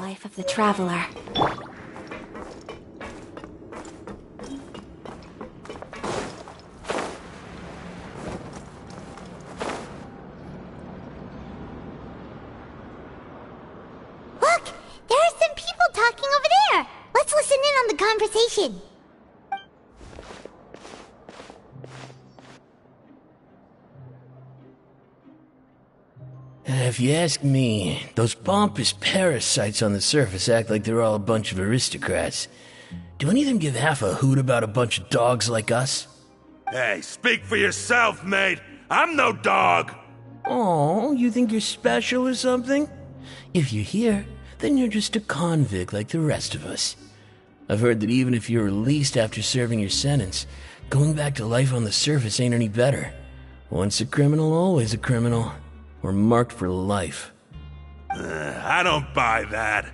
life of the traveler. Look! There are some people talking over there! Let's listen in on the conversation. If you ask me, those pompous parasites on the surface act like they're all a bunch of aristocrats. Do any of them give half a hoot about a bunch of dogs like us? Hey, speak for yourself, mate. I'm no dog. Oh, you think you're special or something? If you're here, then you're just a convict like the rest of us. I've heard that even if you're released after serving your sentence, going back to life on the surface ain't any better. Once a criminal, always a criminal. We're marked for life. I don't buy that.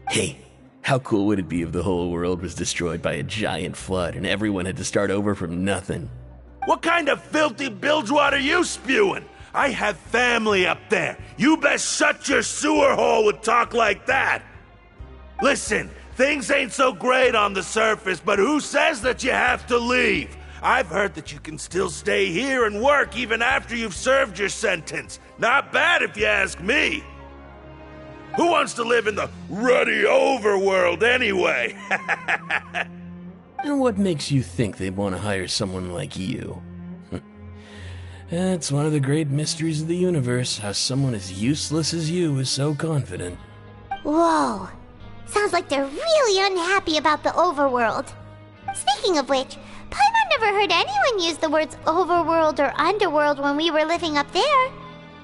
Hey, how cool would it be if the whole world was destroyed by a giant flood and everyone had to start over from nothing? What kind of filthy bilgewater are you spewing? I have family up there. You best shut your sewer hole with talk like that. Listen, things ain't so great on the surface, but who says that you have to leave? I've heard that you can still stay here and work even after you've served your sentence. Not bad if you ask me. Who wants to live in the ruddy overworld anyway? And what makes you think they want to hire someone like you? It's one of the great mysteries of the universe, how someone as useless as you is so confident. Whoa. Sounds like they're really unhappy about the overworld. Speaking of which, Paimon never heard anyone use the words overworld or underworld when we were living up there.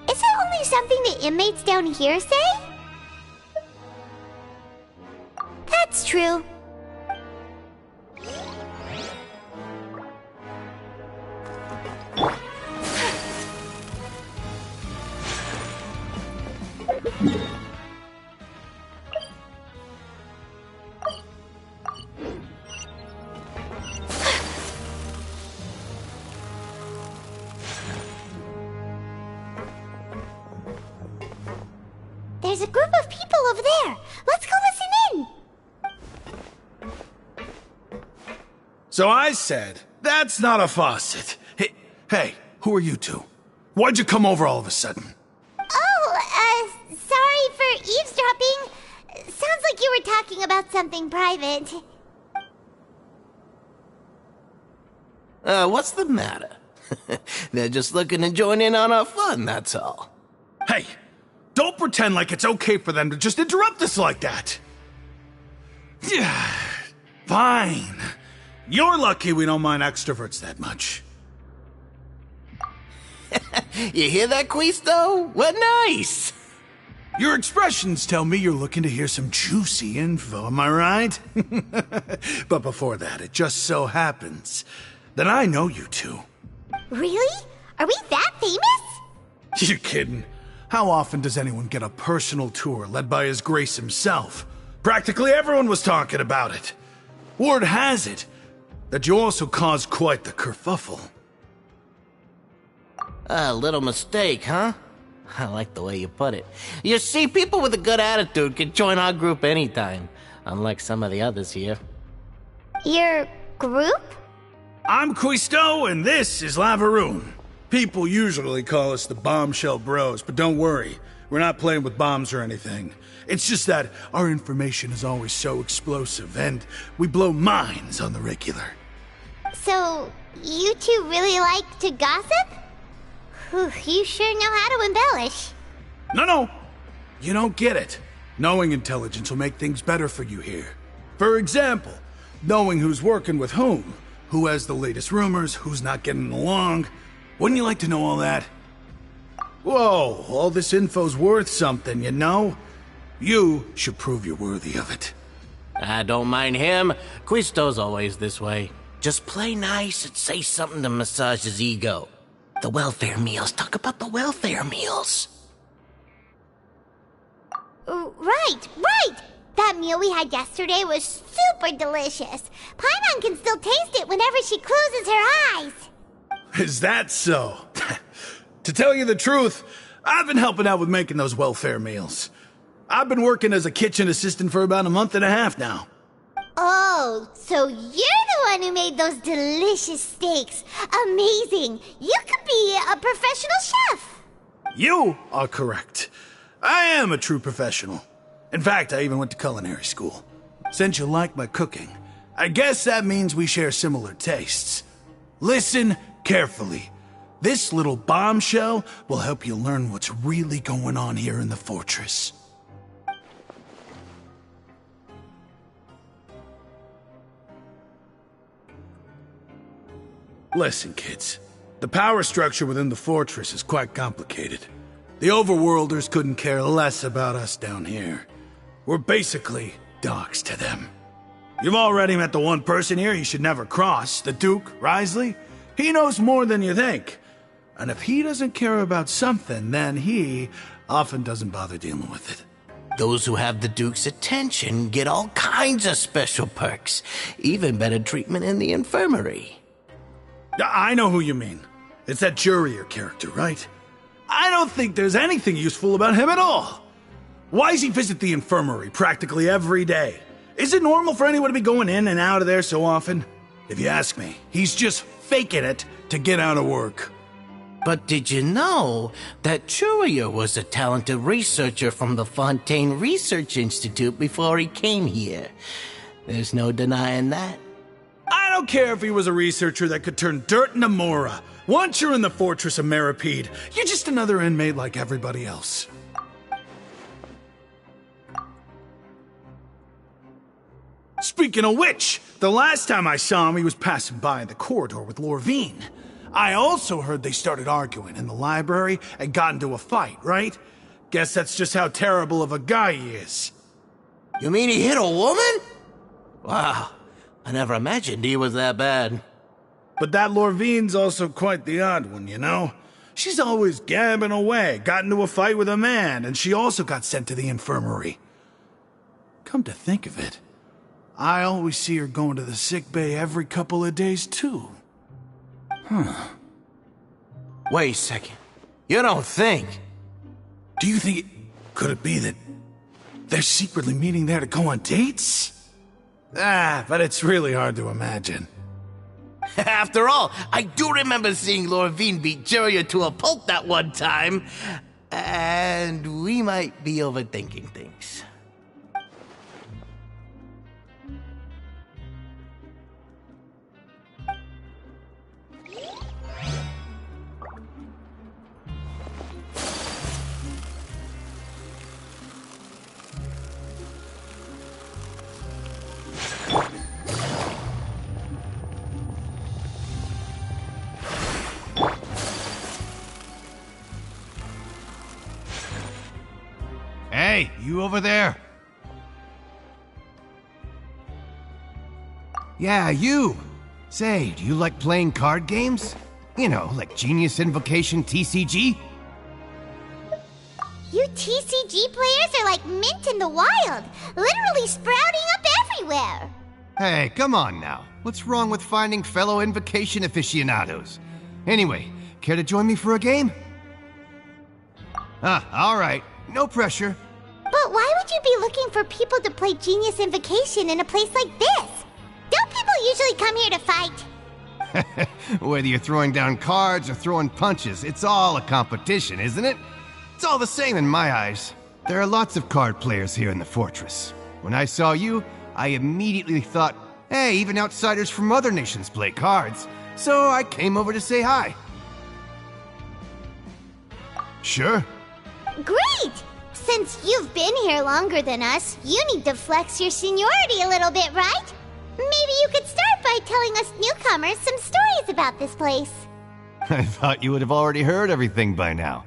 Is it only something the inmates down here say? That's true. There's a group of people over there. Let's go listen in. So I said, that's not a faucet. Hey, who are you two? Why'd you come over all of a sudden? Oh, sorry for eavesdropping. Sounds like you were talking about something private. What's the matter? They're just looking to join in on our fun, that's all. Hey, don't pretend like it's okay for them to just interrupt us like that. Yeah, fine. You're lucky we don't mind extroverts that much. You hear that, Quisto? What nice! Your expressions tell me you're looking to hear some juicy info, am I right? But before that, it just so happens that I know you two. Really? Are we that famous? You're kidding. How often does anyone get a personal tour led by His Grace himself? Practically everyone was talking about it. Word has it that you also caused quite the kerfuffle. A little mistake, huh? I like the way you put it. You see, people with a good attitude can join our group anytime, unlike some of the others here. Your group? I'm Quisto, and this is Lavaroon. People usually call us the Bombshell Bros, but don't worry, we're not playing with bombs or anything. It's just that our information is always so explosive, and we blow minds on the regular. So, you two really like to gossip? Whew, you sure know how to embellish. No, you don't get it. Knowing intelligence will make things better for you here. For example, knowing who's working with whom, who has the latest rumors, who's not getting along. Wouldn't you like to know all that? Whoa, all this info's worth something, you know? You should prove you're worthy of it. I don't mind him. Quisto's always this way. Just play nice and say something to massage his ego. The welfare meals. Talk about the welfare meals. Right! That meal we had yesterday was super delicious. Paimon can still taste it whenever she closes her eyes. Is that so? To tell you the truth, I've been helping out with making those welfare meals. I've been working as a kitchen assistant for about a month and a half now. Oh, so you're the one who made those delicious steaks. Amazing. You could be a professional chef. You are correct. I am a true professional. In fact, I even went to culinary school. Since you like my cooking, I guess that means we share similar tastes. Listen carefully. This little bombshell will help you learn what's really going on here in the fortress. Listen, kids. The power structure within the fortress is quite complicated. The overworlders couldn't care less about us down here. We're basically dogs to them. You've already met the one person here you should never cross, the Duke, Risley. He knows more than you think. And if he doesn't care about something, then he often doesn't bother dealing with it. Those who have the Duke's attention get all kinds of special perks, even better treatment in the infirmary. I know who you mean. It's that Jurier character, right? I don't think there's anything useful about him at all. Why does he visit the infirmary practically every day? Is it normal for anyone to be going in and out of there so often? If you ask me, he's just faking it to get out of work. But did you know that Jurier was a talented researcher from the Fontaine Research Institute before he came here? There's no denying that. I don't care if he was a researcher that could turn dirt into Mora. Once you're in the fortress of Meripede, you're just another inmate like everybody else. Speaking of which, the last time I saw him, he was passing by in the corridor with Lorvine. I also heard they started arguing in the library and got into a fight, right? Guess that's just how terrible of a guy he is. You mean he hit a woman? Wow, I never imagined he was that bad. But that Lorvine's also quite the odd one, you know? She's always gabbing away, got into a fight with a man, and she also got sent to the infirmary. Come to think of it, I always see her going to the sick bay every couple of days, too. Huh. Wait a second. You don't think? Do you think could it be that they're secretly meeting there to go on dates? But it's really hard to imagine. After all, I do remember seeing Lorvine beat Jurier to a pulp that one time. And we might be overthinking things. Hey, you over there? Yeah, you. Say, do you like playing card games? You know, like Genius Invocation TCG? You TCG players are like mint in the wild, literally sprouting up everywhere. Hey, come on now. What's wrong with finding fellow Invocation aficionados? Anyway, care to join me for a game? All right. No pressure. But why would you be looking for people to play Genius Invocation in a place like this? Don't people usually come here to fight? Whether you're throwing down cards or throwing punches, it's all a competition, isn't it? It's all the same in my eyes. There are lots of card players here in the fortress. When I saw you, I immediately thought, hey, even outsiders from other nations play cards. So I came over to say hi. Sure. Great! Since you've been here longer than us, you need to flex your seniority a little bit, right? Maybe you could start by telling us newcomers some stories about this place. I thought you would have already heard everything by now.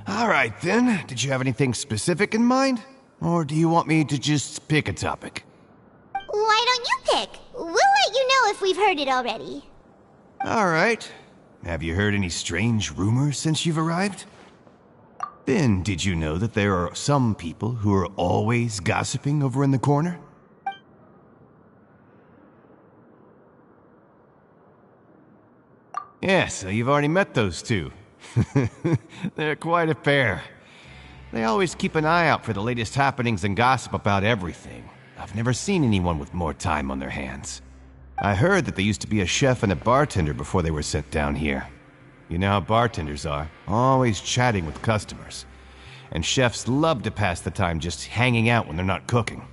All right, then. Did you have anything specific in mind? Or do you want me to just pick a topic? Why don't you pick? We'll let you know if we've heard it already. All right. Have you heard any strange rumors since you've arrived? Then, did you know that there are some people who are always gossiping over in the corner? Yeah, so you've already met those two. They're quite a pair. They always keep an eye out for the latest happenings and gossip about everything. I've never seen anyone with more time on their hands. I heard that they used to be a chef and a bartender before they were sent down here. You know how bartenders are, always chatting with customers. And chefs love to pass the time just hanging out when they're not cooking.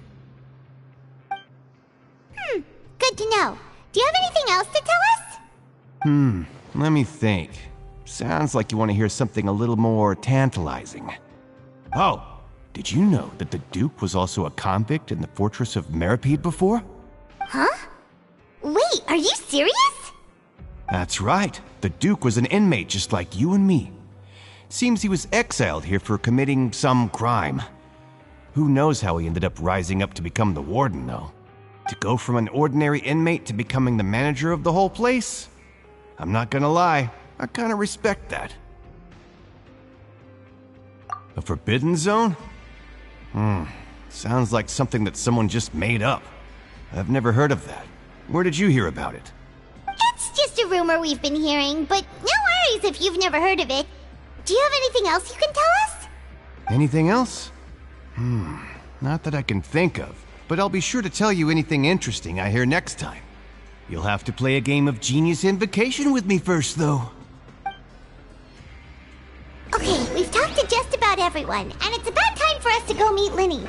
Good to know. Do you have anything else to tell us? Let me think. Sounds like you want to hear something a little more tantalizing. Oh, did you know that the Duke was also a convict in the fortress of Meripede before? Huh? Wait, are you serious? That's right. The Duke was an inmate just like you and me. Seems he was exiled here for committing some crime. Who knows how he ended up rising up to become the warden, though? To go from an ordinary inmate to becoming the manager of the whole place? I'm not gonna lie, I kinda respect that. A forbidden zone? Sounds like something that someone just made up. I've never heard of that. Where did you hear about it? It's just a rumor we've been hearing, but no worries if you've never heard of it. Do you have anything else you can tell us? Anything else? Not that I can think of, but I'll be sure to tell you anything interesting I hear next time. You'll have to play a game of Genius Invocation with me first, though. Okay, we've talked to just about everyone, and it's about time for us to go meet Linny.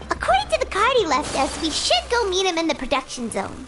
According to the card he left us, we should go meet him in the production zone.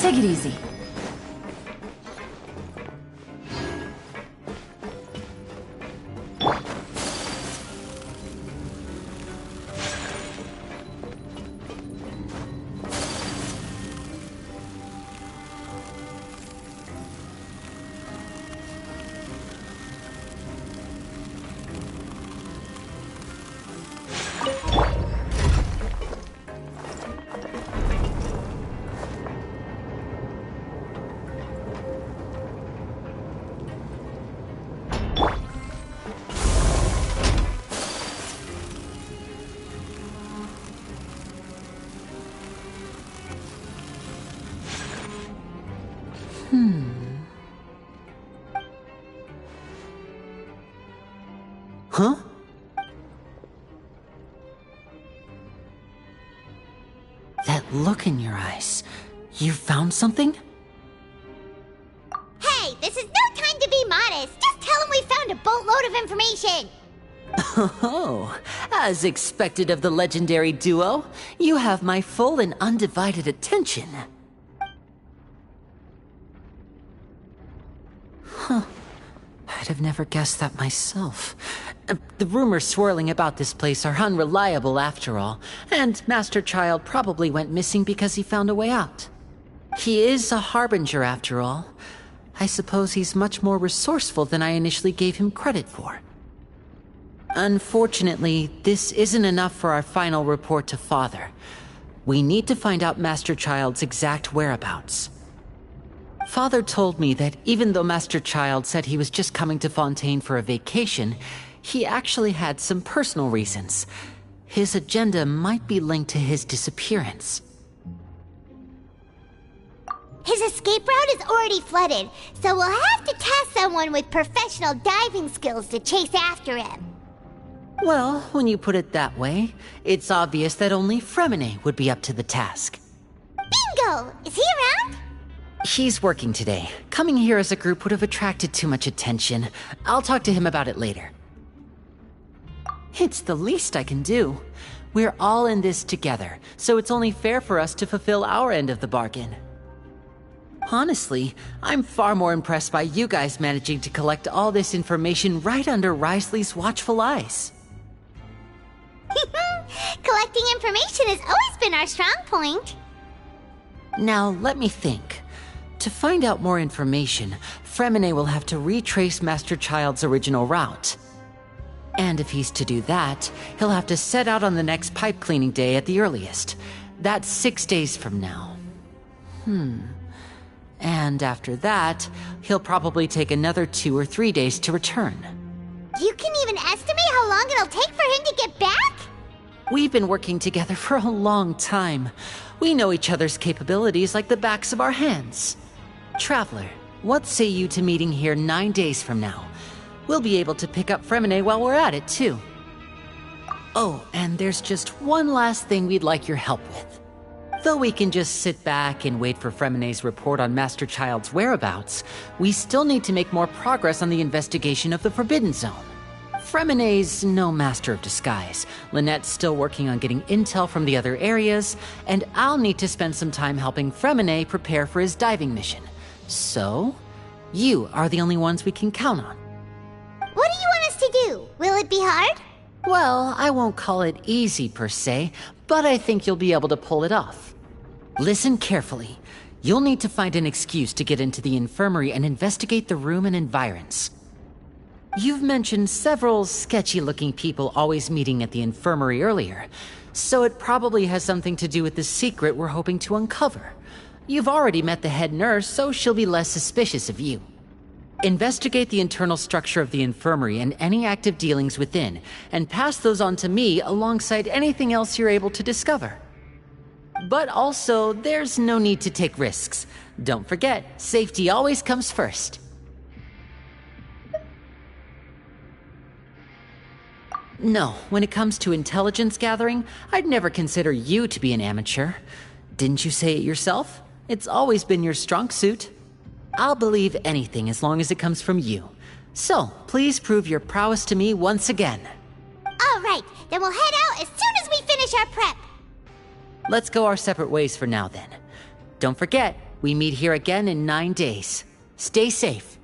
Take it easy. Huh? That look in your eyes. You found something? Hey, this is no time to be modest. Just tell him we found a boatload of information. Oh, as expected of the legendary duo, you have my full and undivided attention. Huh. I'd have never guessed that myself. The rumors swirling about this place are unreliable after all, and Master Child probably went missing because he found a way out. He is a harbinger after all. I suppose he's much more resourceful than I initially gave him credit for. Unfortunately, this isn't enough for our final report to Father. We need to find out Master Child's exact whereabouts. Father told me that even though Master Child said he was just coming to Fontaine for a vacation, he actually had some personal reasons. His agenda might be linked to his disappearance. His escape route is already flooded, so we'll have to task someone with professional diving skills to chase after him. Well, when you put it that way, it's obvious that only Fremine would be up to the task. Bingo! Is he around? He's working today. Coming here as a group would have attracted too much attention. I'll talk to him about it later. It's the least I can do. We're all in this together, so it's only fair for us to fulfill our end of the bargain. Honestly, I'm far more impressed by you guys managing to collect all this information right under Risley's watchful eyes. Collecting information has always been our strong point. Now, let me think. To find out more information, Fremine will have to retrace Master Child's original route. And if he's to do that, he'll have to set out on the next pipe cleaning day at the earliest. That's 6 days from now. And after that, he'll probably take another 2 or 3 days to return. You can even estimate how long it'll take for him to get back? We've been working together for a long time. We know each other's capabilities like the backs of our hands. Traveler, what say you to meeting here 9 days from now? We'll be able to pick up Fremine while we're at it, too. Oh, and there's just one last thing we'd like your help with. Though we can just sit back and wait for Fremine's report on Master Child's whereabouts, we still need to make more progress on the investigation of the Forbidden Zone. Fremine's no master of disguise, Lynette's still working on getting intel from the other areas, and I'll need to spend some time helping Fremine prepare for his diving mission. So, you are the only ones we can count on. What do you want us to do? Will it be hard? Well, I won't call it easy per se, but I think you'll be able to pull it off. Listen carefully. You'll need to find an excuse to get into the infirmary and investigate the room and environs. You've mentioned several sketchy-looking people always meeting at the infirmary earlier, so it probably has something to do with the secret we're hoping to uncover. You've already met the head nurse, so she'll be less suspicious of you. Investigate the internal structure of the infirmary and any active dealings within, and pass those on to me alongside anything else you're able to discover. But also, there's no need to take risks. Don't forget, safety always comes first. No, when it comes to intelligence gathering, I'd never consider you to be an amateur. Didn't you say it yourself? It's always been your strong suit. I'll believe anything as long as it comes from you. So, please prove your prowess to me once again. All right, then we'll head out as soon as we finish our prep. Let's go our separate ways for now then. Don't forget, we meet here again in 9 days. Stay safe.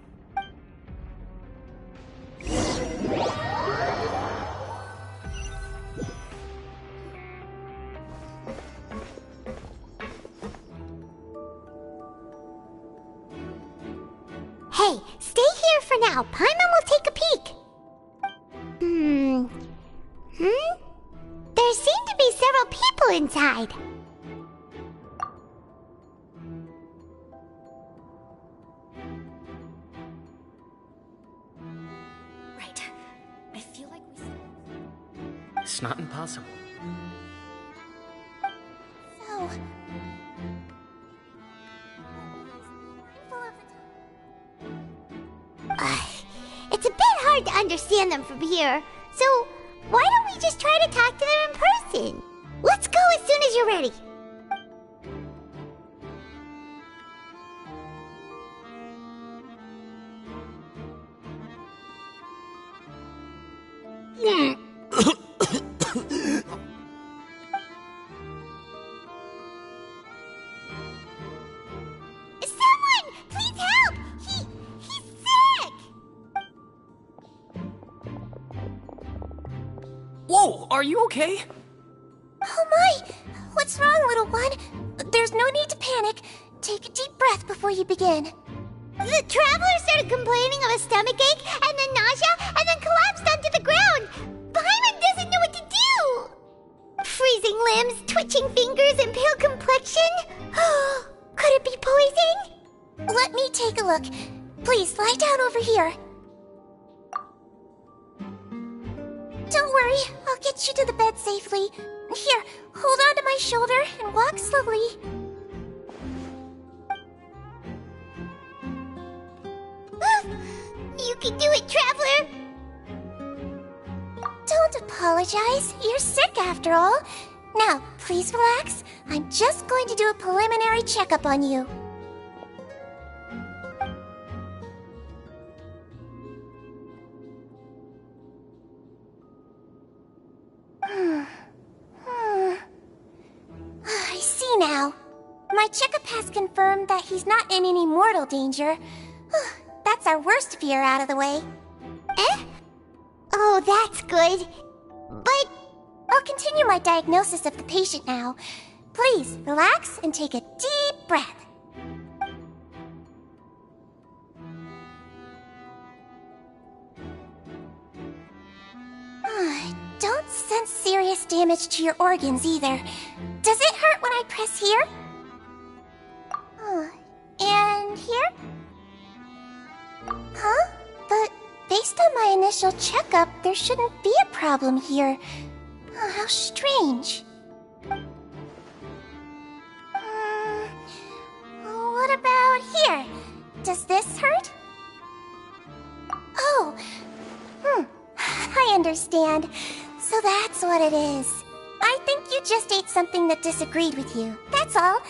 Hey, stay here for now. Paimon will take a peek. There seem to be several people inside. Right. I feel like we... It's not impossible. So... it's a bit hard to understand them from here, so why don't we just try to talk to them in person? Let's go as soon as you're ready. Someone! Please help! He's sick! Whoa, are you okay? Oh my! What's wrong, little one? There's no need to panic. Take a deep breath before you begin. The traveler started complaining of a stomachache, and then nausea, and then collapsed onto the ground. Paimon doesn't know what to do. Freezing limbs, twitching fingers, and pale complexion? Could it be poison? Let me take a look. Please, lie down over here. Don't worry, I'll get you to the bed safely. Here, hold on to my shoulder and walk slowly. You can do it, traveler! Don't apologize. You're sick after all. Now, please relax. I'm just going to do a preliminary checkup on you. My checkup has confirmed that he's not in any mortal danger. That's our worst fear out of the way. Eh? Oh, that's good. But I'll continue my diagnosis of the patient now. Please, relax and take a deep breath. Don't sense serious damage to your organs either. Does it hurt when I press here? And here? Huh? But based on my initial checkup, there shouldn't be a problem here. How strange. What about here? Does this hurt? Oh, I understand. So that's what it is. I think you just ate something that disagreed with you. That's all.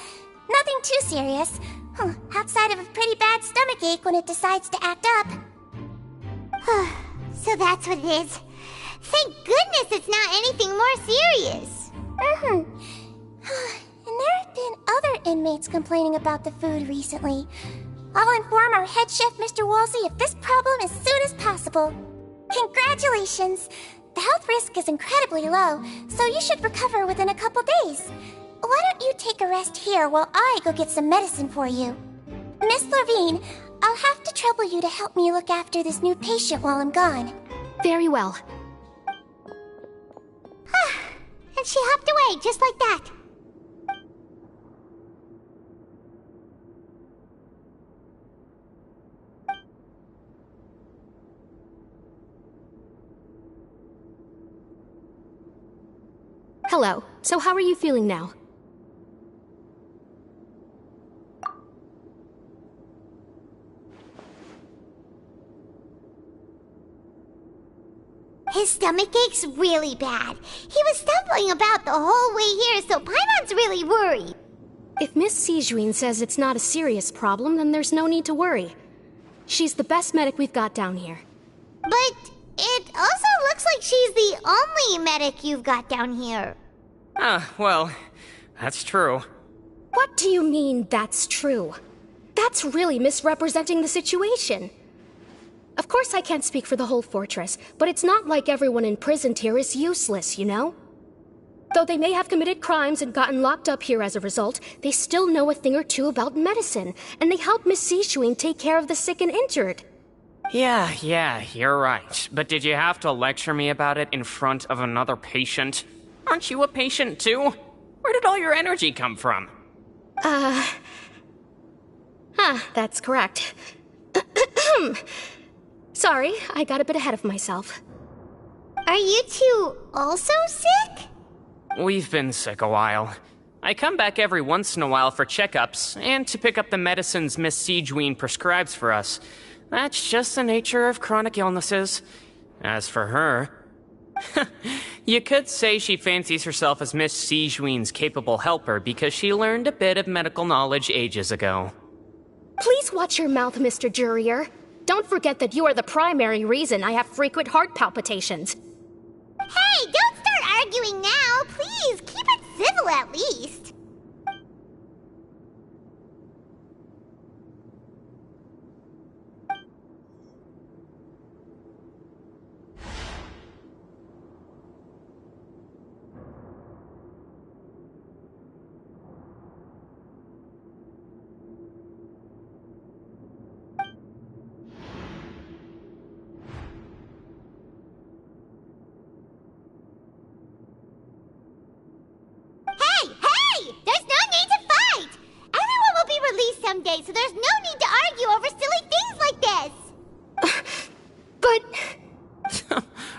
Nothing too serious. Outside of a pretty bad stomachache when it decides to act up. so that's what it is. Thank goodness it's not anything more serious. And there have been other inmates complaining about the food recently. I'll inform our head chef, Mr. Woolsey, of this problem as soon as possible. Congratulations! The health risk is incredibly low, so you should recover within a couple days. Why don't you take a rest here while I go get some medicine for you? Miss Levine, I'll have to trouble you to help me look after this new patient while I'm gone. Very well. And she hopped away just like that. Hello. So how are you feeling now? His stomach ache's really bad. He was stumbling about the whole way here, so Paimon's really worried. If Miss Sijuin says it's not a serious problem, then there's no need to worry. She's the best medic we've got down here. But it also looks like she's the only medic you've got down here. Well, that's true. What do you mean, that's true? That's really misrepresenting the situation. Of course I can't speak for the whole fortress, but it's not like everyone imprisoned here is useless, you know? Though they may have committed crimes and gotten locked up here as a result, they still know a thing or two about medicine, and they help Miss Sijuin take care of the sick and injured. Yeah, you're right. But did you have to lecture me about it in front of another patient? Aren't you a patient too? Where did all your energy come from? That's correct. Sorry, I got a bit ahead of myself. Are you two also sick? We've been sick a while. I come back every once in a while for checkups, and to pick up the medicines Miss Sijuin prescribes for us. That's just the nature of chronic illnesses. As for her... You could say she fancies herself as Miss Sijuin's capable helper because she learned a bit of medical knowledge ages ago. Please watch your mouth, Mr. Jurier. Don't forget that you are the primary reason I have frequent heart palpitations. Hey, don't start arguing now! Please, keep it civil at least. Someday, so there's no need to argue over silly things like this! But...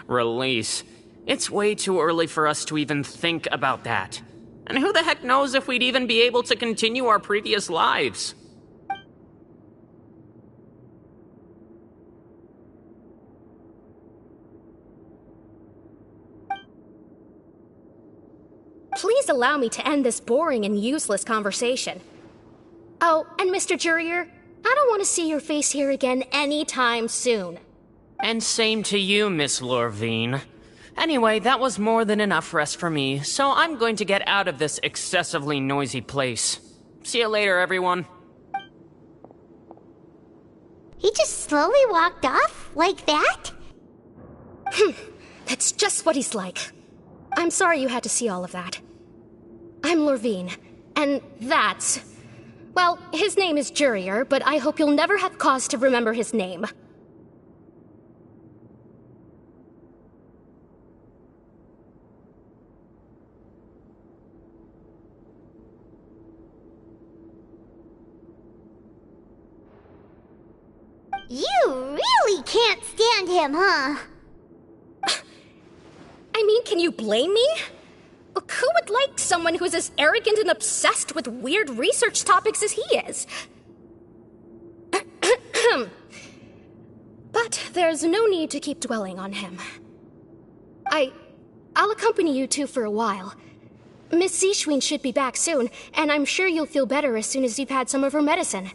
Release. It's way too early for us to even think about that. And who the heck knows if we'd even be able to continue our previous lives? Please allow me to end this boring and useless conversation. Oh, and Mr. Jurier, I don't want to see your face here again anytime soon. And same to you, Miss Lorvine. Anyway, that was more than enough rest for me, so I'm going to get out of this excessively noisy place. See you later, everyone. He just slowly walked off like that? That's just what he's like. I'm sorry you had to see all of that. I'm Lorvine, and that's... Well, his name is Jurier, but I hope you'll never have cause to remember his name. You really can't stand him, huh? I mean, can you blame me? Look, who would like someone who's as arrogant and obsessed with weird research topics as he is? But there's no need to keep dwelling on him. I'll accompany you two for a while. Miss Zishwin should be back soon, and I'm sure you'll feel better as soon as you've had some of her medicine.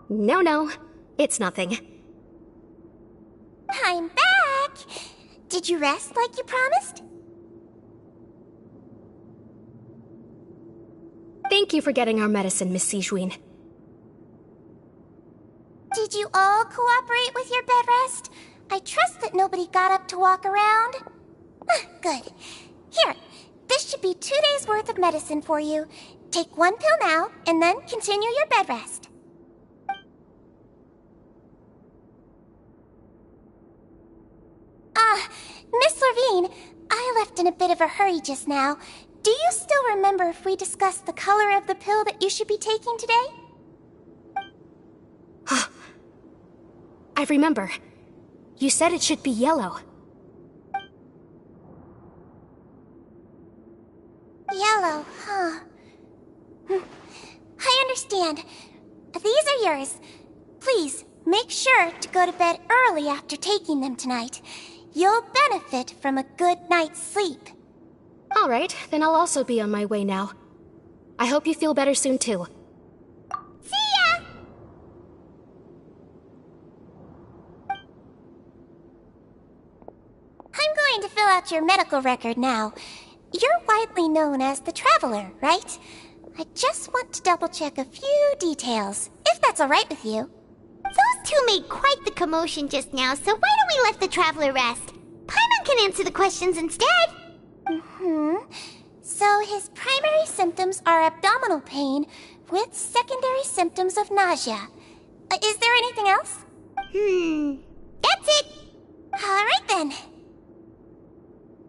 No, it's nothing. I'm back! Did you rest like you promised? Thank you for getting our medicine, Miss Zishwin. Did you all cooperate with your bed rest? I trust that nobody got up to walk around. Good. Here, this should be 2 days' worth of medicine for you. Take 1 pill now, and then continue your bed rest. Miss Lorvine, I left in a bit of a hurry just now. Do you still remember if we discussed the color of the pill that you should be taking today? I remember. You said it should be yellow. Yellow, huh? I understand. These are yours. Please, make sure to go to bed early after taking them tonight. You'll benefit from a good night's sleep. All right, then I'll also be on my way now. I hope you feel better soon, too. See ya! I'm going to fill out your medical record now. You're widely known as the Traveler, right? I just want to double-check a few details, if that's all right with you. Those two made quite the commotion just now, so why don't we let the Traveler rest? Paimon can answer the questions instead. So his primary symptoms are abdominal pain with secondary symptoms of nausea. Is there anything else? That's it. All right then.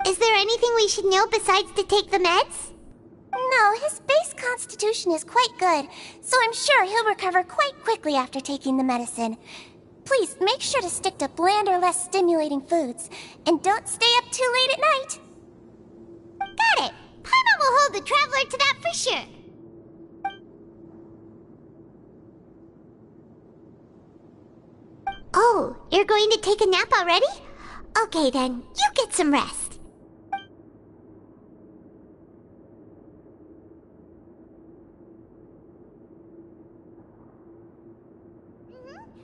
Is there anything we should know besides to take the meds? No, his base constitution is quite good, so I'm sure he'll recover quite quickly after taking the medicine. Please make sure to stick to bland or less stimulating foods, and don't stay up too late at night. Got it. Paimon will hold the Traveler to that for sure. Oh, you're going to take a nap already? Okay then, you get some rest.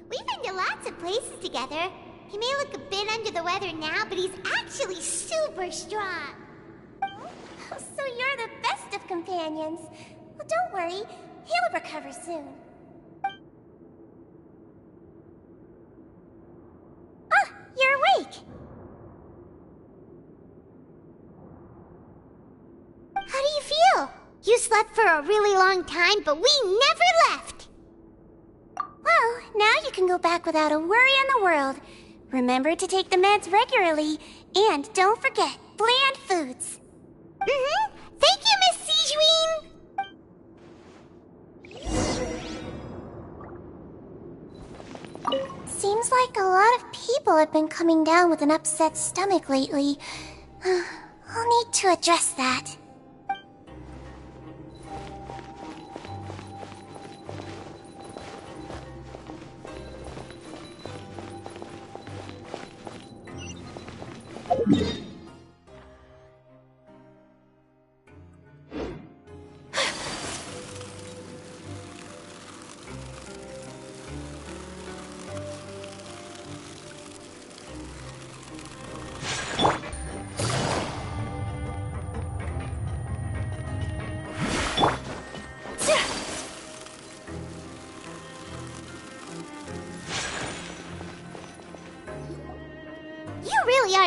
We've been to lots of places together. He may look a bit under the weather now, but he's actually super strong. So you're the best of companions. Well, don't worry. He'll recover soon. Ah, you're awake. How do you feel? You slept for a really long time, but we never left. Well, now you can go back without a worry in the world. Remember to take the meds regularly, and don't forget bland foods. Thank you, Miss Zishwin. Seems like a lot of people have been coming down with an upset stomach lately. I'll need to address that.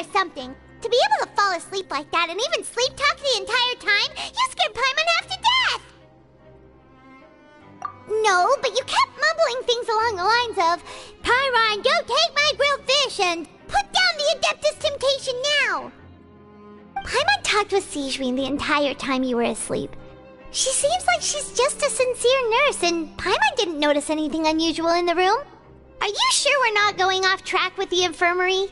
or something. To be able to fall asleep like that and even sleep talk the entire time, you scared Paimon half to death! No, but you kept mumbling things along the lines of, Pyron, don't take my grilled fish, and put down the Adeptus Temptation now! Paimon talked with Sigewinne the entire time you were asleep. She seems like she's just a sincere nurse, and Paimon didn't notice anything unusual in the room. Are you sure we're not going off track with the infirmary?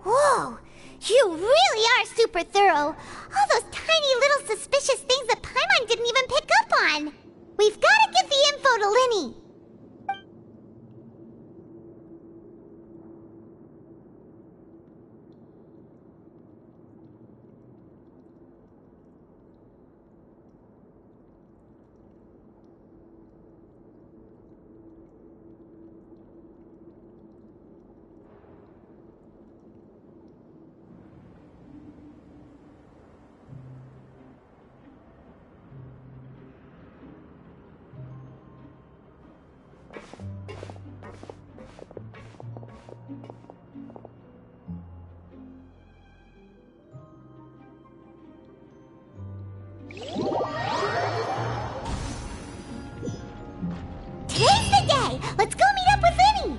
Whoa! You really are super thorough! All those tiny little suspicious things that Paimon didn't even pick up on! We've gotta give the info to Linny! Today's the day! Let's go meet up with Linny!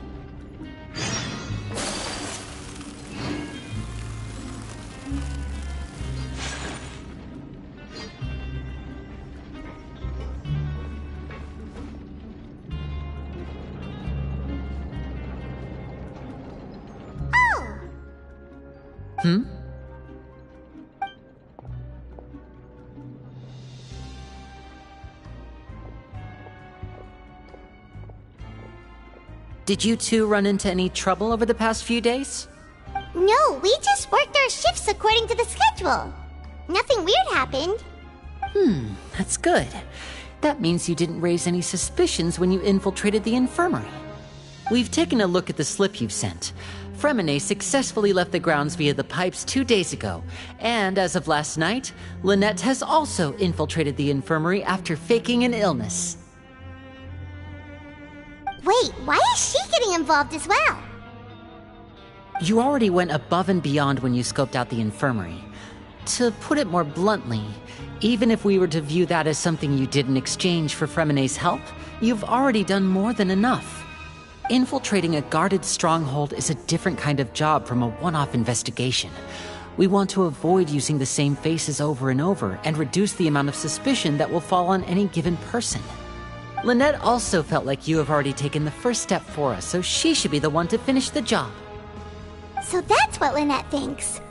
Oh! Hmm? Did you two run into any trouble over the past few days? No, we just worked our shifts according to the schedule. Nothing weird happened. That's good. That means you didn't raise any suspicions when you infiltrated the infirmary. We've taken a look at the slip you've sent. Fremine successfully left the grounds via the pipes 2 days ago, and as of last night, Lynette has also infiltrated the infirmary after faking an illness. Wait, why is she getting involved as well? You already went above and beyond when you scoped out the infirmary. To put it more bluntly, even if we were to view that as something you did in exchange for Fremine's help, you've already done more than enough. Infiltrating a guarded stronghold is a different kind of job from a one-off investigation. We want to avoid using the same faces over and over and reduce the amount of suspicion that will fall on any given person. Lynette also felt like you have already taken the first step for us, so she should be the one to finish the job. So that's what Lynette thinks.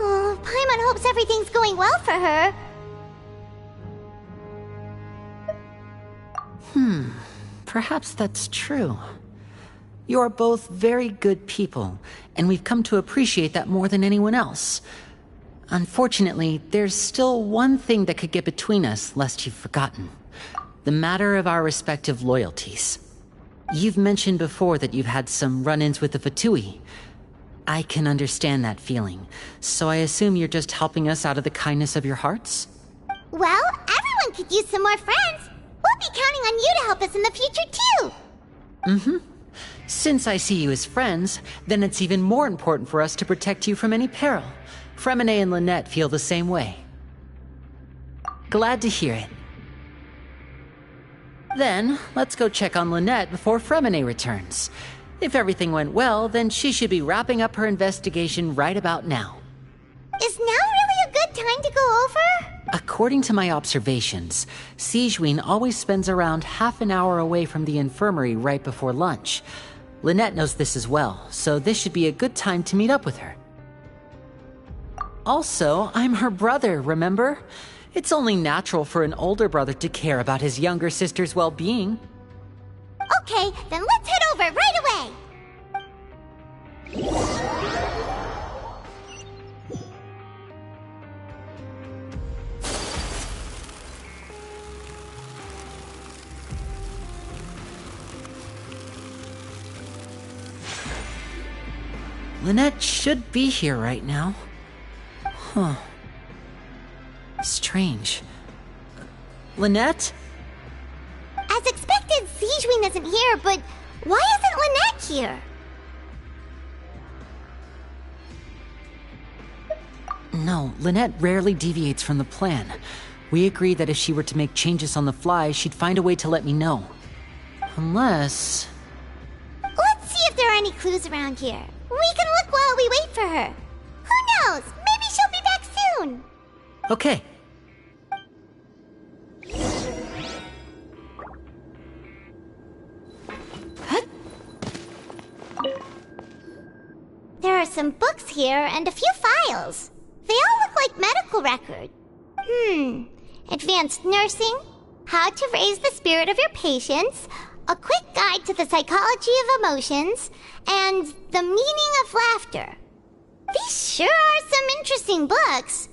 Oh, Paimon hopes everything's going well for her. Perhaps that's true. You are both very good people, and we've come to appreciate that more than anyone else. Unfortunately, there's still one thing that could get between us, lest you've forgotten. The matter of our respective loyalties. You've mentioned before that you've had some run-ins with the Fatui. I can understand that feeling, so I assume you're just helping us out of the kindness of your hearts? Well, everyone could use some more friends. We'll be counting on you to help us in the future, too. Since I see you as friends, then it's even more important for us to protect you from any peril. Fremine and Lynette feel the same way. Glad to hear it. Then, let's go check on Lynette before Fremine returns. If everything went well, then she should be wrapping up her investigation right about now. Is now really a good time to go over? According to my observations, Sigewinne always spends around half an hour away from the infirmary right before lunch. Lynette knows this as well, so this should be a good time to meet up with her. Also, I'm her brother, remember? It's only natural for an older brother to care about his younger sister's well-being. Okay, then let's head over right away! Lynette should be here right now. Huh. Strange. Lynette? As expected, Sijwin isn't here, but why isn't Lynette here? No, Lynette rarely deviates from the plan. We agreed that if she were to make changes on the fly, she'd find a way to let me know. Unless... Let's see if there are any clues around here. We can look while we wait for her. Who knows? Maybe she'll be back soon. Okay. There are some books here and a few files. They all look like medical records. Advanced nursing, how to raise the spirit of your patients, a quick guide to the psychology of emotions, and the meaning of laughter. These sure are some interesting books.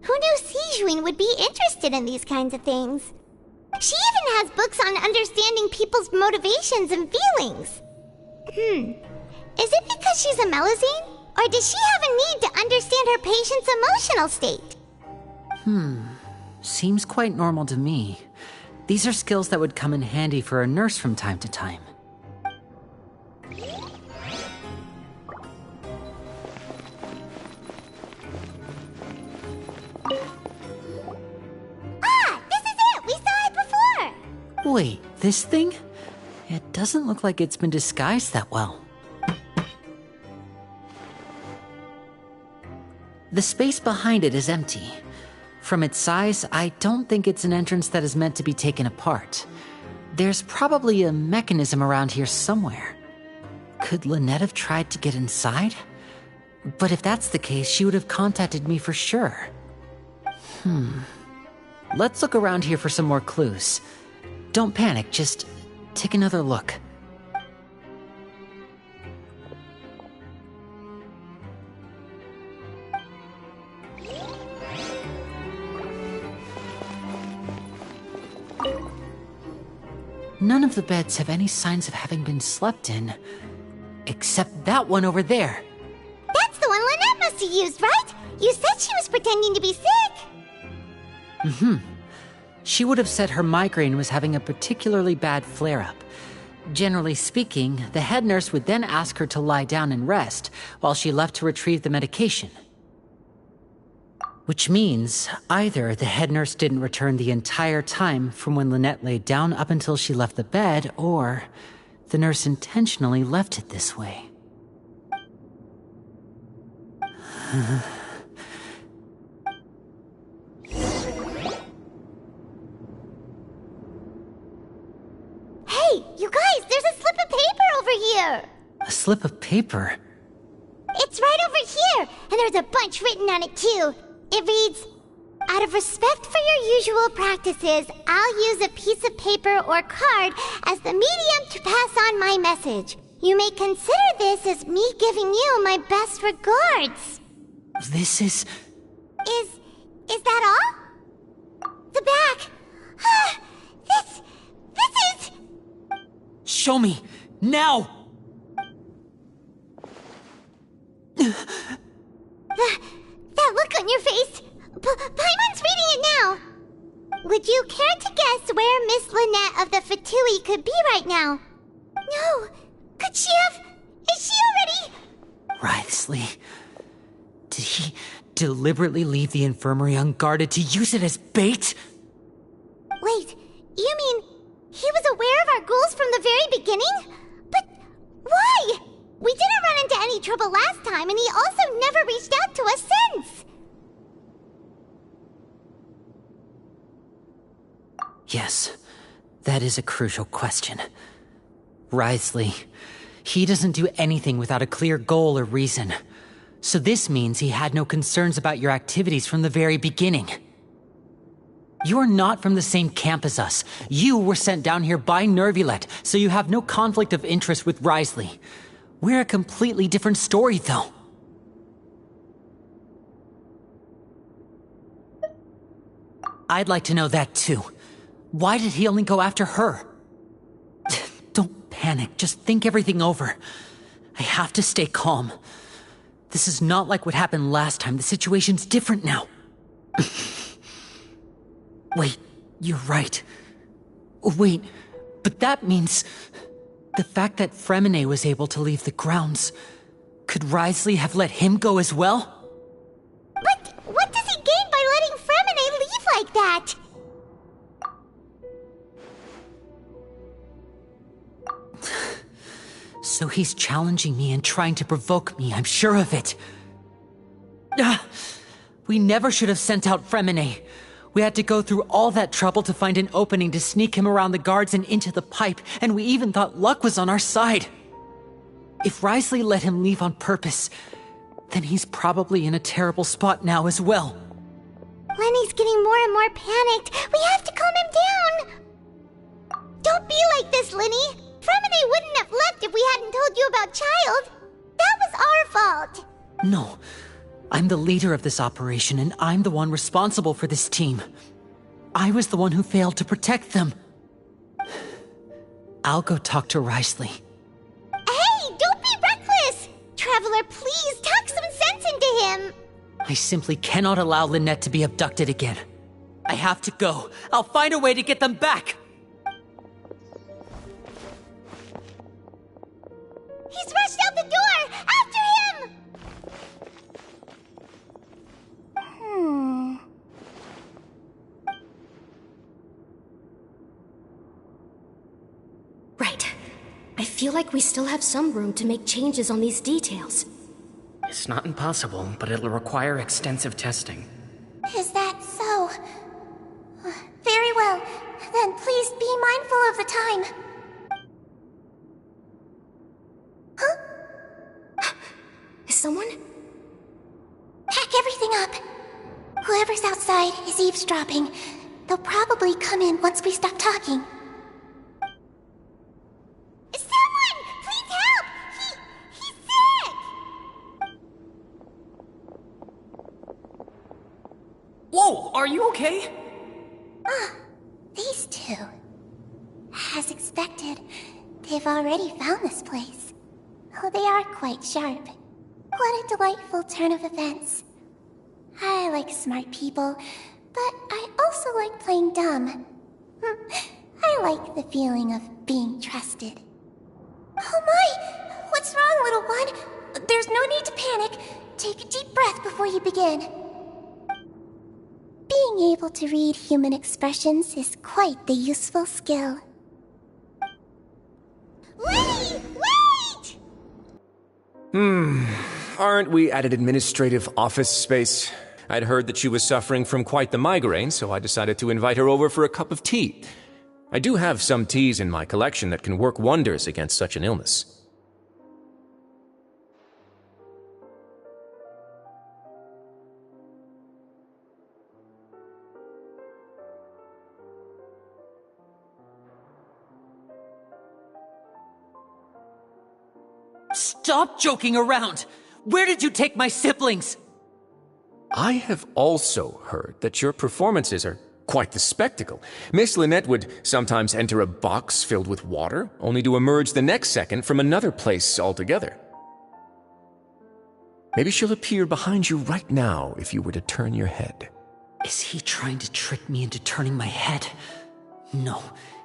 Who knew Sijwin would be interested in these kinds of things? She even has books on understanding people's motivations and feelings. Is it because she's a Melazine? Or does she have a need to understand her patient's emotional state? Seems quite normal to me. These are skills that would come in handy for a nurse from time to time. Ah, this is it! We saw it before! Wait, this thing? It doesn't look like it's been disguised that well. The space behind it is empty. From its size, I don't think it's an entrance that is meant to be taken apart. There's probably a mechanism around here somewhere. Could Lynette have tried to get inside? But if that's the case, she would have contacted me for sure. Let's look around here for some more clues. Don't panic, just take another look. None of the beds have any signs of having been slept in, except that one over there. That's the one Lynette must have used, right? You said she was pretending to be sick. She would have said her migraine was having a particularly bad flare-up. Generally speaking, the head nurse would then ask her to lie down and rest while she left to retrieve the medication. Which means either the head nurse didn't return the entire time from when Lynette laid down up until she left the bed, or the nurse intentionally left it this way. Hey, you guys, there's a slip of paper over here. A slip of paper? It's right over here, and there's a bunch written on it too. It reads, "Out of respect for your usual practices, I'll use a piece of paper or card as the medium to pass on my message. You may consider this as me giving you my best regards." This is... Is that all? The back. This is... Show me! Now! That look on your face. Paimon's reading it now. Would you care to guess where Miss Lynette of the Fatui could be right now? No. Could she have... Is she already... Wriothesley. Did he deliberately leave the infirmary unguarded to use it as bait? Wait, you mean he was aware of our goals from the very beginning? But why? We didn't run into any trouble last time, and he also never reached out to us since. Yes, that is a crucial question. Wriothesley, he doesn't do anything without a clear goal or reason. So this means he had no concerns about your activities from the very beginning. You're not from the same camp as us. You were sent down here by Nervulet, so you have no conflict of interest with Wriothesley. We're a completely different story, though. I'd like to know that, too. Why did he only go after her? Don't panic, just think everything over. I have to stay calm. This is not like what happened last time. The situation's different now. Wait, you're right. Wait, but that means... the fact that Fremine was able to leave the grounds... could Wriothesley have let him go as well? But what does he gain by letting Fremine leave like that? So he's challenging me and trying to provoke me, I'm sure of it. We never should have sent out Fremine. We had to go through all that trouble to find an opening to sneak him around the guards and into the pipe, and we even thought luck was on our side. If Wriothesley let him leave on purpose, then he's probably in a terrible spot now as well. Lenny's getting more and more panicked. We have to calm him down. Don't be like this, Lenny. Fremine wouldn't have left if we hadn't told you about Child. That was our fault. No. I'm the leader of this operation, and I'm the one responsible for this team. I was the one who failed to protect them. I'll go talk to Wriothesley. Hey, don't be reckless! Traveler, please, talk some sense into him! I simply cannot allow Lynette to be abducted again. I have to go. I'll find a way to get them back! He's rushed out the door! After him! Right. I feel like we still have some room to make changes on these details. It's not impossible, but it'll require extensive testing. Is that so? Very well. Then please be mindful of the time. Huh? Is someone? Pack everything up. Whoever's outside is eavesdropping. They'll probably come in once we stop talking. Someone! Please help! He's sick! Whoa, are you okay? These two. As expected, they've already found this place. Oh, they are quite sharp. What a delightful turn of events. I like smart people, but I also like playing dumb. I like the feeling of being trusted. Oh my! What's wrong, little one? There's no need to panic. Take a deep breath before you begin. Being able to read human expressions is quite the useful skill. Wait! Aren't we at an administrative office space? I'd heard that she was suffering from quite the migraine, so I decided to invite her over for a cup of tea. I do have some teas in my collection that can work wonders against such an illness. Stop joking around! Where did you take my siblings? I have also heard that your performances are quite the spectacle. Miss Lynette would sometimes enter a box filled with water, only to emerge the next second from another place altogether. Maybe she'll appear behind you right now if you were to turn your head. Is he trying to trick me into turning my head? No,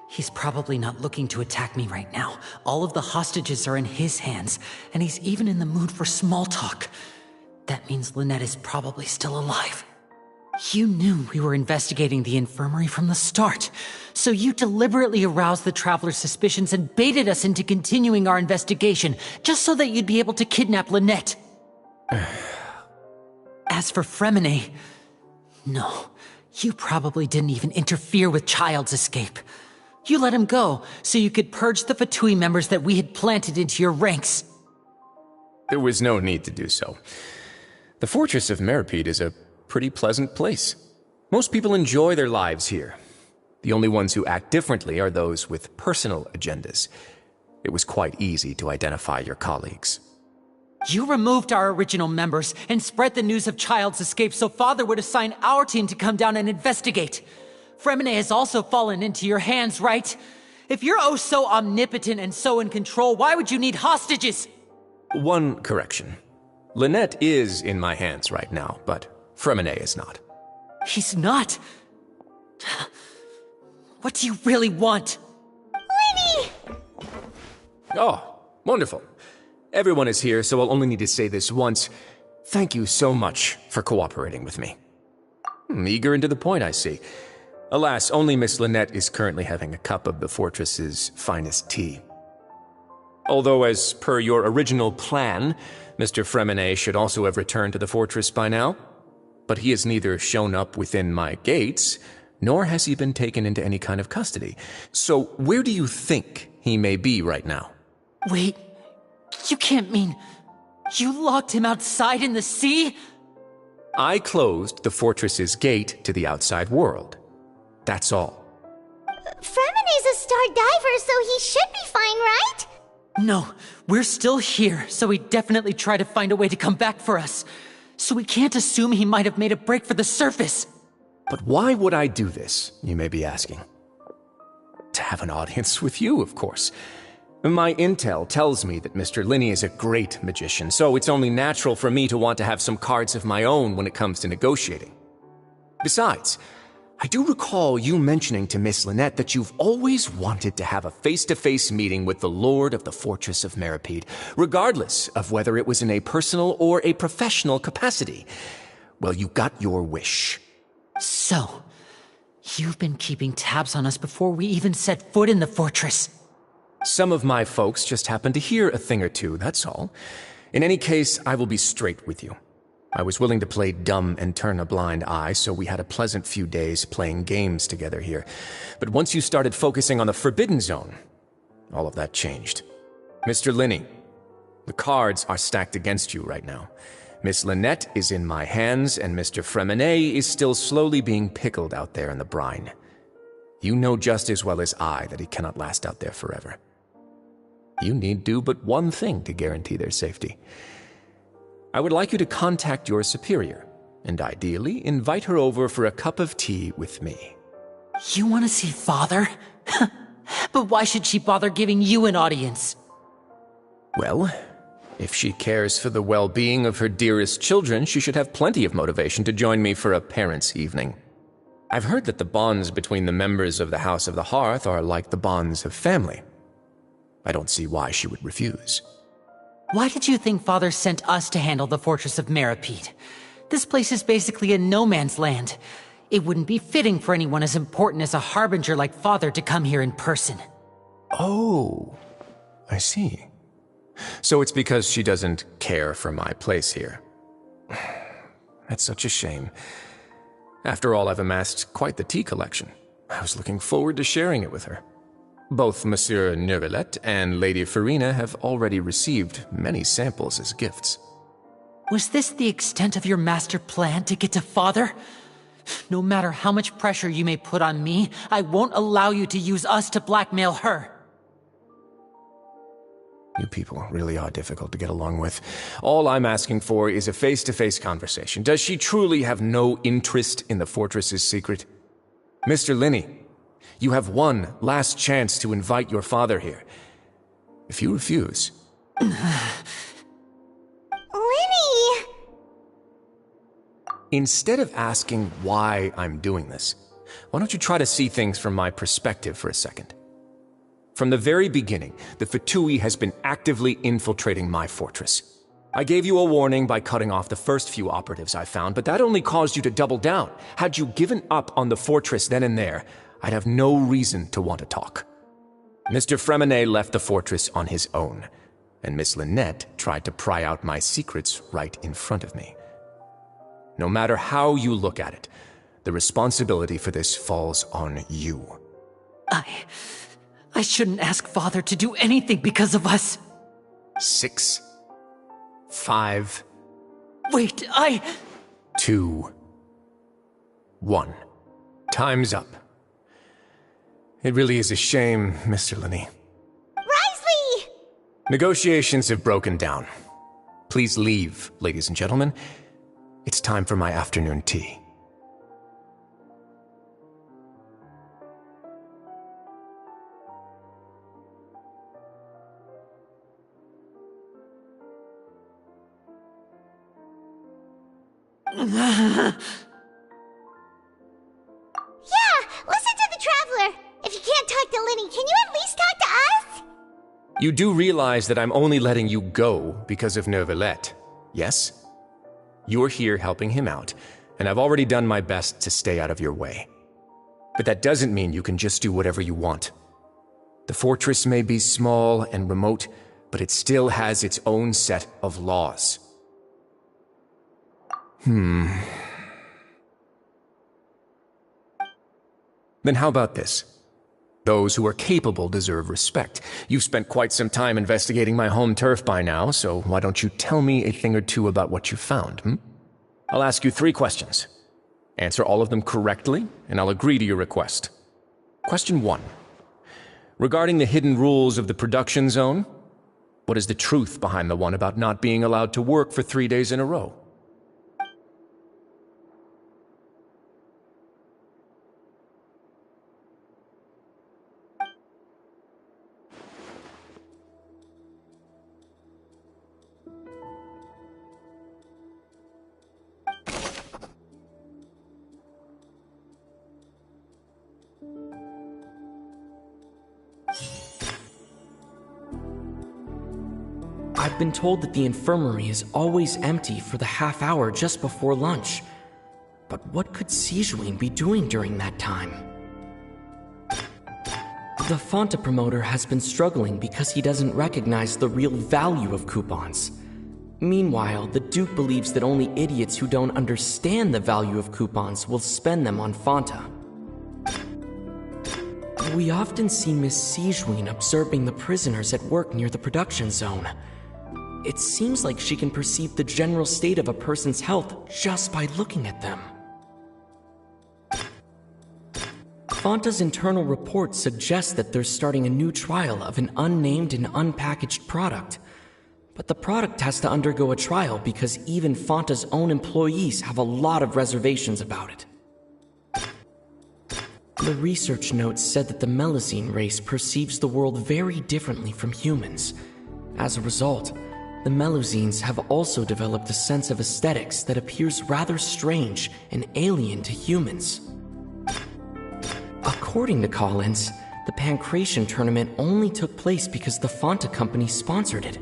he's probably not looking to attack me right now. All of the hostages are in his hands, and he's even in the mood for small talk. That means Lynette is probably still alive. You knew we were investigating the infirmary from the start, so you deliberately aroused the Traveler's suspicions and baited us into continuing our investigation, just so that you'd be able to kidnap Lynette. As for Fremine, no, you probably didn't even interfere with Child's escape. You let him go, so you could purge the Fatui members that we had planted into your ranks. There was no need to do so. The fortress of Meripede is a pretty pleasant place. Most people enjoy their lives here. The only ones who act differently are those with personal agendas. It was quite easy to identify your colleagues. You removed our original members and spread the news of Child's escape so Father would assign our team to come down and investigate. Fremine has also fallen into your hands, right? If you're oh so omnipotent and so in control, why would you need hostages? One correction. Lynette is in my hands right now, but Fremine is not. He's not. What do you really want? Lenny! Oh, wonderful. Everyone is here, so I'll only need to say this once. Thank you so much for cooperating with me. Eager and to the point, I see. Alas, only Miss Lynette is currently having a cup of the fortress's finest tea. Although, as per your original plan, Mr. Fremine should also have returned to the fortress by now. But he has neither shown up within my gates, nor has he been taken into any kind of custody. So where do you think he may be right now? Wait, you can't mean you locked him outside in the sea? I closed the fortress's gate to the outside world. That's all. Fremine's a star diver, so he should be fine, right? No, we're still here, so he definitely tried to find a way to come back for us. So we can't assume he might have made a break for the surface. But why would I do this, you may be asking? To have an audience with you, of course. My intel tells me that Mr. Linney is a great magician, so it's only natural for me to want to have some cards of my own when it comes to negotiating. Besides, I do recall you mentioning to Miss Lynette that you've always wanted to have a face-to-face meeting with the Lord of the Fortress of Meripede, regardless of whether it was in a personal or a professional capacity. Well, you got your wish. So, you've been keeping tabs on us before we even set foot in the fortress. Some of my folks just happened to hear a thing or two, that's all. In any case, I will be straight with you. I was willing to play dumb and turn a blind eye, so we had a pleasant few days playing games together here. But once you started focusing on the Forbidden Zone, all of that changed. Mr. Linney, the cards are stacked against you right now. Miss Lynette is in my hands, and Mr. Fremine is still slowly being pickled out there in the brine. You know just as well as I that he cannot last out there forever. You need do but one thing to guarantee their safety. I would like you to contact your superior, and ideally invite her over for a cup of tea with me. You want to see Father? But why should she bother giving you an audience? Well, if she cares for the well-being of her dearest children, she should have plenty of motivation to join me for a parents' evening. I've heard that the bonds between the members of the House of the Hearth are like the bonds of family. I don't see why she would refuse. Why did you think Father sent us to handle the Fortress of Meripede? This place is basically a no-man's land. It wouldn't be fitting for anyone as important as a harbinger like Father to come here in person. Oh, I see. So it's because she doesn't care for my place here. That's such a shame. After all, I've amassed quite the tea collection. I was looking forward to sharing it with her. Both Monsieur Neuvillette and Lady Farina have already received many samples as gifts. Was this the extent of your master plan to get to Father? No matter how much pressure you may put on me, I won't allow you to use us to blackmail her. You people really are difficult to get along with. All I'm asking for is a face-to-face conversation. Does she truly have no interest in the fortress's secret? Mr. Linney, you have one last chance to invite your father here. If you refuse... Lenny! Instead of asking why I'm doing this, why don't you try to see things from my perspective for a second? From the very beginning, the Fatui has been actively infiltrating my fortress. I gave you a warning by cutting off the first few operatives I found, but that only caused you to double down. Had you given up on the fortress then and there, I'd have no reason to want to talk. Mr. Fremine left the fortress on his own, and Miss Lynette tried to pry out my secrets right in front of me. No matter how you look at it, the responsibility for this falls on you. I shouldn't ask Father to do anything because of us. 6, 5... Wait, 2, 1. Time's up. It really is a shame, Mr. Linney. Risley! Negotiations have broken down. Please leave, ladies and gentlemen. It's time for my afternoon tea. Yeah, listen to the Traveler! If you can't talk to Linny, can you at least talk to us? You do realize that I'm only letting you go because of Neuvillette, yes? You're here helping him out, and I've already done my best to stay out of your way. But that doesn't mean you can just do whatever you want. The fortress may be small and remote, but it still has its own set of laws. Then how about this? Those who are capable deserve respect. You've spent quite some time investigating my home turf by now, so why don't you tell me a thing or two about what you found, I'll ask you 3 questions. Answer all of them correctly, and I'll agree to your request. Question 1. Regarding the hidden rules of the production zone, what is the truth behind the one about not being allowed to work for 3 days in a row? I've been told that the infirmary is always empty for the half hour just before lunch. But what could Sijuin be doing during that time? The Fanta promoter has been struggling because he doesn't recognize the real value of coupons. Meanwhile, the Duke believes that only idiots who don't understand the value of coupons will spend them on Fanta. We often see Miss Sijuin observing the prisoners at work near the production zone. It seems like she can perceive the general state of a person's health just by looking at them. Fanta's internal report suggests that they're starting a new trial of an unnamed and unpackaged product. But the product has to undergo a trial because even Fanta's own employees have a lot of reservations about it. The research notes said that the Melusine race perceives the world very differently from humans. As a result, the Melusines have also developed a sense of aesthetics that appears rather strange and alien to humans. According to Collins, the Pancration tournament only took place because the Fanta company sponsored it.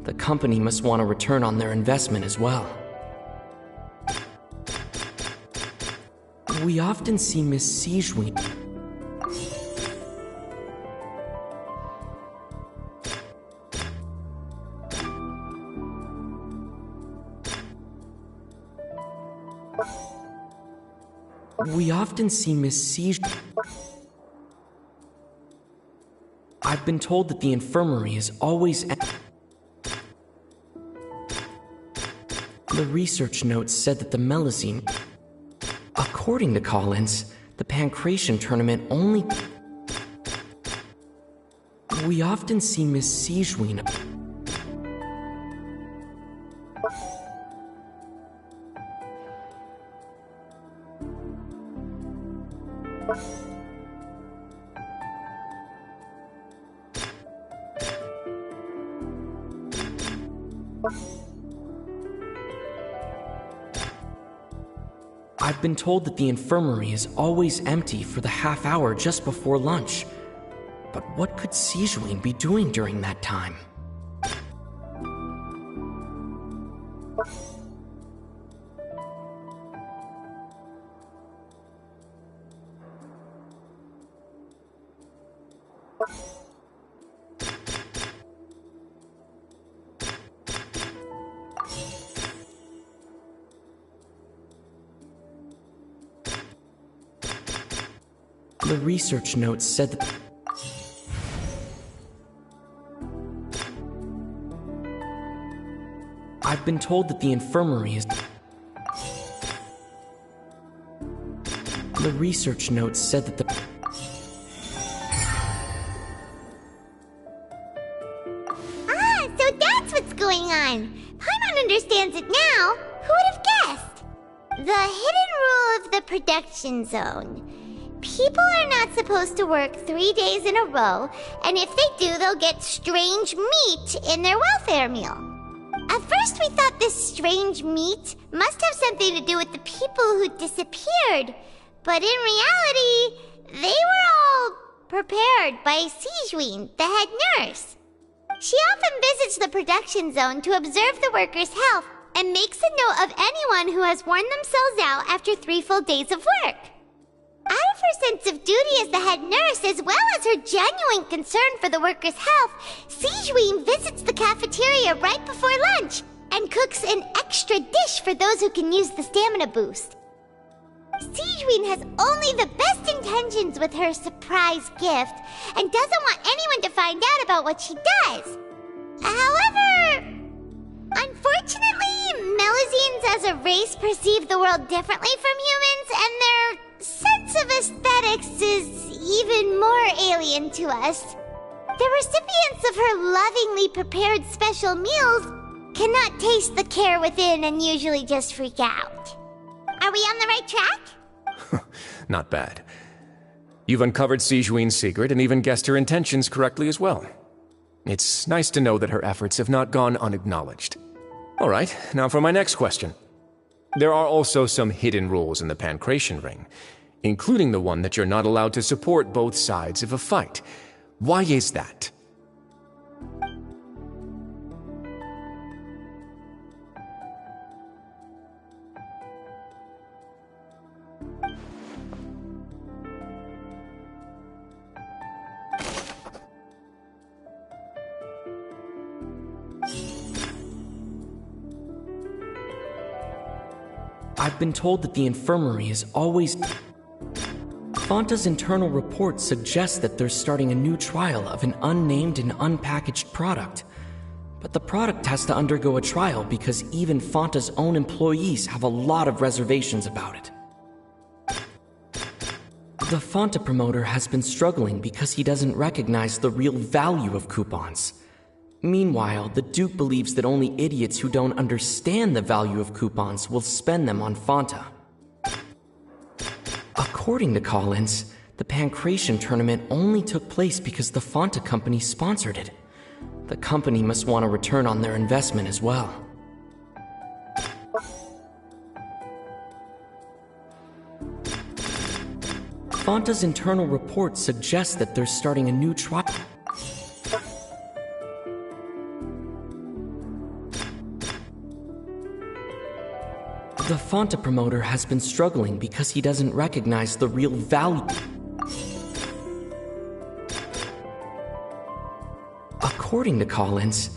The company must want a return on their investment as well. We often see Miss Sijuin. I've been told that the infirmary is always The research notes said that the Melusine. According to Collins, the Pancration tournament only. We often see Miss Sijuin. I've been told that the infirmary is always empty for the half hour just before lunch. But what could Sijuin be doing during that time? The research notes said that. I've been told that the infirmary is. The research notes said that the. Ah, so that's what's going on. Paimon understands it now. Who would have guessed? The hidden rule of the production zone. People are not supposed to work 3 days in a row, and if they do, they'll get strange meat in their welfare meal. At first we thought this strange meat must have something to do with the people who disappeared. But in reality, they were all prepared by Sijuin, the head nurse. She often visits the production zone to observe the workers' health and makes a note of anyone who has worn themselves out after 3 full days of work. Out of her sense of duty as the head nurse, as well as her genuine concern for the workers' health, Sijuin visits the cafeteria right before lunch and cooks an extra dish for those who can use the stamina boost. Sijuin has only the best intentions with her surprise gift and doesn't want anyone to find out about what she does. However, unfortunately, Melusines as a race perceive the world differently from humans, and their sense of aesthetics is even more alien to us. The recipients of her lovingly prepared special meals cannot taste the care within and usually just freak out. Are we on the right track? Not bad. You've uncovered Sijuin's secret and even guessed her intentions correctly as well. It's nice to know that her efforts have not gone unacknowledged. All right, now for my next question. There are also some hidden rules in the Pancration Ring, including the one that you're not allowed to support both sides of a fight. Why is that? I've been told that the infirmary is always... Fanta's internal report suggests that they're starting a new trial of an unnamed and unpackaged product. But the product has to undergo a trial because even Fanta's own employees have a lot of reservations about it. The Fanta promoter has been struggling because he doesn't recognize the real value of coupons. Meanwhile, the Duke believes that only idiots who don't understand the value of coupons will spend them on Fanta. According to Collins, the Pancration tournament only took place because the Fanta company sponsored it. The company must want a return on their investment as well. Fanta's internal report suggests that they're starting a new trial. The Fanta promoter has been struggling because he doesn't recognize the real value. According to Collins,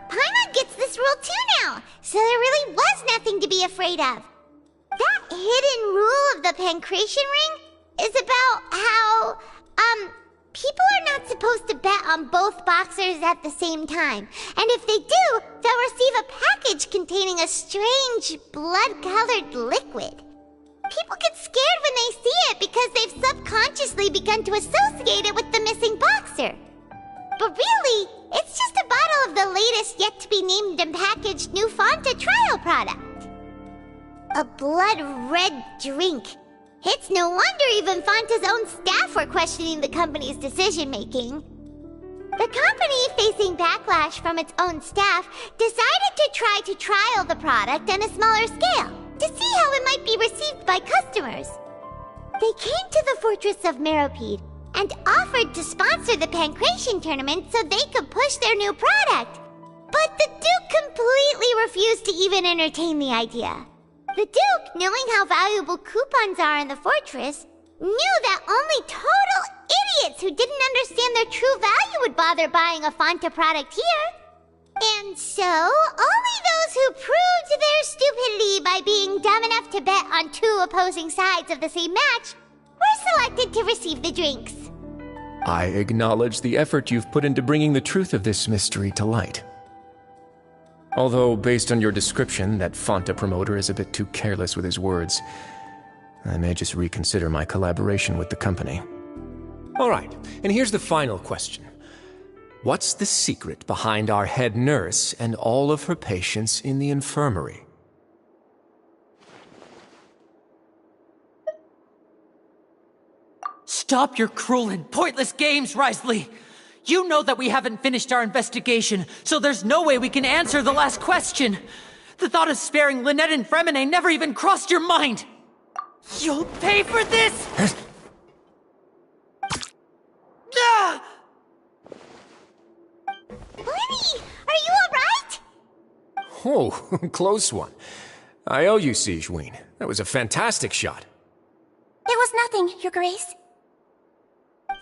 Paimon gets this rule too now, so there really was nothing to be afraid of. That hidden rule of the Pancration Ring is about how, people are not supposed to bet on both boxers at the same time. And if they do, they'll receive a package containing a strange, blood-colored liquid. People get scared when they see it because they've subconsciously begun to associate it with the missing boxer. But really, it's just a bottle of the latest yet-to-be-named and packaged new Fanta trial product. A blood-red drink. It's no wonder even Fanta's own staff were questioning the company's decision-making. The company, facing backlash from its own staff, decided to try to trial the product on a smaller scale, to see how it might be received by customers. They came to the fortress of Meropide and offered to sponsor the Pancration tournament so they could push their new product. But the Duke completely refused to even entertain the idea. The Duke, knowing how valuable coupons are in the fortress, knew that only total idiots who didn't understand their true value would bother buying a Fanta product here. And so, only those who proved their stupidity by being dumb enough to bet on 2 opposing sides of the same match were selected to receive the drinks. I acknowledge the effort you've put into bringing the truth of this mystery to light. Although, based on your description, that Fanta promoter is a bit too careless with his words, I may just reconsider my collaboration with the company. All right, and here's the final question. What's the secret behind our head nurse and all of her patients in the infirmary? Stop your cruel and pointless games, Risley! You know that we haven't finished our investigation, so there's no way we can answer the last question. The thought of sparing Lynette and Fremine never even crossed your mind! You'll pay for this! Ah! Lenny, are you alright? Oh, close one. I owe you, Sigewinne. That was a fantastic shot. It was nothing, Your Grace.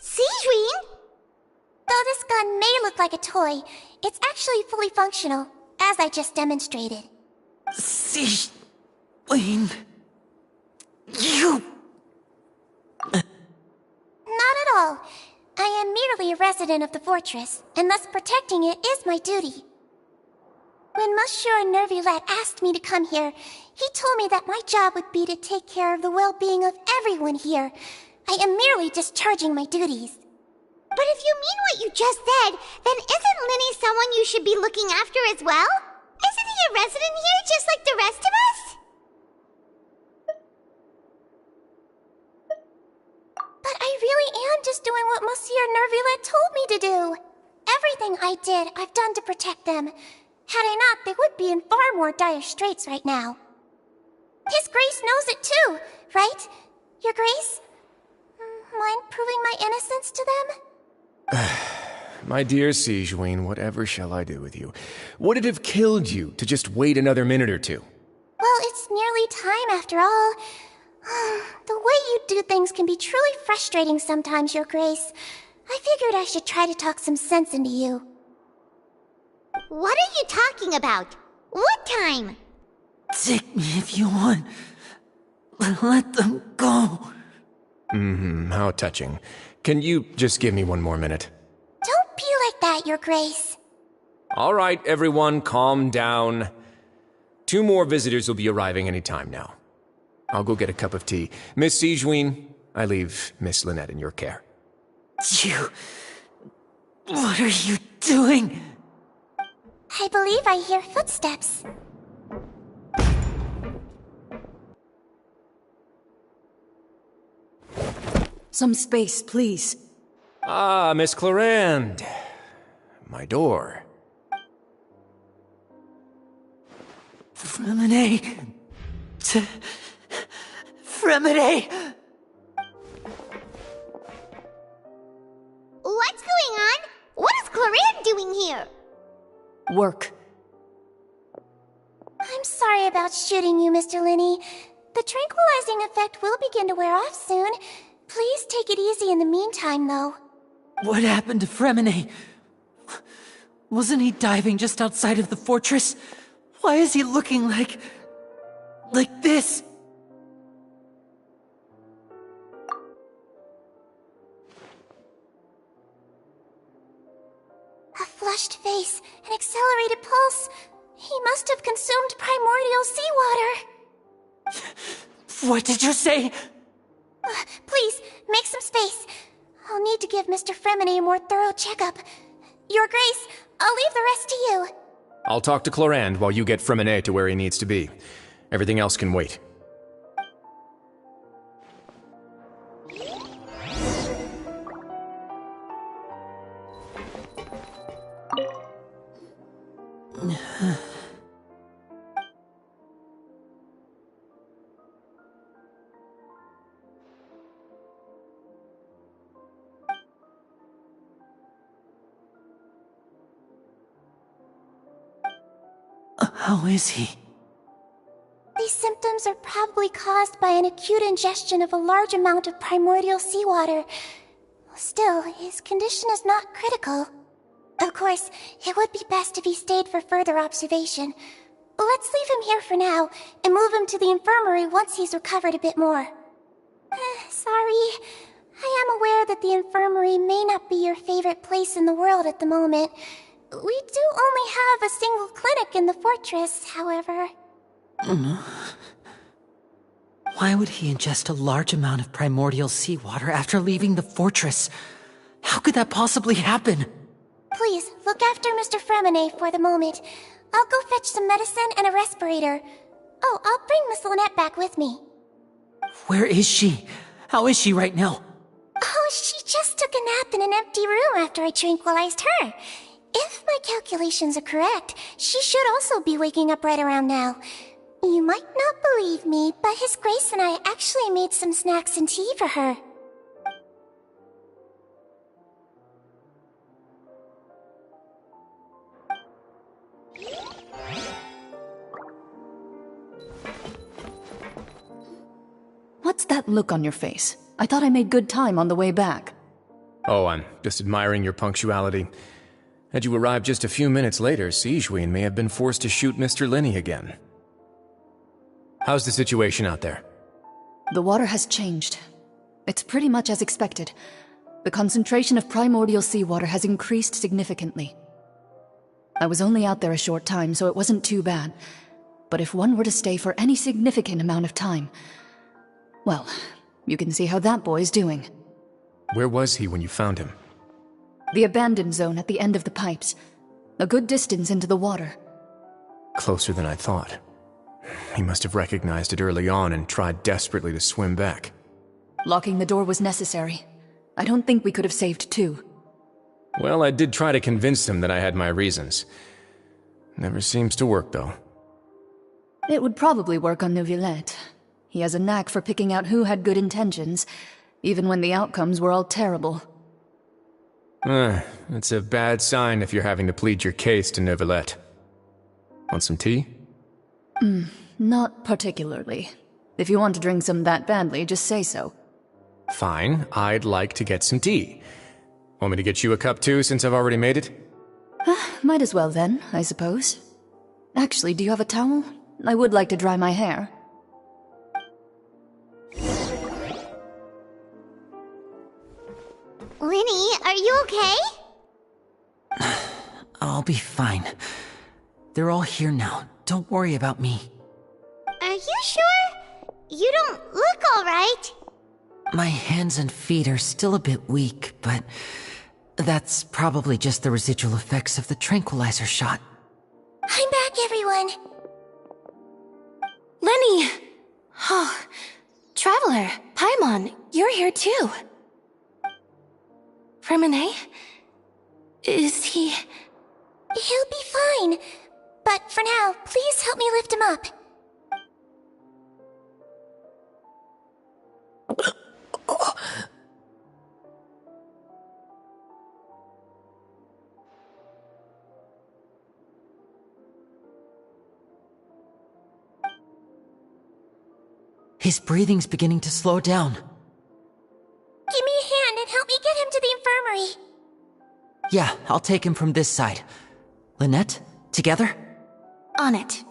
Sigewinne? Though this gun may look like a toy, it's actually fully functional, as I just demonstrated. Sigewinne... You... Not at all. I am merely a resident of the fortress, and thus protecting it is my duty. When Monsieur Nervulette asked me to come here, he told me that my job would be to take care of the well-being of everyone here. I am merely discharging my duties. But if you mean what you just said, then isn't Linny someone you should be looking after as well? Isn't he a resident here just like the rest of us? But I really am just doing what Monsieur Nervulette told me to do. Everything I did, I've done to protect them. Had I not, they would be in far more dire straits right now. His Grace knows it too, right? Your Grace? Mind proving my innocence to them? My dear Sigewinne, whatever shall I do with you? Would it have killed you to just wait another minute or two? Well, it's nearly time after all. The way you do things can be truly frustrating sometimes, Your Grace. I figured I should try to talk some sense into you. What are you talking about? What time? Take me if you want. Let them go. How touching. Can you just give me one more minute? Don't be like that, Your Grace. All right, everyone, calm down. 2 more visitors will be arriving any time now. I'll go get a cup of tea. Miss Sigewinne, I leave Miss Lynette in your care. You... What are you doing? I believe I hear footsteps. Some space, please. Ah, Miss Clarande. My door. Fremine... Fremine... What's going on? What is Clarande doing here? Work. I'm sorry about shooting you, Mr. Linney. The tranquilizing effect will begin to wear off soon. Please take it easy in the meantime, though. What happened to Fremine? Wasn't he diving just outside of the fortress? Why is he looking like this? A flushed face, an accelerated pulse. He must have consumed primordial seawater. What did you say? Please, make some space. I'll need to give Mr. Fremine a more thorough checkup. Your Grace, I'll leave the rest to you. I'll talk to Clarande while you get Fremine to where he needs to be. Everything else can wait. How is he? These symptoms are probably caused by an acute ingestion of a large amount of primordial seawater. Still, his condition is not critical. Of course, it would be best if he stayed for further observation. Let's leave him here for now, and move him to the infirmary once he's recovered a bit more. Sorry. I am aware that the infirmary may not be your favorite place in the world at the moment. We do only have a single clinic in the fortress, however. Why would he ingest a large amount of primordial seawater after leaving the fortress? How could that possibly happen? Please, look after Mr. Fremine for the moment. I'll go fetch some medicine and a respirator. Oh, I'll bring Miss Lynette back with me. Where is she? How is she right now? Oh, she just took a nap in an empty room after I tranquilized her. If my calculations are correct, she should also be waking up right around now. You might not believe me, but His Grace and I actually made some snacks and tea for her. What's that look on your face? I thought I made good time on the way back. Oh, I'm just admiring your punctuality. Had you arrived just a few minutes later, Sigewinne may have been forced to shoot Mr. Linney again. How's the situation out there? The water has changed. It's pretty much as expected. The concentration of primordial seawater has increased significantly. I was only out there a short time, so it wasn't too bad. But if one were to stay for any significant amount of time... well, you can see how that boy's doing. Where was he when you found him? The abandoned zone at the end of the pipes. A good distance into the water. Closer than I thought. He must have recognized it early on and tried desperately to swim back. Locking the door was necessary. I don't think we could have saved two. Well, I did try to convince him that I had my reasons. Never seems to work, though. It would probably work on Neuvillette. He has a knack for picking out who had good intentions, even when the outcomes were all terrible. It's a bad sign if you're having to plead your case to Neuvillette. Want some tea? Not particularly. If you want to drink some that badly, just say so. Fine, I'd like to get some tea. Want me to get you a cup too, since I've already made it? Might as well then, I suppose. Actually, do you have a towel? I would like to dry my hair. Linny, are you okay? I'll be fine. They're all here now. Don't worry about me. Are you sure? You don't look alright. My hands and feet are still a bit weak, but that's probably just the residual effects of the tranquilizer shot. I'm back, everyone. Lenny! Oh, Traveler, Paimon, you're here too. Freminet? Is he... He'll be fine. But for now, please help me lift him up. His breathing's beginning to slow down. Give me a hand and help me get him to the infirmary. Yeah, I'll take him from this side. Lynette, together? On it.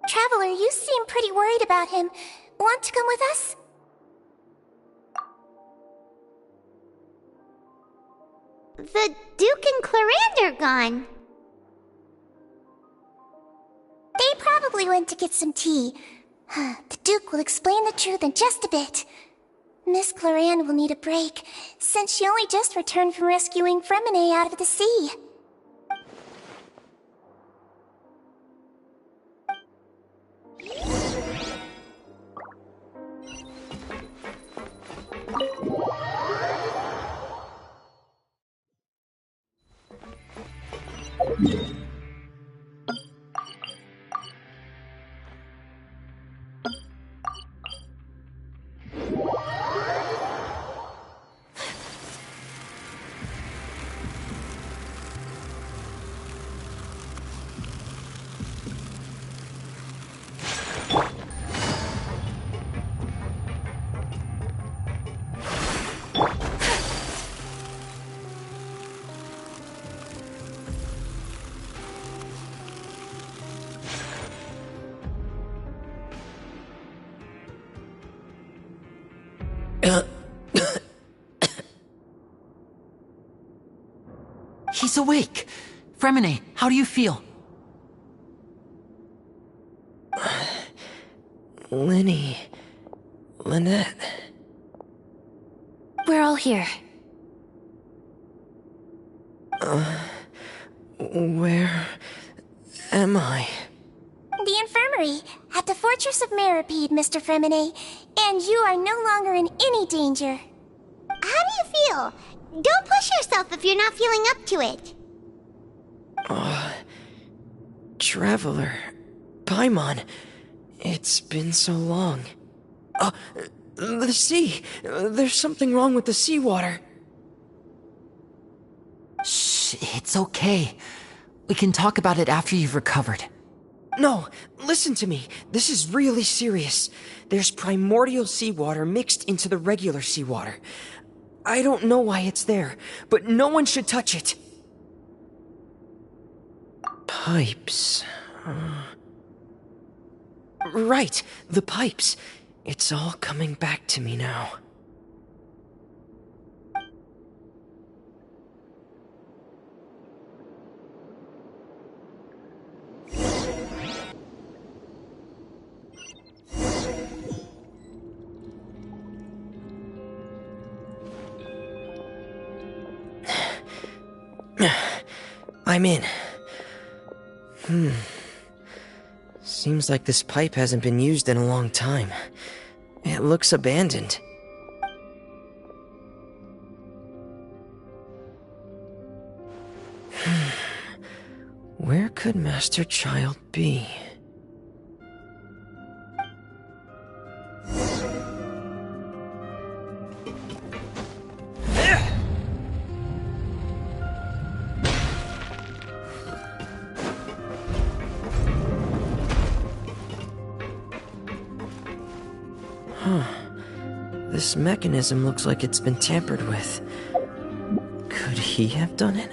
Traveler, you seem pretty worried about him. Want to come with us? The Duke and Clarande are gone. They probably went to get some tea. The Duke will explain the truth in just a bit. Miss Clarande will need a break, since she only just returned from rescuing Freminet out of the sea. He's awake! Freminet, how do you feel? Linny... Lynette... We're all here. Where... am I? The infirmary, at the Fortress of Meripede, Mr. Freminet, and you are no longer in any danger. you feel? Don't push yourself if you're not feeling up to it. Traveler. Paimon. It's been so long. The sea. There's something wrong with the seawater. Shh, it's okay. We can talk about it after you've recovered. No, listen to me. This is really serious. There's primordial seawater mixed into the regular seawater. I don't know why it's there, but no one should touch it. Pipes. Right, the pipes. It's all coming back to me now. I'm in. Seems like this pipe hasn't been used in a long time. It looks abandoned. Where could Master Child be? This mechanism looks like it's been tampered with. Could he have done it?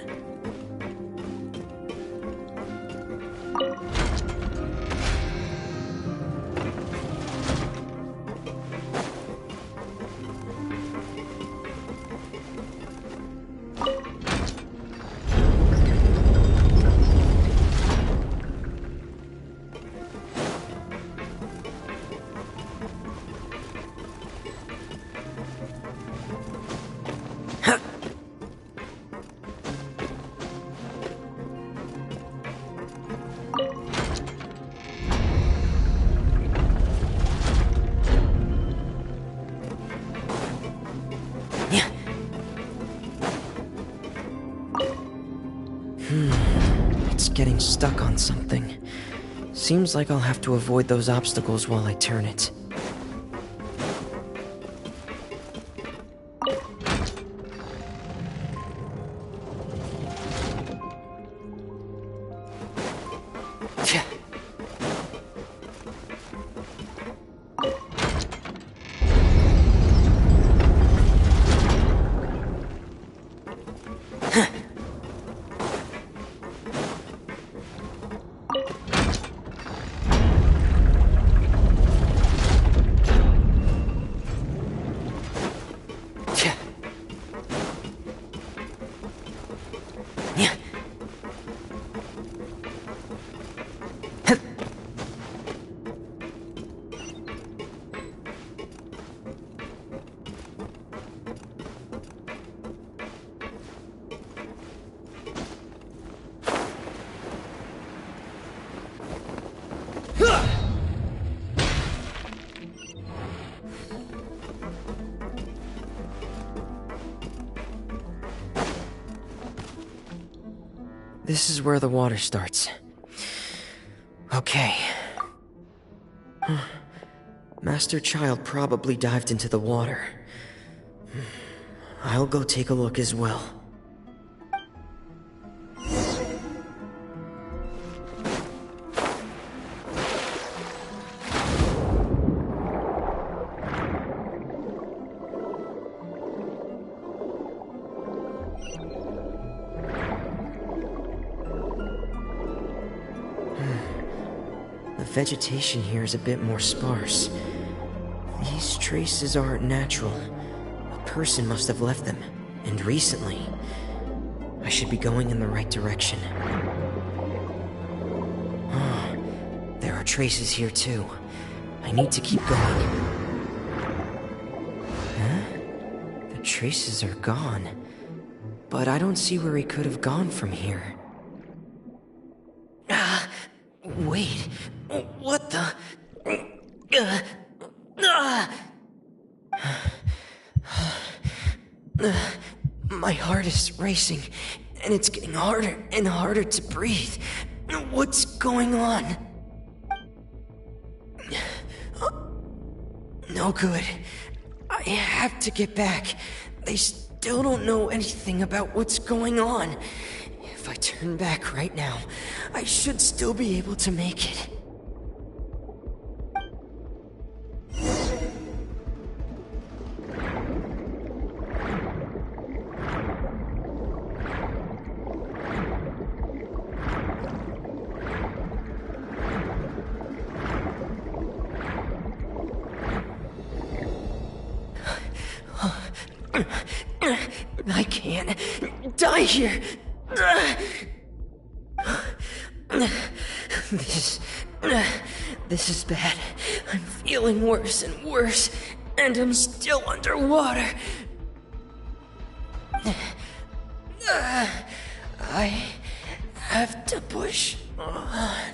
It's getting stuck on something. Seems like I'll have to avoid those obstacles while I turn it. This is where the water starts. Okay. Master Child probably dived into the water. I'll go take a look as well. The vegetation here is a bit more sparse. These traces aren't natural. A person must have left them, and recently. I should be going in the right direction. There are traces here too. I need to keep going. The traces are gone. But I don't see where he could have gone from here. Wait, what the? My heart is racing, and it's getting harder and harder to breathe. What's going on? No good. I have to get back. They still don't know anything about what's going on. If I turn back right now, I should still be able to make it. I can't die here. This is bad. I'm feeling worse and worse, and I'm still underwater. I have to push on.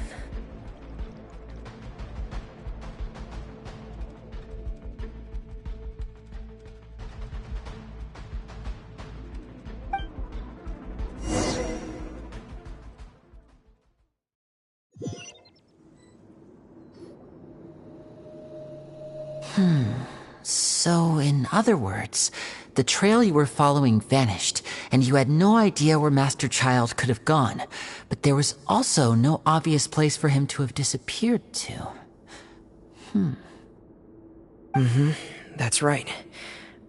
So, in other words, the trail you were following vanished, and you had no idea where Master Child could have gone, but there was also no obvious place for him to have disappeared to. That's right.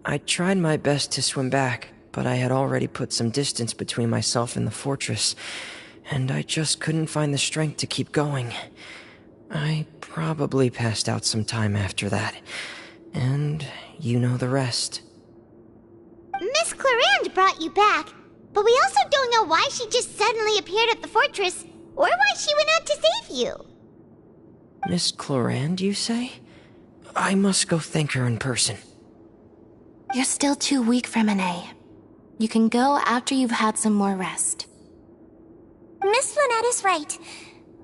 I tried my best to swim back, but I had already put some distance between myself and the fortress, and I just couldn't find the strength to keep going. I probably passed out some time after that, and you know the rest. Miss Clarande brought you back, but we also don't know why she just suddenly appeared at the fortress, or why she went out to save you. Miss Clarande, you say? I must go thank her in person. You're still too weak, Fremine. You can go after you've had some more rest. Miss Lynette is right.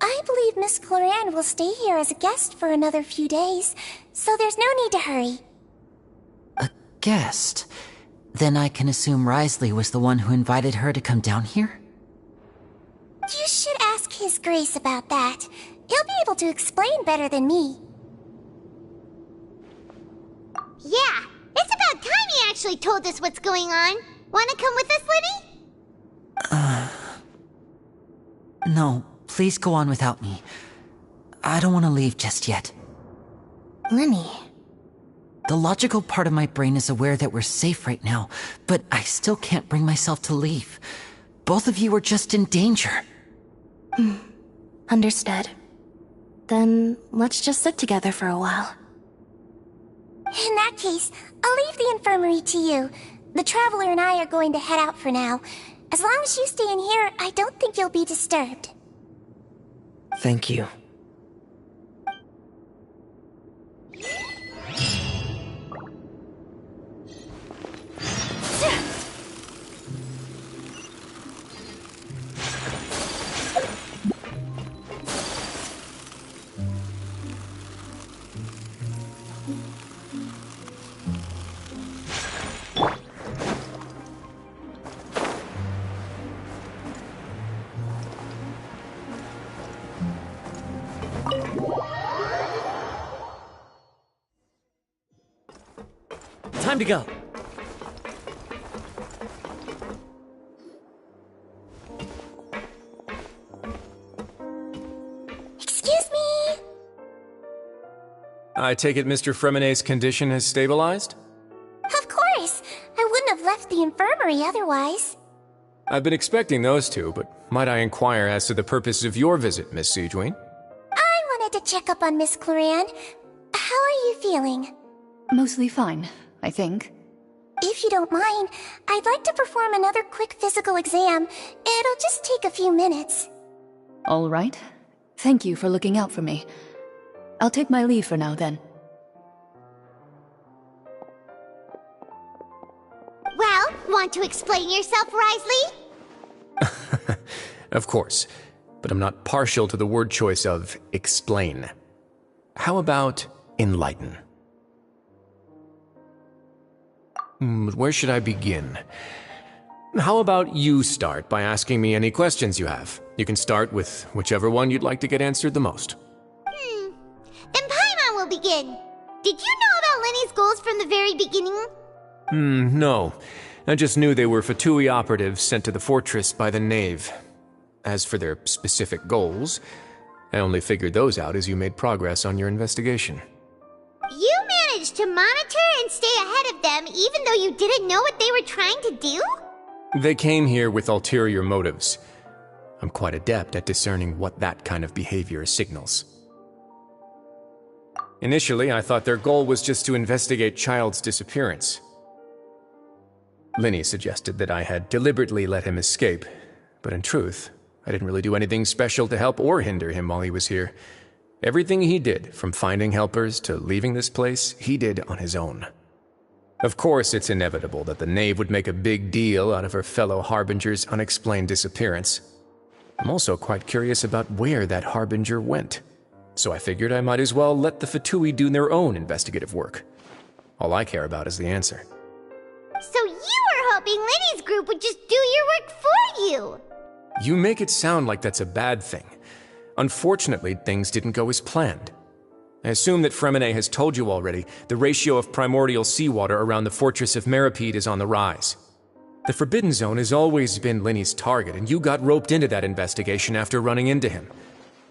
I believe Miss Clarande will stay here as a guest for another few days, so there's no need to hurry. A guest? Then I can assume Risley was the one who invited her to come down here? You should ask His Grace about that. He'll be able to explain better than me. Yeah, it's about time he actually told us what's going on. Wanna come with us, Liddy? No, please go on without me. I don't want to leave just yet. Lenny. The logical part of my brain is aware that we're safe right now, but I still can't bring myself to leave. Both of you are just in danger. Understood. Then let's just sit together for a while. In that case, I'll leave the infirmary to you. The Traveler and I are going to head out for now. As long as you stay in here, I don't think you'll be disturbed. Thank you. Time to go. Excuse me? I take it Mr. Fremine's condition has stabilized? Of course. I wouldn't have left the infirmary otherwise. I've been expecting those two, but might I inquire as to the purpose of your visit, Miss Sidgeween? I wanted to check up on Miss Clarande. How are you feeling? Mostly fine, I think. If you don't mind, I'd like to perform another quick physical exam. It'll just take a few minutes. All right. Thank you for looking out for me. I'll take my leave for now, then. Well, want to explain yourself, Risley? Of course, but I'm not partial to the word choice of explain. How about enlighten? Where should I begin? How about you start by asking me any questions you have? You can start with whichever one you'd like to get answered the most. Then Paimon will begin. Did you know about Lenny's goals from the very beginning? No. I just knew they were Fatui operatives sent to the fortress by the Knave. As for their specific goals, I only figured those out as you made progress on your investigation. You managed to monitor and stay ahead of them even though you didn't know what they were trying to do? They came here with ulterior motives. I'm quite adept at discerning what that kind of behavior signals. Initially, I thought their goal was just to investigate Child's disappearance. Linny suggested that I had deliberately let him escape, but in truth, I didn't really do anything special to help or hinder him while he was here. Everything he did, from finding helpers to leaving this place, he did on his own. Of course, it's inevitable that the Knave would make a big deal out of her fellow Harbinger's unexplained disappearance. I'm also quite curious about where that Harbinger went, so I figured I might as well let the Fatui do their own investigative work. All I care about is the answer. So you were hoping Lenny's group would just do your work for you! You make it sound like that's a bad thing. Unfortunately, things didn't go as planned. I assume that Fremine has told you already the ratio of primordial seawater around the fortress of Meripede is on the rise. The Forbidden Zone has always been Lenny's target, and you got roped into that investigation after running into him.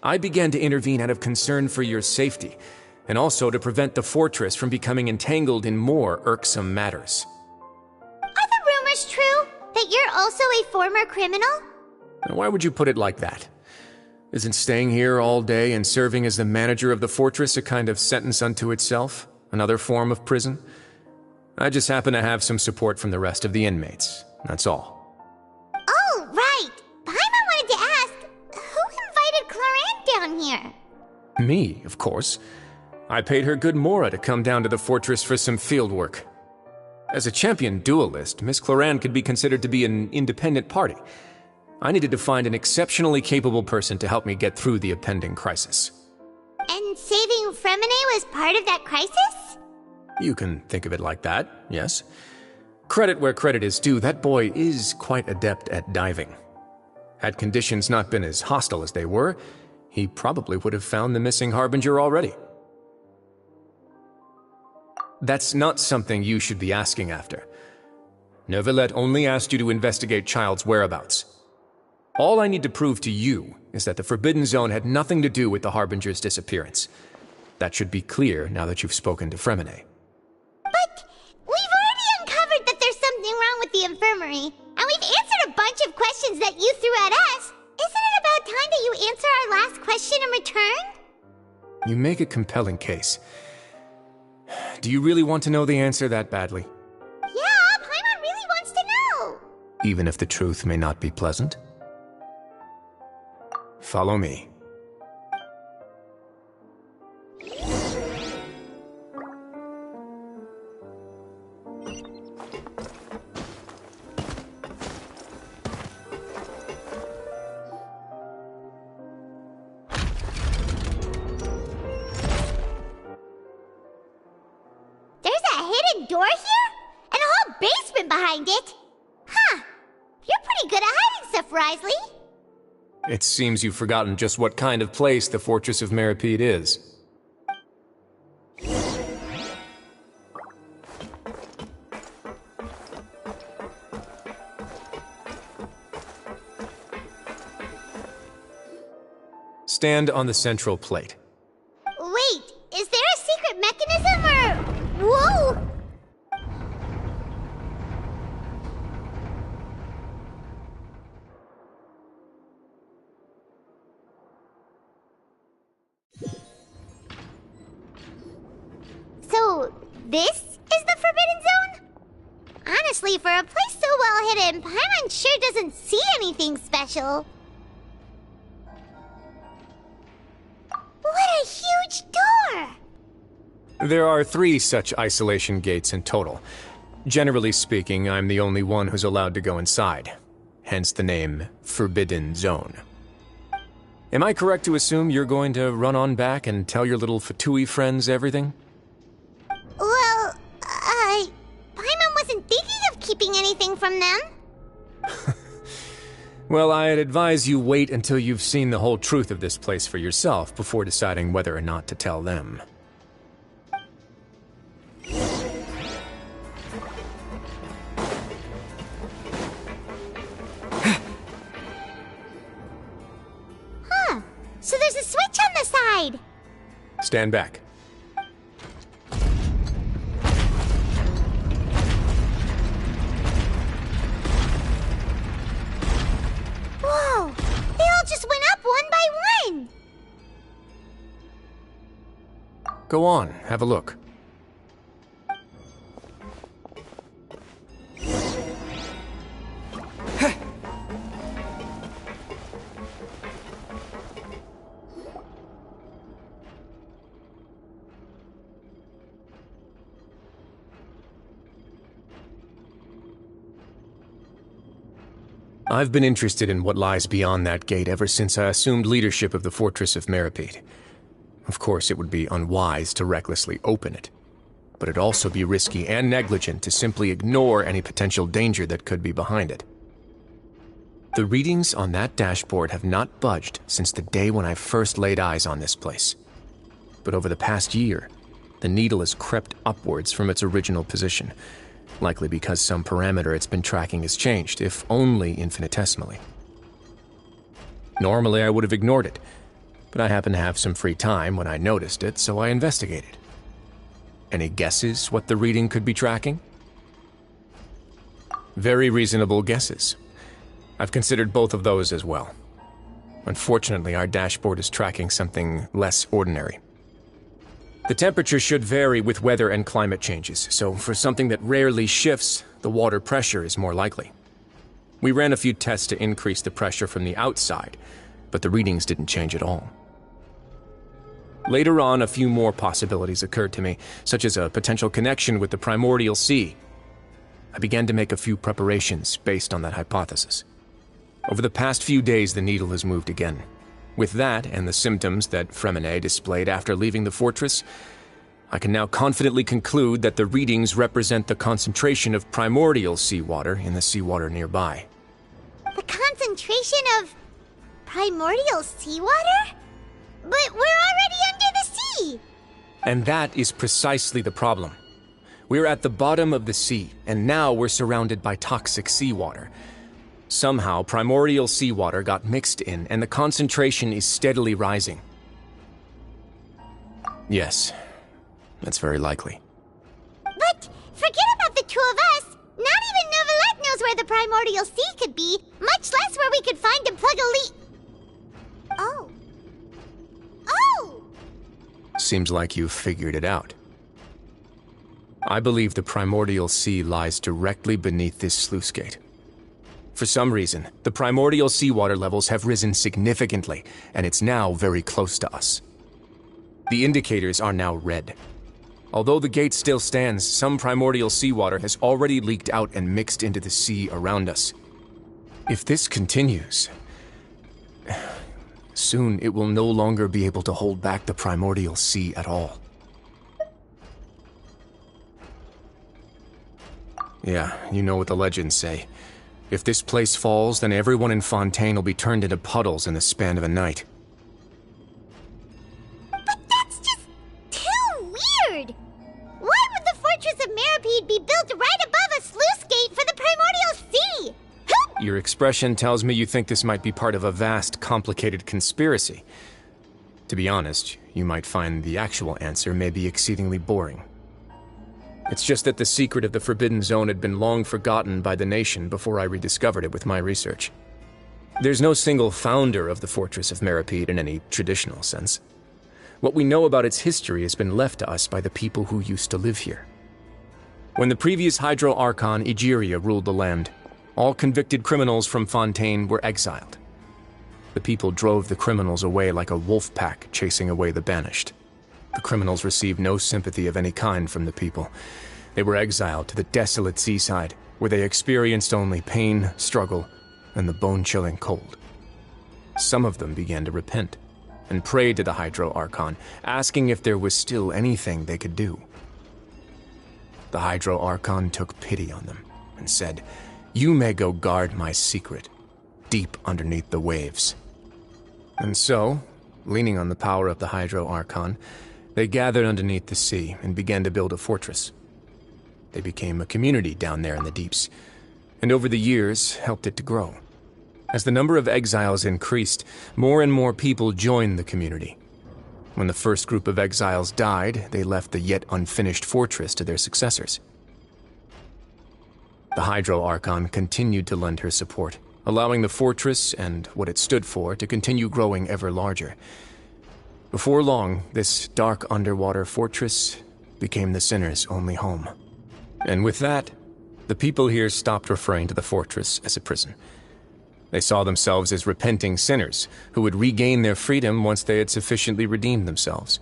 I began to intervene out of concern for your safety, and also to prevent the fortress from becoming entangled in more irksome matters. Are the rumors true? That you're also a former criminal? Why would you put it like that? Isn't staying here all day and serving as the manager of the fortress a kind of sentence unto itself? Another form of prison? I just happen to have some support from the rest of the inmates. That's all. Oh, right! Paimon wanted to ask, who invited Cloran down here? Me, of course. I paid her good mora to come down to the fortress for some field work. As a champion duelist, Miss Cloran could be considered to be an independent party. I needed to find an exceptionally capable person to help me get through the impending crisis. And saving Fremine was part of that crisis? You can think of it like that, yes. Credit where credit is due, that boy is quite adept at diving. Had conditions not been as hostile as they were, he probably would have found the missing Harbinger already. That's not something you should be asking after. Neuvillette only asked you to investigate Child's whereabouts. All I need to prove to you is that the Forbidden Zone had nothing to do with the Harbinger's disappearance. That should be clear now that you've spoken to Fremine. But we've already uncovered that there's something wrong with the infirmary, and we've answered a bunch of questions that you threw at us. Isn't it about time that you answer our last question in return? You make a compelling case. Do you really want to know the answer that badly? Yeah, Paimon really wants to know. Even if the truth may not be pleasant? Follow me. There's a hidden door here? And a whole basement behind it? Huh. You're pretty good at hiding stuff, Risley. It seems you've forgotten just what kind of place the Fortress of Meripede is. Stand on the central plate. Wait, is there a secret mechanism or... Whoa! So, this is the Forbidden Zone? Honestly, for a place so well hidden, Paimon sure doesn't see anything special. What a huge door! There are 3 such isolation gates in total. Generally speaking, I'm the only one who's allowed to go inside. Hence the name Forbidden Zone. Am I correct to assume you're going to run on back and tell your little Fatui friends everything? Well, Paimon wasn't thinking of keeping anything from them. Well, I'd advise you wait until you've seen the whole truth of this place for yourself before deciding whether or not to tell them. Huh. So there's a switch on the side. Stand back. Whoa! They all just went up one by one! Go on, have a look. I've been interested in what lies beyond that gate ever since I assumed leadership of the Fortress of Meripede. Of course, it would be unwise to recklessly open it, but it'd also be risky and negligent to simply ignore any potential danger that could be behind it. The readings on that dashboard have not budged since the day when I first laid eyes on this place. But over the past year, the needle has crept upwards from its original position, likely because some parameter it's been tracking has changed, if only infinitesimally. Normally I would have ignored it, but I happened to have some free time when I noticed it, so I investigated. Any guesses what the reading could be tracking? Very reasonable guesses. I've considered both of those as well. Unfortunately, our dashboard is tracking something less ordinary. The temperature should vary with weather and climate changes, so for something that rarely shifts, the water pressure is more likely. We ran a few tests to increase the pressure from the outside, but the readings didn't change at all. Later on, a few more possibilities occurred to me, such as a potential connection with the primordial sea. I began to make a few preparations based on that hypothesis. Over the past few days, the needle has moved again. With that, and the symptoms that Fremine displayed after leaving the fortress, I can now confidently conclude that the readings represent the concentration of primordial seawater in the seawater nearby. The concentration of primordial seawater? But we're already under the sea! And that is precisely the problem. We're at the bottom of the sea, and now we're surrounded by toxic seawater. Somehow, primordial seawater got mixed in, and the concentration is steadily rising. Yes, that's very likely. But forget about the two of us! Not even Neuvillette knows where the primordial sea could be, much less where we could find and plug a leak. Oh. Oh! Seems like you've figured it out. I believe the primordial sea lies directly beneath this sluice gate. For some reason, the primordial seawater levels have risen significantly, and it's now very close to us. The indicators are now red. Although the gate still stands, some primordial seawater has already leaked out and mixed into the sea around us. If this continues, soon it will no longer be able to hold back the primordial sea at all. Yeah, you know what the legends say. If this place falls, then everyone in Fontaine will be turned into puddles in the span of a night. But that's just too weird! Why would the Fortress of Meripede be built right above a sluice gate for the primordial sea? Your expression tells me you think this might be part of a vast, complicated conspiracy. To be honest, you might find the actual answer may be exceedingly boring. It's just that the secret of the Forbidden Zone had been long forgotten by the nation before I rediscovered it with my research. There's no single founder of the Fortress of Meripede in any traditional sense. What we know about its history has been left to us by the people who used to live here. When the previous Hydro Archon Egeria ruled the land, all convicted criminals from Fontaine were exiled. The people drove the criminals away like a wolf pack chasing away the banished. The criminals received no sympathy of any kind from the people. They were exiled to the desolate seaside, where they experienced only pain, struggle, and the bone-chilling cold. Some of them began to repent, and prayed to the Hydro Archon, asking if there was still anything they could do. The Hydro Archon took pity on them, and said, "You may go guard my secret, deep underneath the waves. And so, leaning on the power of the Hydro Archon, they gathered underneath the sea and began to build a fortress. They became a community down there in the deeps, and over the years helped it to grow. As the number of exiles increased, more and more people joined the community. When the first group of exiles died, they left the yet unfinished fortress to their successors. The Hydro Archon continued to lend her support, allowing the fortress and what it stood for to continue growing ever larger. Before long, this dark underwater fortress became the sinner's only home. And with that, the people here stopped referring to the fortress as a prison. They saw themselves as repenting sinners who would regain their freedom once they had sufficiently redeemed themselves.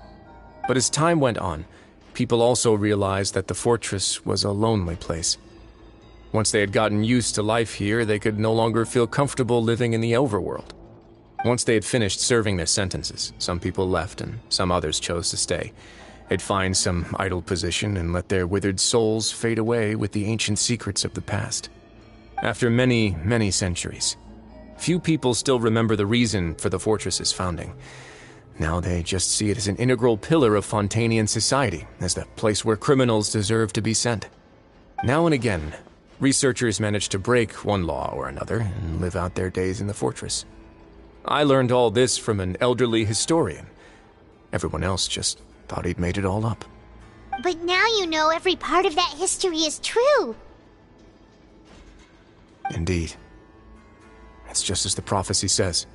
But as time went on, people also realized that the fortress was a lonely place. Once they had gotten used to life here, they could no longer feel comfortable living in the overworld. Once they had finished serving their sentences, some people left and some others chose to stay. They'd find some idle position and let their withered souls fade away with the ancient secrets of the past. After many, many centuries, few people still remember the reason for the fortress's founding. Now they just see it as an integral pillar of Fontanian society, as the place where criminals deserve to be sent. Now and again, researchers manage to break one law or another and live out their days in the fortress. I learned all this from an elderly historian. Everyone else just thought he'd made it all up. But now you know every part of that history is true. Indeed. It's just as the prophecy says.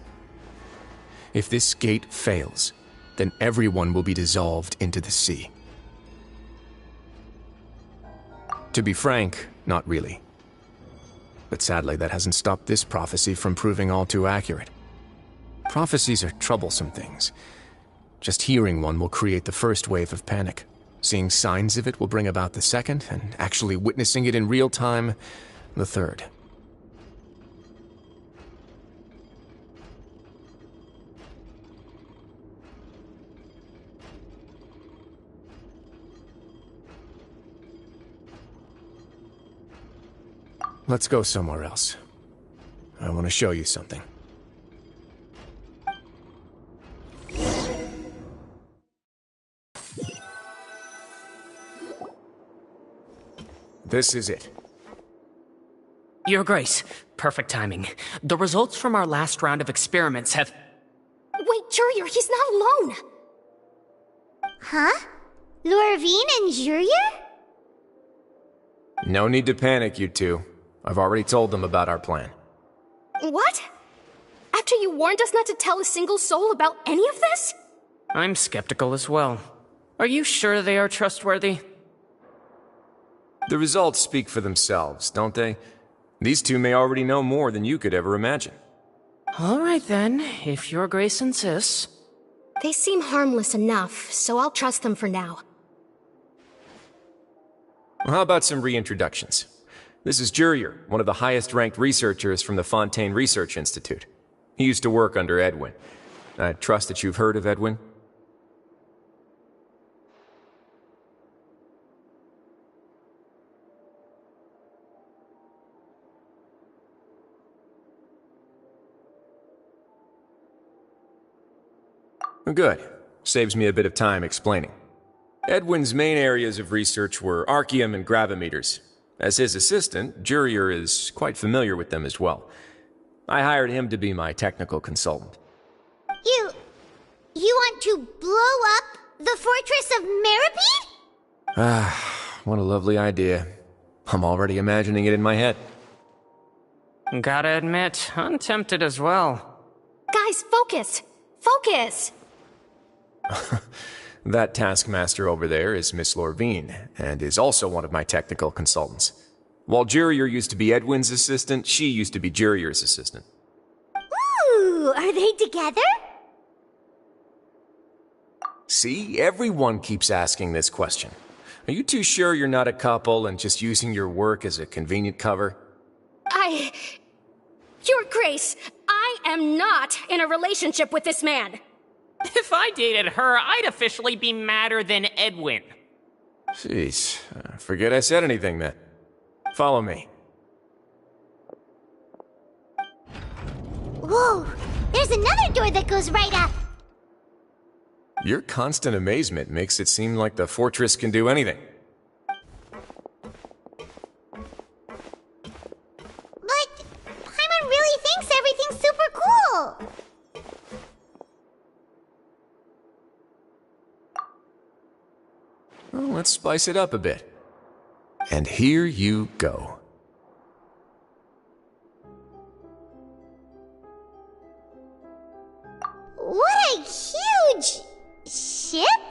If this gate fails, then everyone will be dissolved into the sea. To be frank, not really. But sadly, that hasn't stopped this prophecy from proving all too accurate. Prophecies are troublesome things. Just hearing one will create the first wave of panic. Seeing signs of it will bring about the second, and actually witnessing it in real time, the third. Let's go somewhere else. I want to show you something. This is it. Your Grace, perfect timing. The results from our last round of experiments have... Wait, Jurier, he's not alone! Huh? Lorvine and Jurier? No need to panic, you two. I've already told them about our plan. What? After you warned us not to tell a single soul about any of this? I'm skeptical as well. Are you sure they are trustworthy? The results speak for themselves, don't they? These two may already know more than you could ever imagine. All right then, if Your Grace insists. They seem harmless enough, so I'll trust them for now. Well, how about some reintroductions? This is Jurier, one of the highest-ranked researchers from the Fontaine Research Institute. He used to work under Edwin. I trust that you've heard of Edwin? Good. Saves me a bit of time explaining. Edwin's main areas of research were archaeum and gravimeters. As his assistant, Jurier is quite familiar with them as well. I hired him to be my technical consultant. You want to blow up the fortress of Meripede? Ah, what a lovely idea. I'm already imagining it in my head. Gotta admit, I'm tempted as well. Guys, focus! Focus! That taskmaster over there is Miss Lorvine, and is also one of my technical consultants. While Jurier used to be Edwin's assistant, she used to be Jurier's assistant. Ooh, are they together? See, everyone keeps asking this question. Are you too sure you're not a couple and just using your work as a convenient cover? Your Grace, I am not in a relationship with this man. If I dated her, I'd officially be madder than Edwin. Jeez, forget I said anything then. Follow me. Whoa! There's another door that goes right up! Your constant amazement makes it seem like the fortress can do anything. But Paimon really thinks everything's super cool! Well, let's spice it up a bit. And here you go. What a huge ship?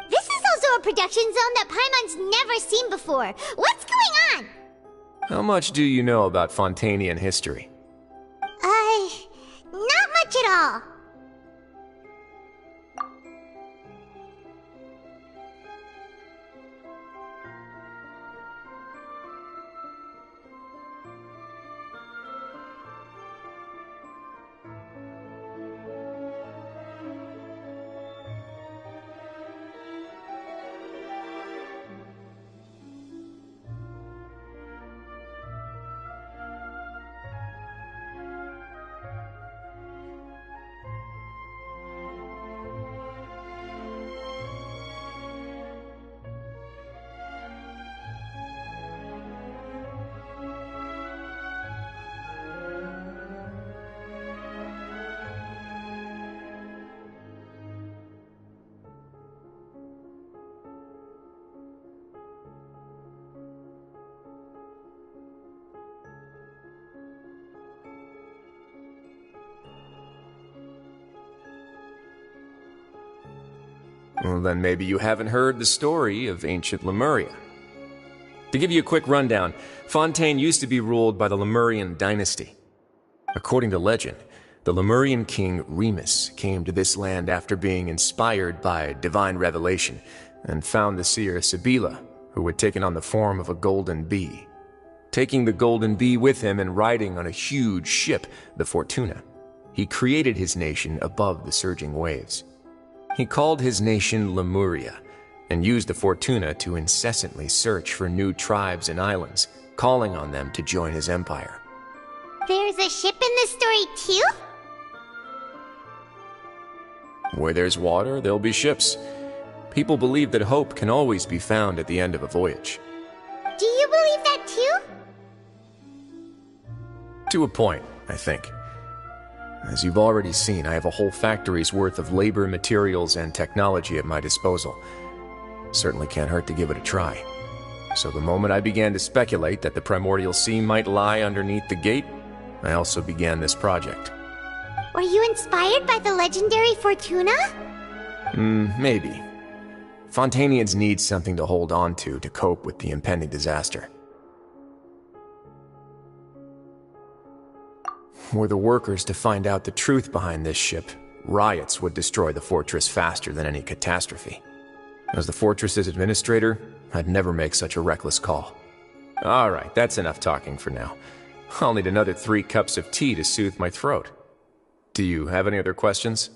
This is also a production zone that Paimon's never seen before. What's going on? How much do you know about Fontanian history? Not much at all. Well, then maybe you haven't heard the story of ancient Lemuria. To give you a quick rundown, Fontaine used to be ruled by the Lemurian dynasty. According to legend, the Lemurian king Remus came to this land after being inspired by divine revelation and found the seer Sibila, who had taken on the form of a golden bee. Taking the golden bee with him and riding on a huge ship, the Fortuna, he created his nation above the surging waves. He called his nation Lemuria, and used the Fortuna to incessantly search for new tribes and islands, calling on them to join his empire. There's a ship in this story too? Where there's water, there'll be ships. People believe that hope can always be found at the end of a voyage. Do you believe that too? To a point, I think. As you've already seen, I have a whole factory's worth of labor, materials, and technology at my disposal. Certainly can't hurt to give it a try. So the moment I began to speculate that the primordial sea might lie underneath the gate, I also began this project. Were you inspired by the legendary Fortuna? Maybe. Fontanians need something to hold on to cope with the impending disaster. Were the workers to find out the truth behind this ship, riots would destroy the fortress faster than any catastrophe. As the fortress's administrator, I'd never make such a reckless call. Alright, that's enough talking for now. I'll need another 3 cups of tea to soothe my throat. Do you have any other questions?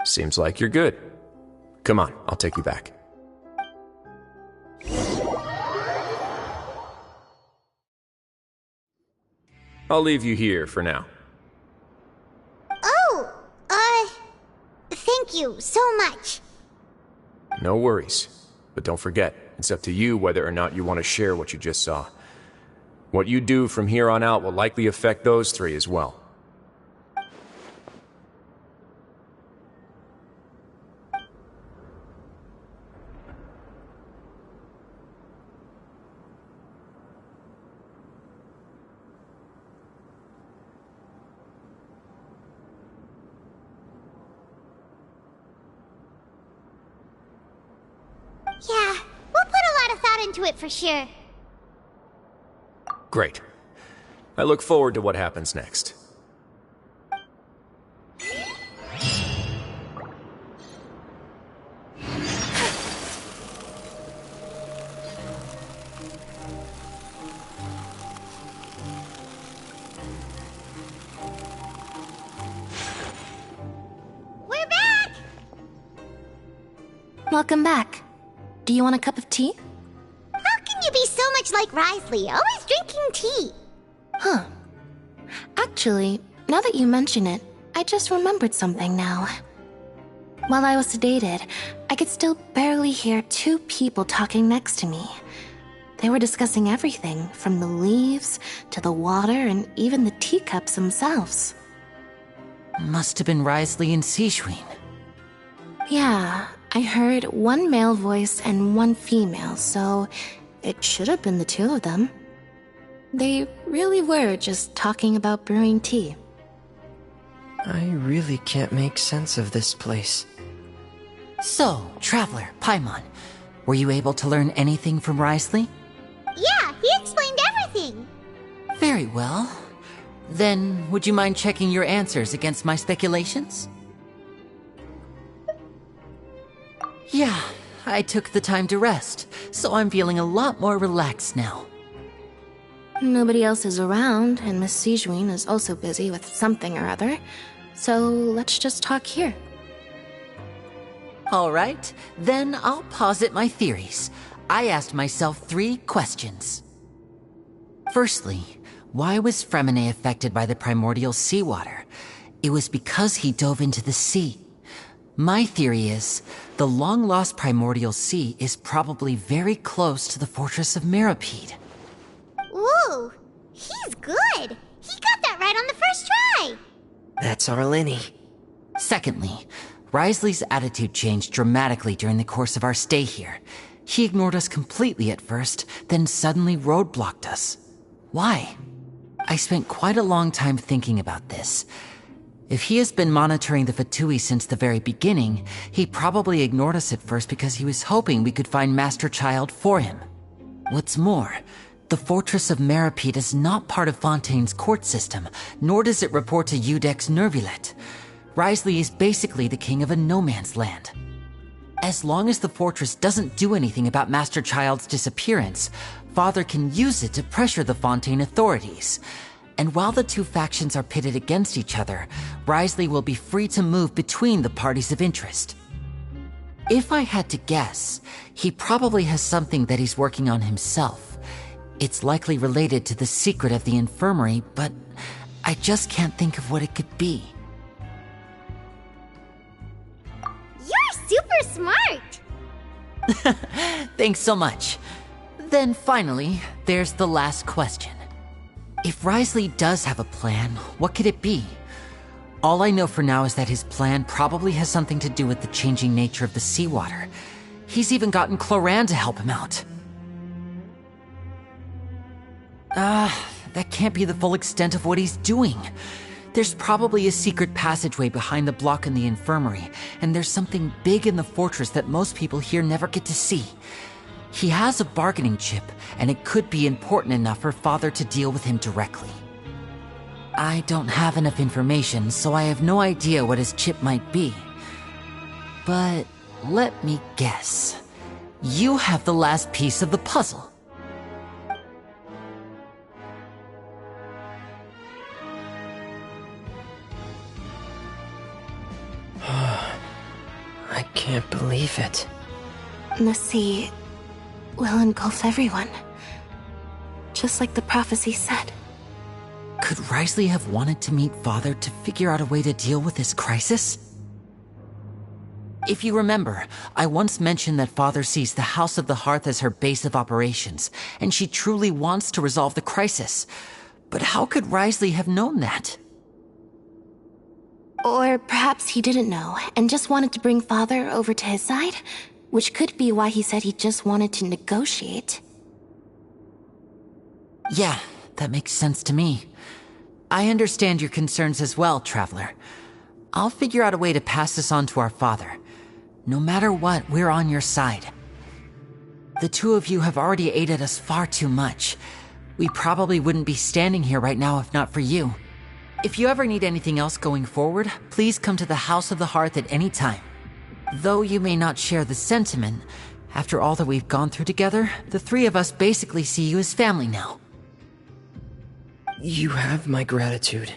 Seems like you're good. Come on, I'll take you back. I'll leave you here for now. Oh, thank you so much. No worries. But don't forget, it's up to you whether or not you want to share what you just saw. What you do from here on out will likely affect those 3 as well. Yeah, we'll put a lot of thought into it for sure. Great. I look forward to what happens next. We're back! Welcome back. Do you want a cup of tea? How can you be so much like Risley, always drinking tea? Huh. Actually, Now that you mention it, I just remembered something now. While I was sedated, I could still barely hear two people talking next to me. They were discussing everything, from the leaves to the water and even the teacups themselves. Must have been Risley and Sijwin. Yeah, I heard one male voice and one female, so it should have been the two of them. They really were just talking about brewing tea. I really can't make sense of this place. So, Traveler, Paimon, were you able to learn anything from Risley? Yeah, he explained everything. Very well. Then, would you mind checking your answers against my speculations? Yeah, I took the time to rest, so I'm feeling a lot more relaxed now. Nobody else is around, and Miss Sijwin is also busy with something or other, so let's just talk here. All right, then I'll posit my theories. I asked myself 3 questions. Firstly, why was Fremine affected by the primordial seawater? It was because he dove into the sea. My theory is, the long-lost primordial sea is probably very close to the fortress of Meripede. Ooh, he's good. He got that right on the first try. That's our Linny. Secondly, Risley's attitude changed dramatically during the course of our stay here. He ignored us completely at first, then suddenly roadblocked us. Why? I spent quite a long time thinking about this. If he has been monitoring the Fatui since the very beginning, he probably ignored us at first because he was hoping we could find Master Child for him. What's more, the Fortress of Meripede is not part of Fontaine's court system, nor does it report to Udex Nervulet. Risley is basically the king of a no-man's land. As long as the fortress doesn't do anything about Master Child's disappearance, Father can use it to pressure the Fontaine authorities. And while the two factions are pitted against each other, Risley will be free to move between the parties of interest. If I had to guess, he probably has something that he's working on himself. It's likely related to the secret of the infirmary, but I just can't think of what it could be. You're super smart. Thanks so much. Then finally, there's the last question. If Risley does have a plan, what could it be? All I know for now is that his plan probably has something to do with the changing nature of the seawater. He's even gotten Cloran to help him out. That can't be the full extent of what he's doing. There's probably a secret passageway behind the block in the infirmary, and there's something big in the fortress that most people here never get to see. He has a bargaining chip, and it could be important enough for Father to deal with him directly. I don't have enough information, so I have no idea what his chip might be. But let me guess. You have the last piece of the puzzle. I can't believe it. The sea will engulf everyone. Just like the prophecy said. Could Risley have wanted to meet Father to figure out a way to deal with this crisis? If you remember, I once mentioned that Father sees the House of the Hearth as her base of operations, and she truly wants to resolve the crisis. But how could Risley have known that? Or perhaps he didn't know, and just wanted to bring Father over to his side? Which could be why he said he just wanted to negotiate. Yeah, that makes sense to me. I understand your concerns as well, Traveler. I'll figure out a way to pass this on to our father. No matter what, we're on your side. The two of you have already aided us far too much. We probably wouldn't be standing here right now if not for you. If you ever need anything else going forward, please come to the House of the Hearth at any time. Though you may not share the sentiment, after all that we've gone through together, the three of us basically see you as family now. You have my gratitude.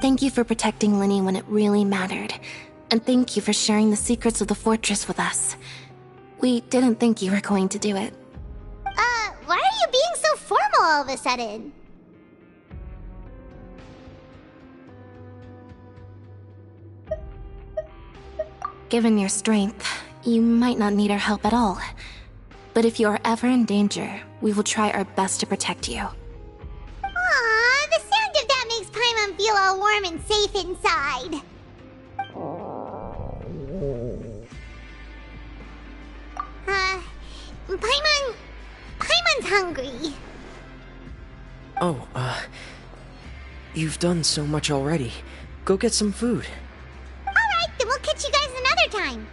Thank you for protecting Linny when it really mattered. And thank you for sharing the secrets of the fortress with us. We didn't think you were going to do it. Why are you being so formal all of a sudden? Given your strength, you might not need our help at all. But if you are ever in danger, we will try our best to protect you. Aww, the sound of that makes Paimon feel all warm and safe inside. Paimon's hungry. Oh, you've done so much already. Go get some food. Alright, then we'll catch you guys another time.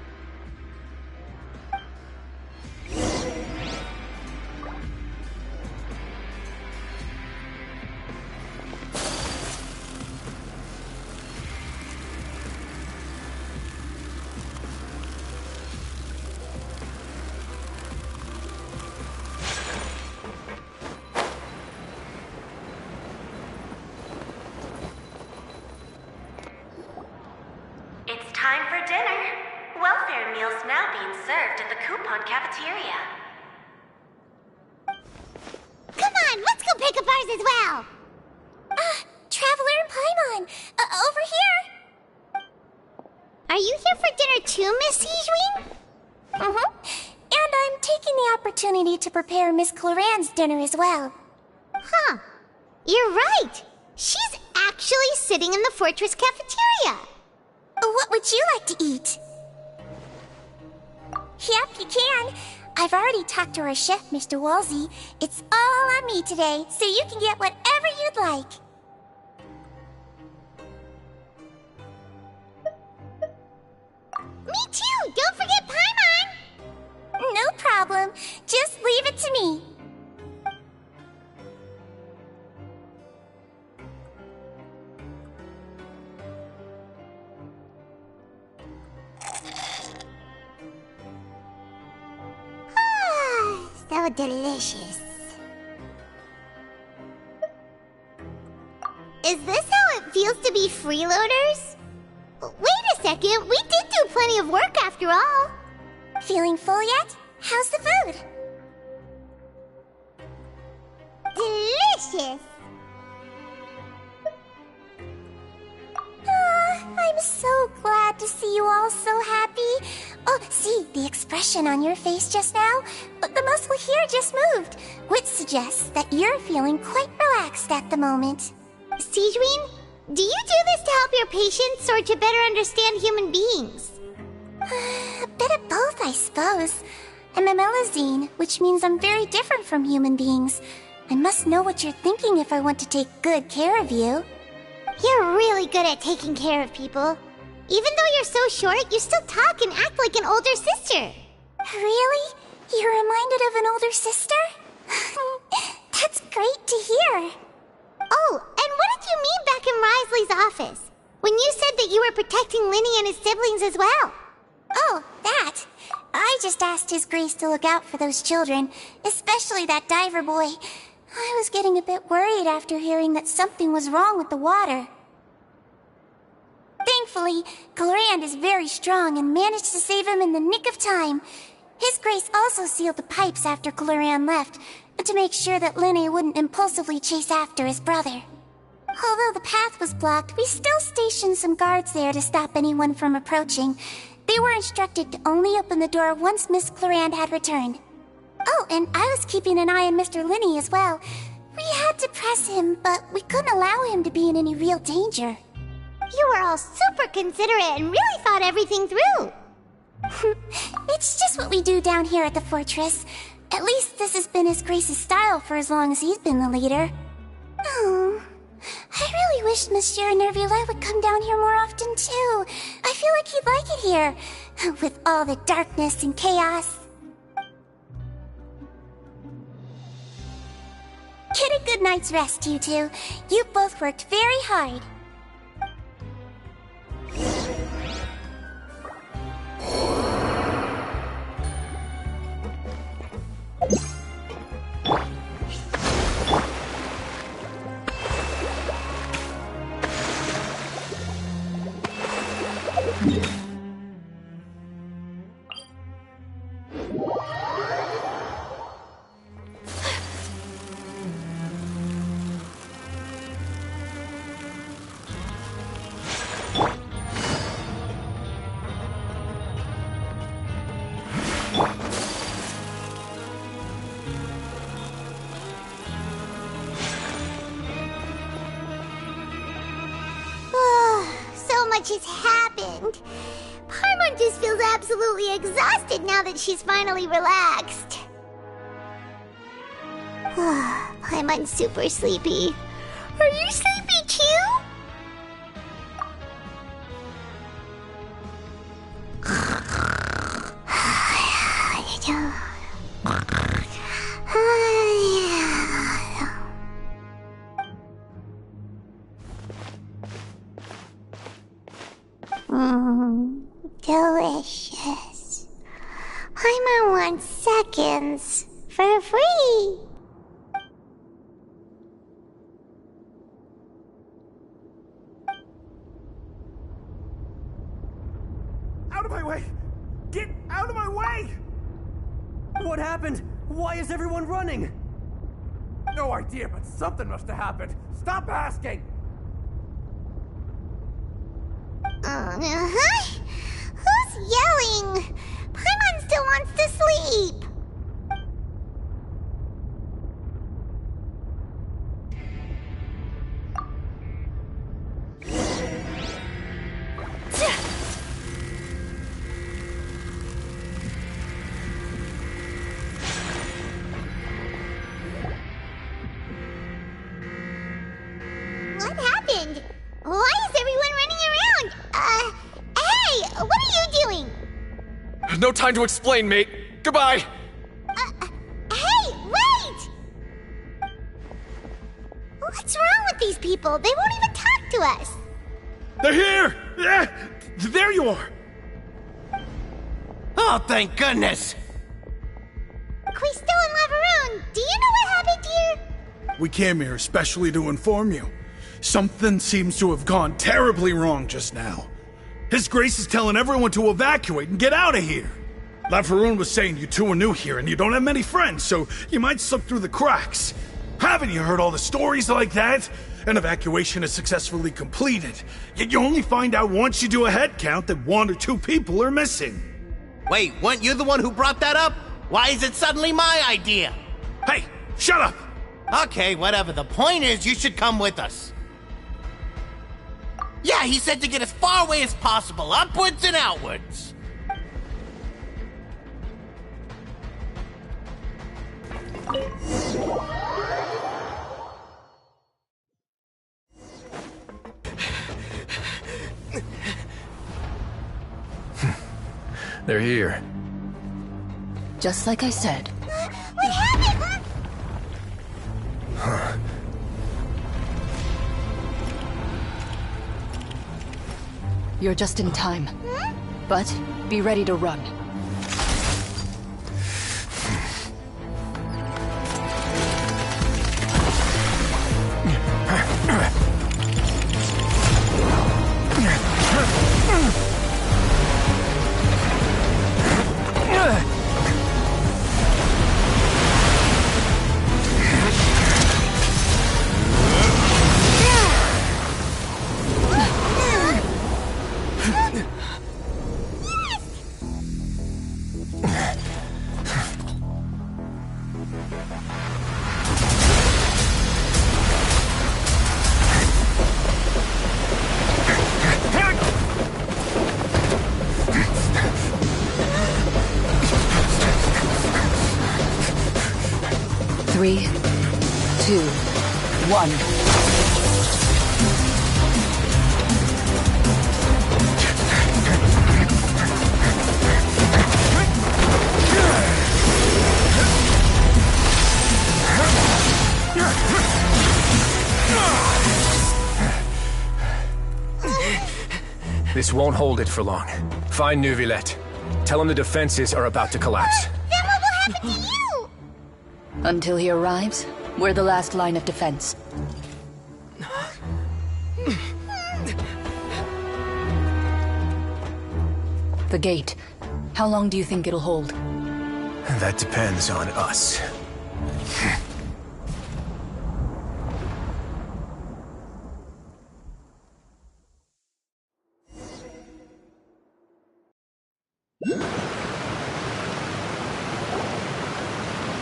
It's time for dinner. Welfare meals now being served at the coupon cafeteria. Come on, let's go pick up ours as well. Traveler and Paimon, over here. Are you here for dinner too, Miss Sijween? And I'm taking the opportunity to prepare Miss Cloran's dinner as well. Huh. You're right. She's actually sitting in the fortress cafeteria. What would you like to eat? Yep, you can. I've already talked to our chef, Mr. Wolsey. It's all on me today, so you can get whatever you'd like. Me too! Don't forget Paimon! No problem. Just leave it to me. So delicious. Is this how it feels to be freeloaders? Wait a second, we did do plenty of work after all. Feeling full yet? How's the food? Delicious. I'm so glad to see you all so happy. Oh, see, the expression on your face just now? The muscle here just moved, which suggests that you're feeling quite relaxed at the moment. Sijween, do you do this to help your patients or to better understand human beings? A bit of both, I suppose. I'm a Melazine, which means I'm very different from human beings. I must know what you're thinking if I want to take good care of you. You're really good at taking care of people. Even though you're so short, you still talk and act like an older sister. Really? You're reminded of an older sister? That's great to hear. Oh, and what did you mean back in Risley's office? When you said that you were protecting Linny and his siblings as well? Oh, that. I just asked His Grace to look out for those children, especially that diver boy. I was getting a bit worried after hearing that something was wrong with the water. Thankfully, Cloran is very strong and managed to save him in the nick of time. His Grace also sealed the pipes after Cloran left, to make sure that Linny wouldn't impulsively chase after his brother. Although the path was blocked, we still stationed some guards there to stop anyone from approaching. They were instructed to only open the door once Miss Cloran had returned. Oh, and I was keeping an eye on Mr. Linny as well. We had to press him, but we couldn't allow him to be in any real danger. You were all super considerate and really thought everything through. It's just what we do down here at the fortress. At least this has been His Grace's style for as long as he's been the leader. Oh, I really wish Monsieur Nervula would come down here more often too. I feel like he'd like it here, with all the darkness and chaos. Get a good night's rest, you two. You both worked very hard. much has happened. Paimon just feels absolutely exhausted now that she's finally relaxed. Paimon's super sleepy. Are you sleepy too? Delicious. Paimon wants seconds for free. Out of my way! Get out of my way! What happened? Why is everyone running? No idea, but something must have happened. Stop asking! Who's yelling? Paimon still wants to sleep. What happened? Why is everyone running around? Hey! What are you doing? No time to explain, mate. Goodbye! Hey! Wait! What's wrong with these people? They won't even talk to us. They're here! There you are! Oh, thank goodness! Quisto and Laveroon, do you know what happened here? We came here especially to inform you. Something seems to have gone terribly wrong just now. His Grace is telling everyone to evacuate and get out of here. Laveroon was saying you two are new here and you don't have many friends, so you might slip through the cracks. Haven't you heard all the stories like that? An evacuation is successfully completed, yet you only find out once you do a head count that 1 or 2 people are missing. Wait, weren't you the one who brought that up? Why is it suddenly my idea? Hey, shut up! Okay, whatever. The point is, you should come with us. Yeah, he said to get as far away as possible, upwards and outwards. They're here. Just like I said. What happened? Huh. You're just in time. But be ready to run. Three, 2, 1. This won't hold it for long. Find Neuvillette. Tell him the defenses are about to collapse. Then what will happen to you? Until he arrives, we're the last line of defense. The gate. How long do you think it'll hold? That depends on us.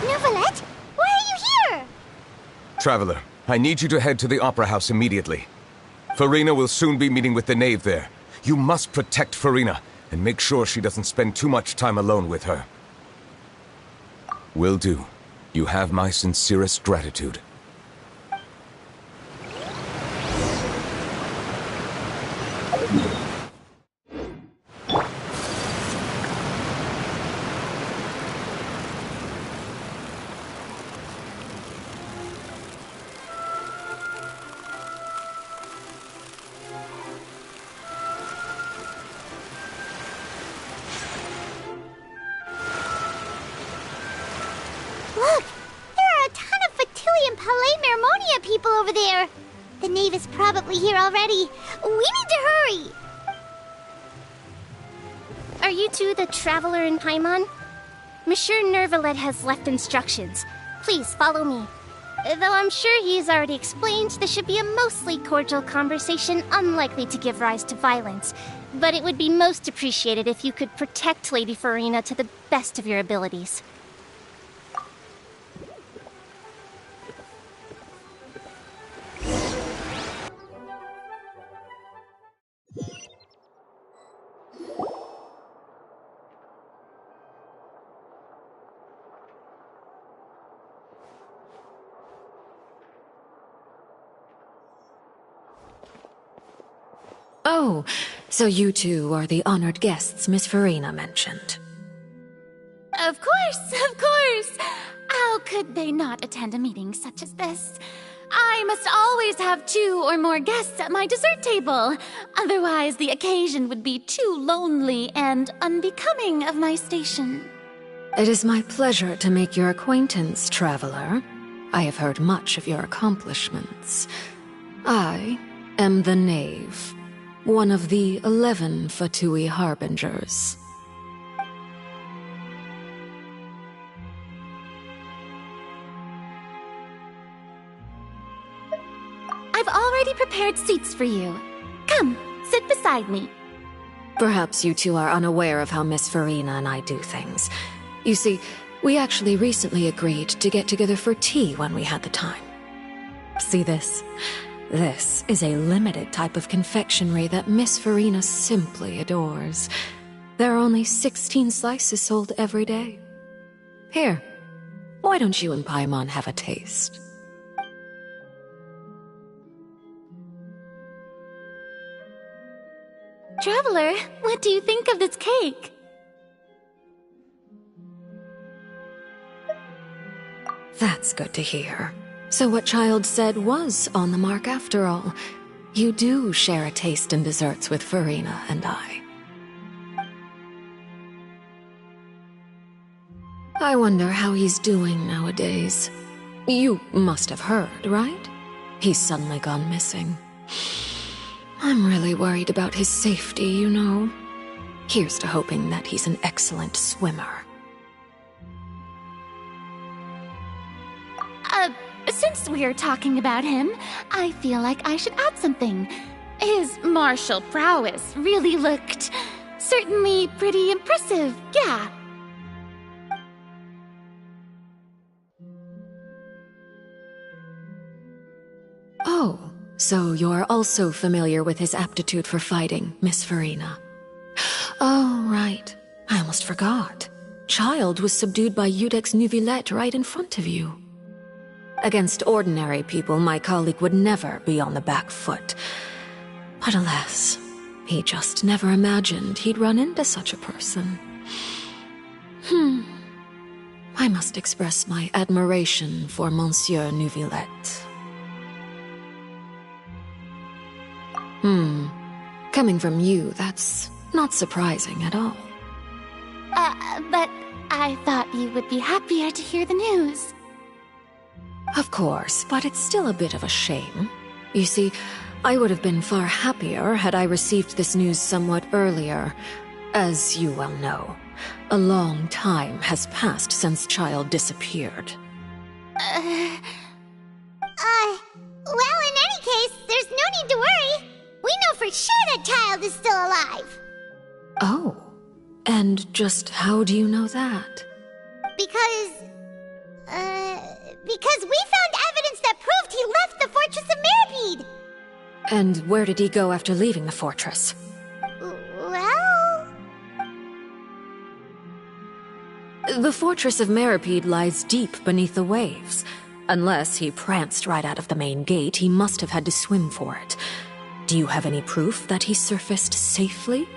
Neuvillette? Why are you here? Traveler, I need you to head to the Opera House immediately. Farina will soon be meeting with the knave there. You must protect Farina, and make sure she doesn't spend too much time alone with her. Will do. You have my sincerest gratitude. Look! There are a ton of Fatui and Palais Mermonia people over there! The knave is probably here already. We need to hurry! Are you two the traveler in Paimon? Monsieur Nervalet has left instructions. Please follow me. Though I'm sure he's already explained, this should be a mostly cordial conversation, unlikely to give rise to violence. But it would be most appreciated if you could protect Lady Farina to the best of your abilities. Oh, so you two are the honored guests Miss Farina mentioned. Of course! How could they not attend a meeting such as this? I must always have 2 or more guests at my dessert table. Otherwise, the occasion would be too lonely and unbecoming of my station. It is my pleasure to make your acquaintance, traveler. I have heard much of your accomplishments. I am the Knave, one of the 11 Fatui Harbingers. I've already prepared seats for you. Come, sit beside me. Perhaps you two are unaware of how Miss Farina and I do things. You see, we actually recently agreed to get together for tea when we had the time. See this? This is a limited type of confectionery that Miss Farina simply adores. There are only 16 slices sold every day. Here, why don't you and Paimon have a taste? Traveler, what do you think of this cake? That's good to hear. So what Child said was on the mark after all. You do share a taste in desserts with Farina and I. I wonder how he's doing nowadays. You must have heard, right? He's suddenly gone missing. I'm really worried about his safety, you know. Here's to hoping that he's an excellent swimmer. Since we're talking about him, I feel like I should add something. His martial prowess really looked certainly pretty impressive, yeah. Oh, so you're also familiar with his aptitude for fighting, Miss Farina. Oh, right. I almost forgot. Child was subdued by Udex Nuvillette right in front of you. Against ordinary people, my colleague would never be on the back foot. But alas, he just never imagined he'd run into such a person. I must express my admiration for Monsieur Nuvillette. Coming from you, that's not surprising at all. But I thought you would be happier to hear the news. Of course, but it's still a bit of a shame. You see, I would have been far happier had I received this news somewhat earlier. As you well know, a long time has passed since Child disappeared. Well, in any case, there's no need to worry. We know for sure that Child is still alive. Oh, and just how do you know that? Because we found evidence that proved he left the Fortress of Meripede. And where did he go after leaving the fortress? The fortress of Meripede lies deep beneath the waves. Unless he pranced right out of the main gate, he must have had to swim for it. Do you have any proof that he surfaced safely?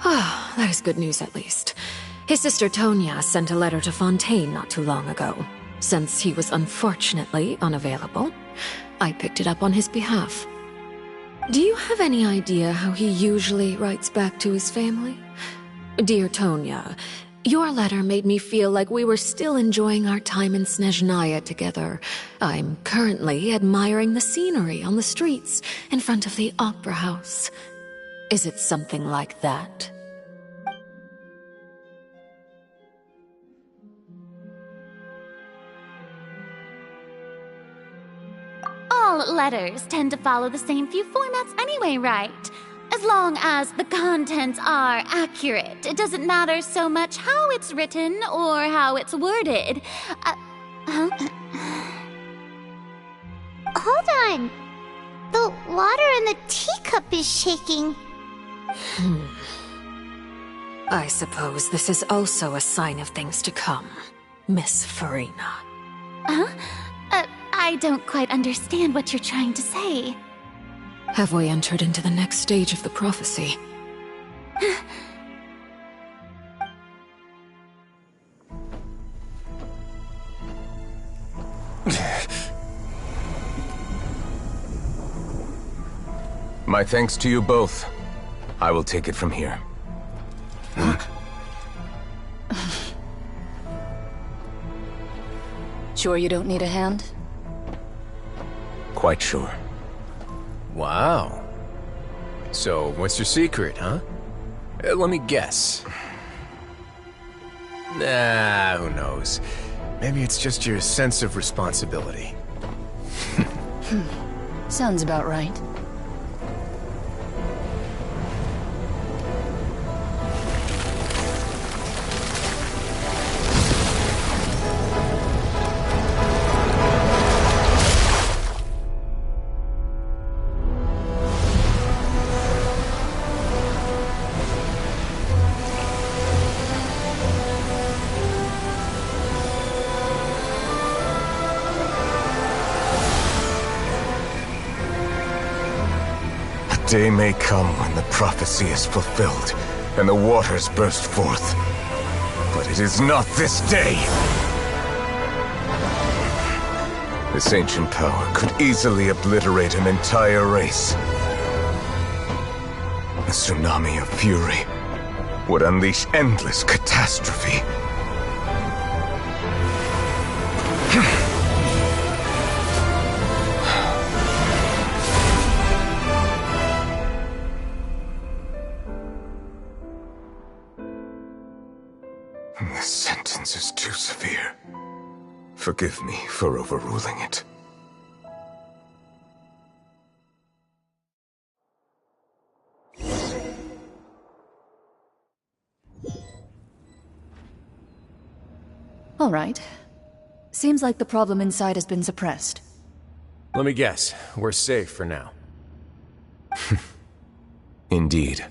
Ah, that is good news at least. His sister Tonya sent a letter to Fontaine not too long ago. Since he was unfortunately unavailable, I picked it up on his behalf. Do you have any idea how he usually writes back to his family? Dear Tonya, your letter made me feel like we were still enjoying our time in Snezhnaya together. I'm currently admiring the scenery on the streets in front of the opera house. Is it something like that? All letters tend to follow the same few formats anyway, right? As long as the contents are accurate, it doesn't matter so much how it's written or how it's worded. Hold on. The water in the teacup is shaking. I suppose this is also a sign of things to come, Miss Farina. Huh? I don't quite understand what you're trying to say. Have we entered into the next stage of the prophecy? My thanks to you both. I will take it from here. Sure you don't need a hand? Quite sure. Wow. So, what's your secret, huh? Let me guess. Nah, who knows? Maybe it's just your sense of responsibility. Sounds about right. Day may come when the prophecy is fulfilled, and the waters burst forth. But it is not this day! This ancient power could easily obliterate an entire race. A tsunami of fury would unleash endless catastrophe. This sentence is too severe. Forgive me for overruling it. All right. Seems like the problem inside has been suppressed. Let me guess, we're safe for now. Indeed.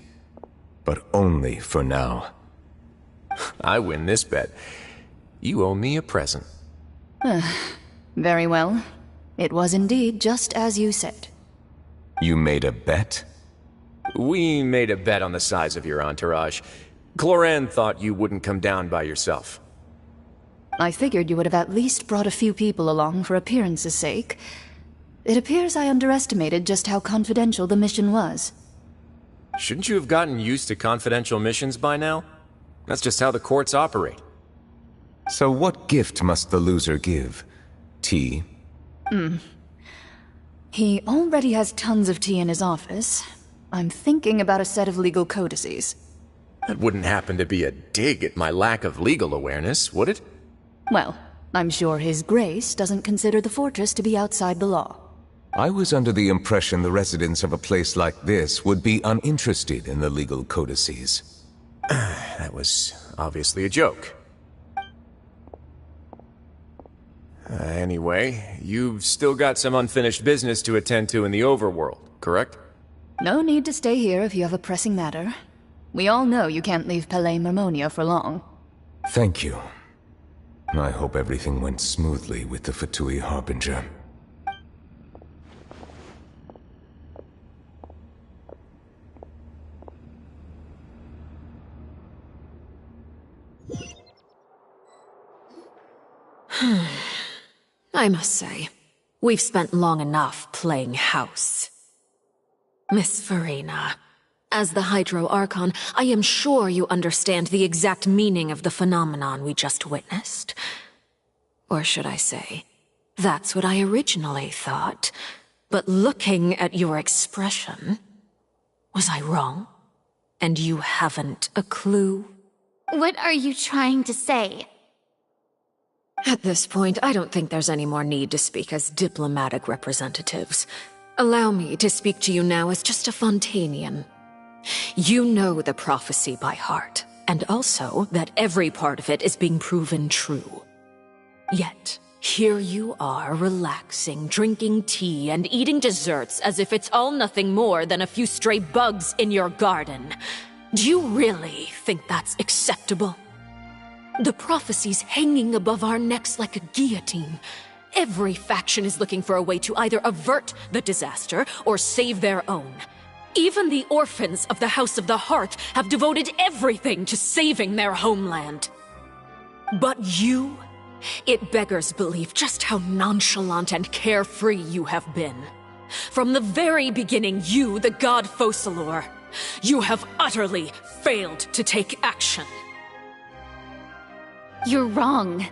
But only for now. I win this bet. You owe me a present. Very well. It was indeed just as you said. You made a bet? We made a bet on the size of your entourage. Cloran thought you wouldn't come down by yourself. I figured you would have at least brought a few people along for appearance's sake. It appears I underestimated just how confidential the mission was. Shouldn't you have gotten used to confidential missions by now? That's just how the courts operate. So what gift must the loser give? Tea? He already has tons of tea in his office. I'm thinking about a set of legal codices. That wouldn't happen to be a dig at my lack of legal awareness, would it? Well, I'm sure His Grace doesn't consider the fortress to be outside the law. I was under the impression the residents of a place like this would be uninterested in the legal codices. That was obviously a joke. I Anyway, you've still got some unfinished business to attend to in the overworld, correct? No need to stay here if you have a pressing matter. We all know you can't leave Palais Mermonia for long. Thank you. I hope everything went smoothly with the Fatui Harbinger. I must say, we've spent long enough playing house. Miss Farina, as the Hydro Archon, I am sure you understand the exact meaning of the phenomenon we just witnessed. Or should I say, that's what I originally thought. But looking at your expression, was I wrong? And you haven't a clue? What are you trying to say? At this point, I don't think there's any more need to speak as diplomatic representatives. Allow me to speak to you now as just a Fontanian. You know the prophecy by heart, and also that every part of it is being proven true. Yet, here you are relaxing, drinking tea, and eating desserts as if it's all nothing more than a few stray bugs in your garden. Do you really think that's acceptable? The prophecy's hanging above our necks like a guillotine. Every faction is looking for a way to either avert the disaster or save their own. Even the orphans of the House of the Hearth have devoted everything to saving their homeland. But you, it beggars belief just how nonchalant and carefree you have been. From the very beginning, you, the god Focalor, you have utterly failed to take action. You're wrong.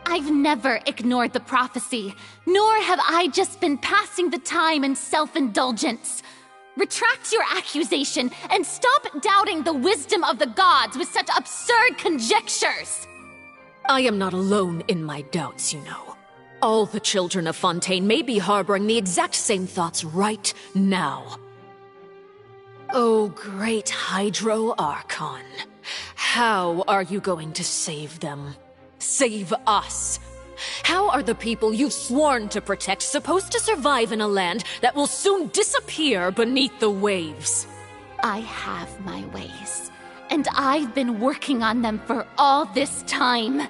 I've never ignored the prophecy, nor have I just been passing the time in self-indulgence. Retract your accusation and stop doubting the wisdom of the gods with such absurd conjectures! I am not alone in my doubts, you know. All the children of Fontaine may be harboring the exact same thoughts right now. Oh, great Hydro Archon. How are you going to save them? Save us? How are the people you've sworn to protect supposed to survive in a land that will soon disappear beneath the waves? I have my ways, and I've been working on them for all this time.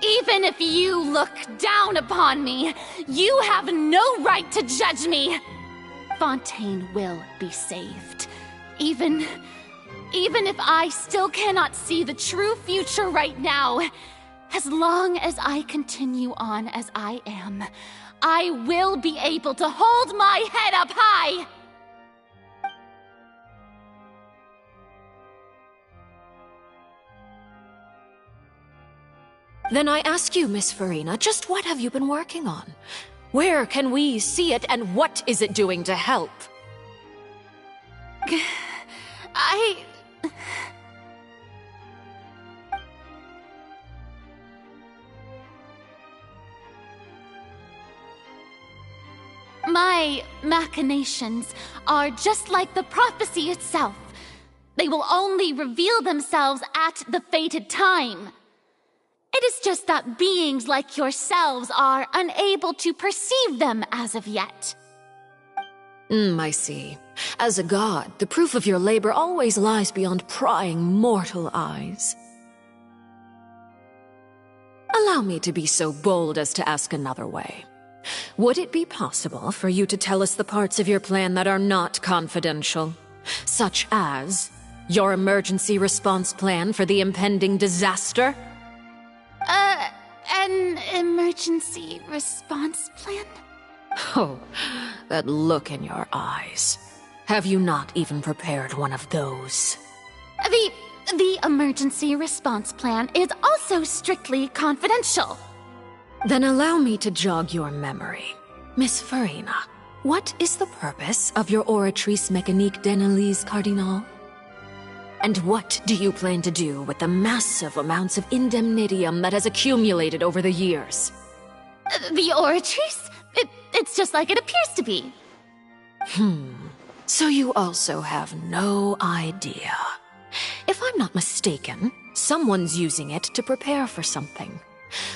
Even if you look down upon me, you have no right to judge me. Fontaine will be saved. Even if I still cannot see the true future right now, as long as I continue on as I am, I will be able to hold my head up high! Then I ask you, Miss Farina, just what have you been working on? Where can we see it, and what is it doing to help? My machinations are just like the prophecy itself. They will only reveal themselves at the fated time. It is just that beings like yourselves are unable to perceive them as of yet. I see. As a god, the proof of your labor always lies beyond prying mortal eyes. Allow me to be so bold as to ask another way. Would it be possible for you to tell us the parts of your plan that are not confidential? Such as your emergency response plan for the impending disaster? An emergency response plan? Oh, that look in your eyes. Have you not even prepared one of those? The emergency response plan is also strictly confidential. Then allow me to jog your memory. Miss Farina, what is the purpose of your Oratrice Mécanique d'Analyse Cardinal? And what do you plan to do with the massive amounts of indemnitium that has accumulated over the years? The Oratrice? It's just like it appears to be. So you also have no idea. If I'm not mistaken, someone's using it to prepare for something.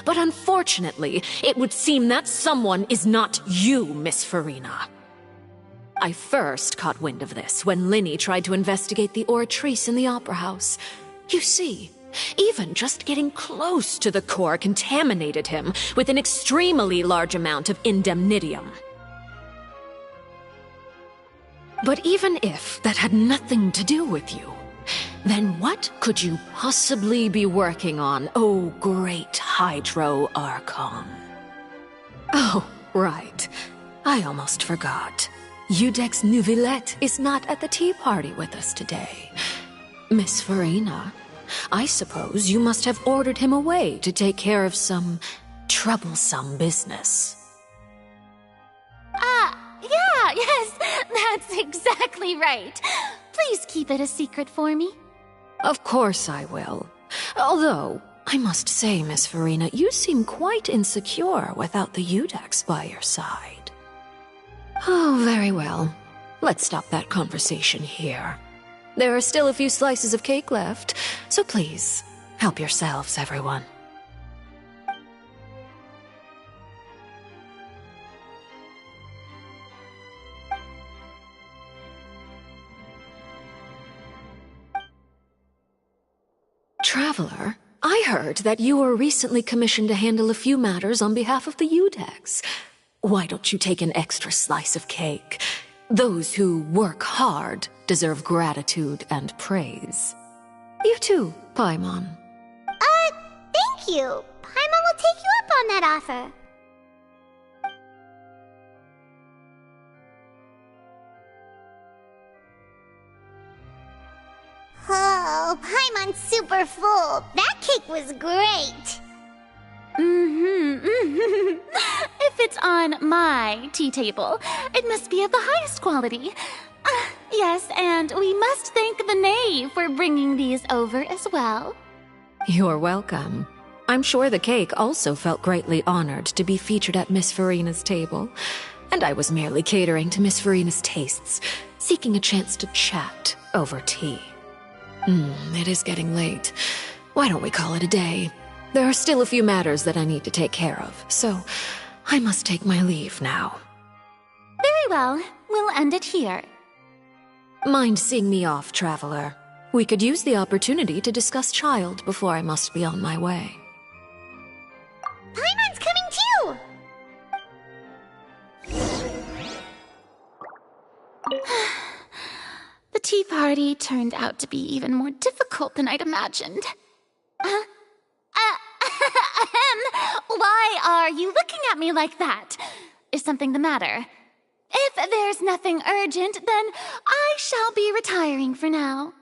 But unfortunately, it would seem that someone is not you, Miss Farina. I first caught wind of this when Linny tried to investigate the oratrice in the Opera House. You see, even just getting close to the core contaminated him with an extremely large amount of indemnitium. But even if that had nothing to do with you, then what could you possibly be working on, oh great Hydro Archon? Oh, right. I almost forgot. Udex Neuvillette is not at the tea party with us today. Miss Farina, I suppose you must have ordered him away to take care of some troublesome business. Yeah, yes, that's exactly right. Please keep it a secret for me. Of course I will. Although, I must say, Miss Farina, you seem quite insecure without the Udex by your side. Oh, very well. Let's stop that conversation here. There are still a few slices of cake left, so please, help yourselves, everyone. Traveler, I heard that you were recently commissioned to handle a few matters on behalf of the Udex. Why don't you take an extra slice of cake? Those who work hard deserve gratitude and praise. You too, Paimon. Thank you. Paimon will take you up on that offer. Oh, Paimon's super full. That cake was great. If it's on my tea table, it must be of the highest quality. Yes, and we must thank the knave for bringing these over as well. You're welcome. I'm sure the cake also felt greatly honored to be featured at Miss Farina's table, and I was merely catering to Miss Farina's tastes, seeking a chance to chat over tea. It is getting late. Why don't we call it a day? There are still a few matters that I need to take care of, so I must take my leave now. Very well. We'll end it here. Mind seeing me off, Traveler? We could use the opportunity to discuss Child before I must be on my way. Paimon's coming too! The tea party turned out to be even more difficult than I'd imagined. Why are you looking at me like that? Is something the matter? If there's nothing urgent, then I shall be retiring for now.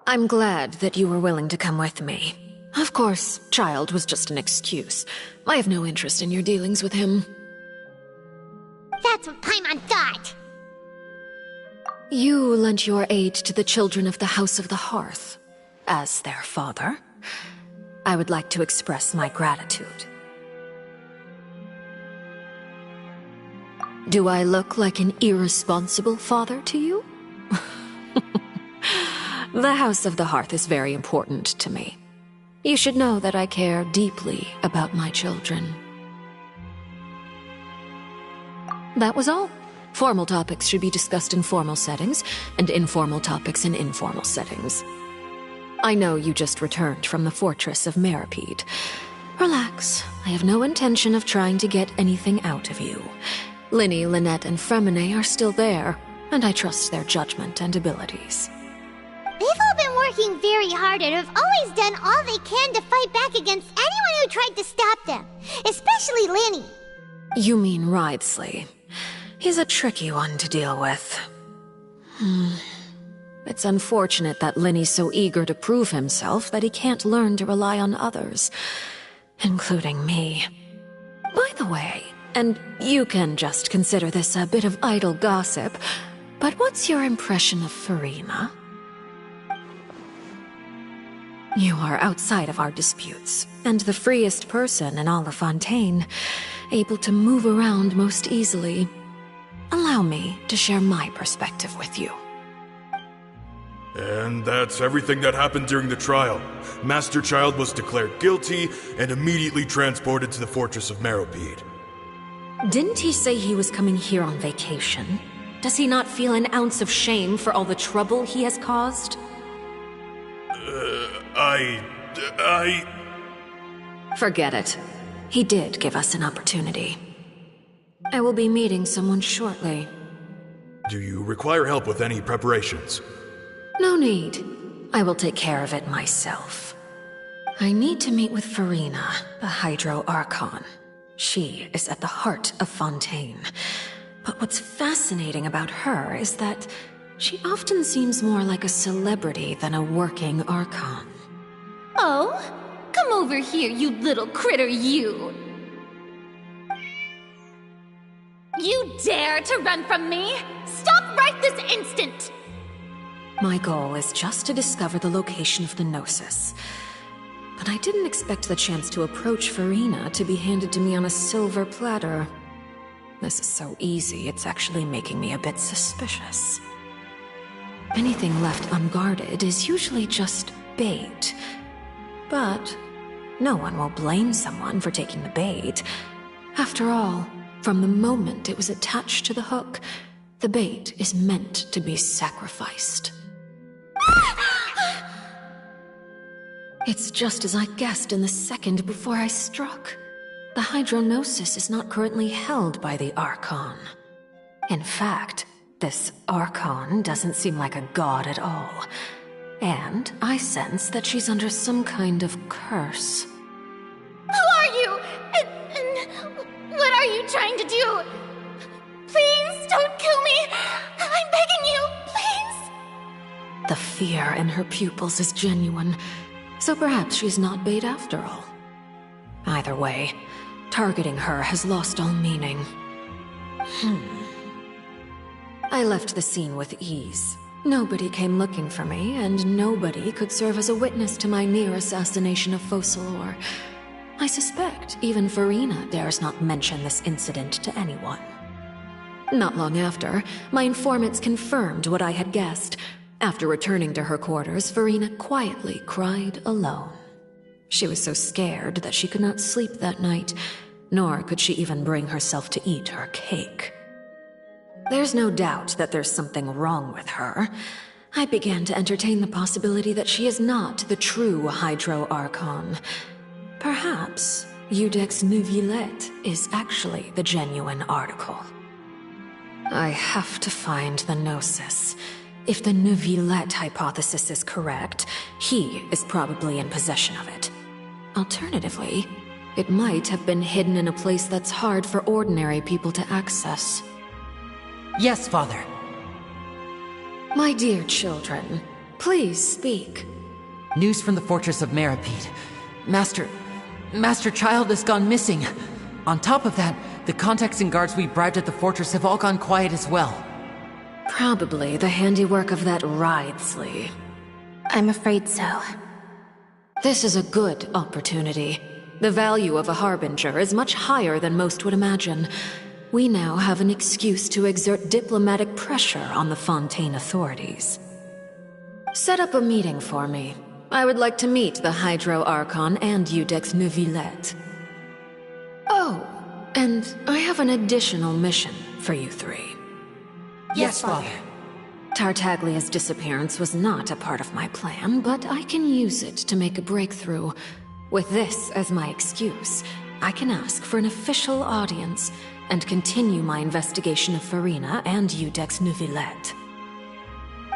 I'm glad that you were willing to come with me. Of course, Child was just an excuse. I have no interest in your dealings with him. That's what Paimon thought. You lent your aid to the children of the House of the Hearth. As their father, I would like to express my gratitude. Do I look like an irresponsible father to you? The House of the Hearth is very important to me. You should know that I care deeply about my children. That was all. Formal topics should be discussed in formal settings, and informal topics in informal settings. I know you just returned from the fortress of Meripede. Relax. I have no intention of trying to get anything out of you. Linny, Lynette, and Fremine are still there, and I trust their judgment and abilities. They've all been working very hard and have always done all they can to fight back against anyone who tried to stop them, especially Linny. You mean Wriothesley. He's a tricky one to deal with. It's unfortunate that Linny's so eager to prove himself that he can't learn to rely on others, including me. By the way, and you can just consider this a bit of idle gossip, but what's your impression of Farina? You are outside of our disputes, and the freest person in all of Fontaine, able to move around most easily. Allow me to share my perspective with you. And that's everything that happened during the trial. Master Child was declared guilty and immediately transported to the Fortress of Meropide. Didn't he say he was coming here on vacation? Does he not feel an ounce of shame for all the trouble he has caused? Forget it. He did give us an opportunity. I will be meeting someone shortly. Do you require help with any preparations? No need. I will take care of it myself. I need to meet with Farina, the Hydro Archon. She is at the heart of Fontaine. But what's fascinating about her is that she often seems more like a celebrity than a working Archon. Oh? Come over here, you little critter, you! You dare to run from me? Stop right this instant! My goal is just to discover the location of the Gnosis. But I didn't expect the chance to approach Farina to be handed to me on a silver platter. This is so easy, it's actually making me a bit suspicious. Anything left unguarded is usually just bait. But no one will blame someone for taking the bait. After all, from the moment it was attached to the hook, the bait is meant to be sacrificed. It's just as I guessed in the second before I struck. The Hydronosis is not currently held by the Archon. In fact, this Archon doesn't seem like a god at all. And I sense that she's under some kind of curse. Who are you? And what are you trying to do? Please don't kill me! I'm begging you, please! The fear in her pupils is genuine, so perhaps she's not bait after all. Either way, targeting her has lost all meaning. I left the scene with ease. Nobody came looking for me, and nobody could serve as a witness to my near assassination of Focalor. I suspect even Farina dares not mention this incident to anyone. Not long after, my informants confirmed what I had guessed. After returning to her quarters, Farina quietly cried alone. She was so scared that she could not sleep that night, nor could she even bring herself to eat her cake. There's no doubt that there's something wrong with her. I began to entertain the possibility that she is not the true Hydro Archon. Perhaps Iudex Neuvillette is actually the genuine article. I have to find the Gnosis. If the Neuvillette hypothesis is correct, he is probably in possession of it. Alternatively, it might have been hidden in a place that's hard for ordinary people to access. Yes, Father. My dear children, please speak. News from the Fortress of Meropide. Master Child has gone missing. On top of that, the contacts and guards we bribed at the fortress have all gone quiet as well. Probably the handiwork of that Ridesley. I'm afraid so. This is a good opportunity. The value of a Harbinger is much higher than most would imagine. We now have an excuse to exert diplomatic pressure on the Fontaine authorities. Set up a meeting for me. I would like to meet the Hydro Archon and Iudex Neuvillette. Oh, and I have an additional mission for you three. Yes, Father. Tartaglia's disappearance was not a part of my plan, but I can use it to make a breakthrough. With this as my excuse, I can ask for an official audience and continue my investigation of Farina and Iudex Neuvillette.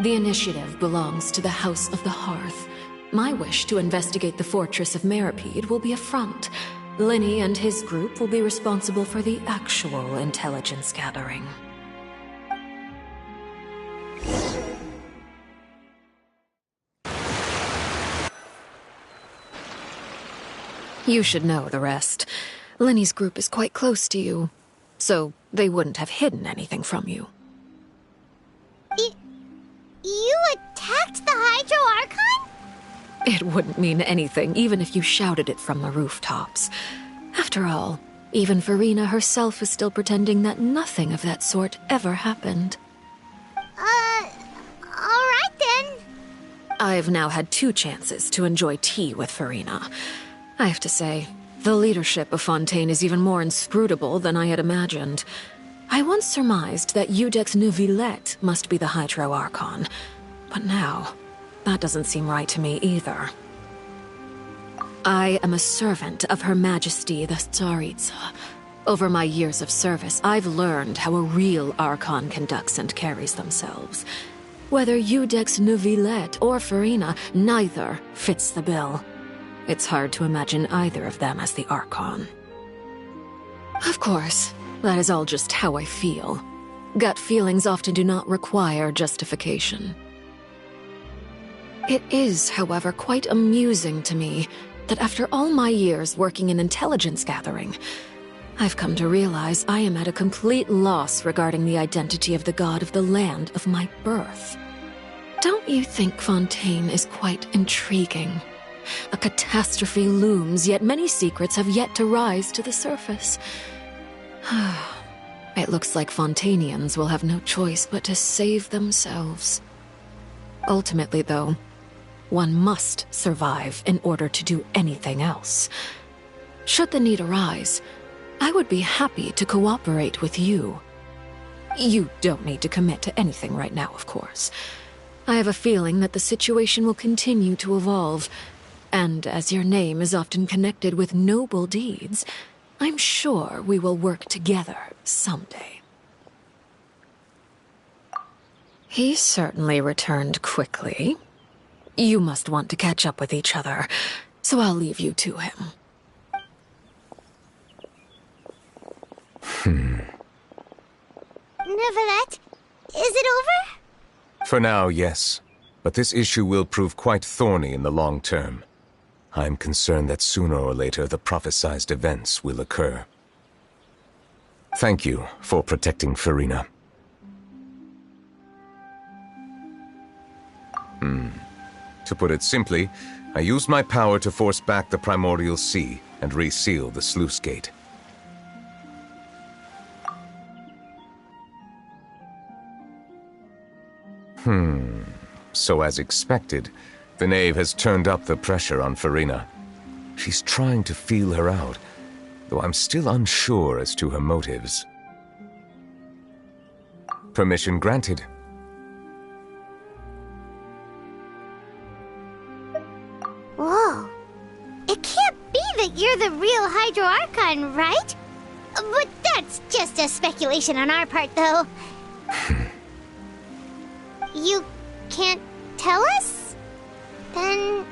The initiative belongs to the House of the Hearth. My wish to investigate the Fortress of Meropide will be a front. Linny and his group will be responsible for the actual intelligence gathering. You should know the rest. Lenny's group is quite close to you, so they wouldn't have hidden anything from you. You attacked the Hydro Archon? It wouldn't mean anything, even if you shouted it from the rooftops. After all, even Farina herself is still pretending that nothing of that sort ever happened. Alright then. I've now had 2 chances to enjoy tea with Farina. I have to say, the leadership of Fontaine is even more inscrutable than I had imagined. I once surmised that Iudex Neuvillette must be the Hydro Archon, but now, that doesn't seem right to me either. I am a servant of Her Majesty the Tsaritsa. Over my years of service, I've learned how a real Archon conducts and carries themselves. Whether Iudex Neuvillette or Farina, neither fits the bill. It's hard to imagine either of them as the Archon. Of course, that is all just how I feel. Gut feelings often do not require justification. It is, however, quite amusing to me that after all my years working in intelligence gathering, I've come to realize I am at a complete loss regarding the identity of the god of the land of my birth. Don't you think Fontaine is quite intriguing? A catastrophe looms, yet many secrets have yet to rise to the surface. It looks like Fontainians will have no choice but to save themselves. Ultimately, though, one must survive in order to do anything else. Should the need arise, I would be happy to cooperate with you. You don't need to commit to anything right now, of course. I have a feeling that the situation will continue to evolve, and as your name is often connected with noble deeds, I'm sure we will work together someday. He certainly returned quickly. You must want to catch up with each other, so I'll leave you to him. Neuvillette, is it over? For now, yes. But this issue will prove quite thorny in the long term. I'm concerned that sooner or later the prophesized events will occur. Thank you for protecting Farina. To put it simply, I used my power to force back the Primordial Sea and reseal the sluice gate. So as expected, the Knave has turned up the pressure on Farina. She's trying to feel her out, though I'm still unsure as to her motives. Permission granted. Whoa. It can't be that you're the real Hydro Archon, right? But that's just a speculation on our part, though. You can't tell us? Then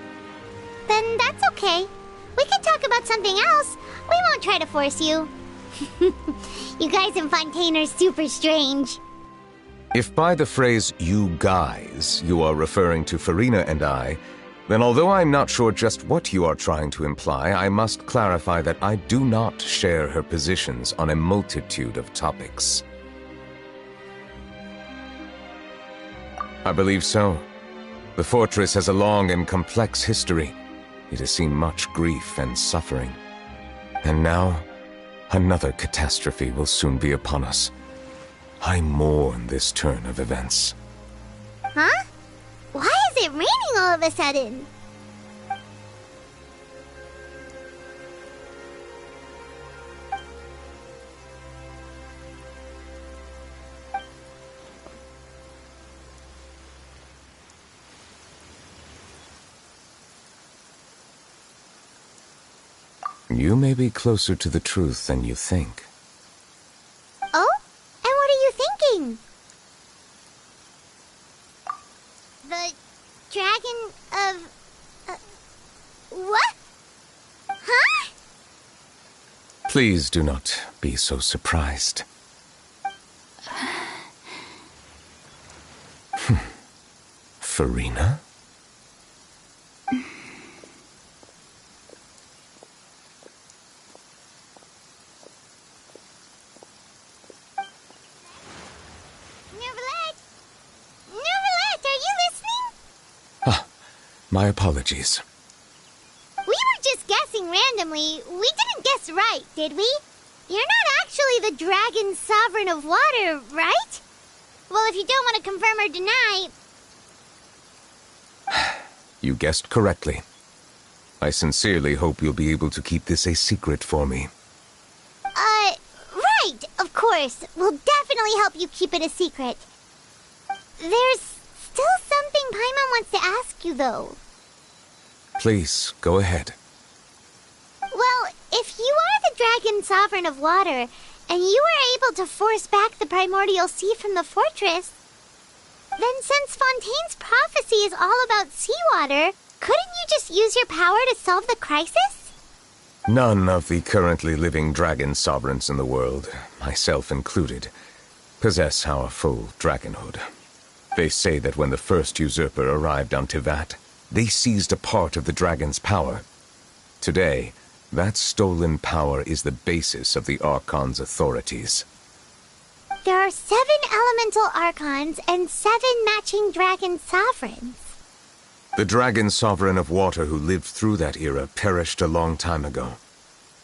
that's okay. We can talk about something else. We won't try to force you. You guys in Fontaine are super strange. If by the phrase, "you guys," you are referring to Farina and I, then although I'm not sure just what you are trying to imply, I must clarify that I do not share her positions on a multitude of topics. I believe so. The fortress has a long and complex history. It has seen much grief and suffering. And now, another catastrophe will soon be upon us. I mourn this turn of events. Huh? Why is it raining all of a sudden? You may be closer to the truth than you think. Oh? And what are you thinking? The dragon of... what? Huh? Please do not be so surprised. Farina? My apologies. We were just guessing randomly. We didn't guess right, did we? You're not actually the Dragon Sovereign of Water, right? Well, if you don't want to confirm or deny... You guessed correctly. I sincerely hope you'll be able to keep this a secret for me. Right, of course. We'll definitely help you keep it a secret. There's still something Paimon wants to ask you, though. Please, go ahead. Well, if you are the Dragon Sovereign of Water, and you were able to force back the primordial sea from the fortress, then since Fontaine's prophecy is all about seawater, couldn't you just use your power to solve the crisis? None of the currently living dragon sovereigns in the world, myself included, possess our full dragonhood. They say that when the first usurper arrived on Tivat, they seized a part of the dragon's power. Today, that stolen power is the basis of the Archon's authorities. There are 7 elemental Archons and 7 matching dragon sovereigns. The dragon sovereign of water who lived through that era perished a long time ago.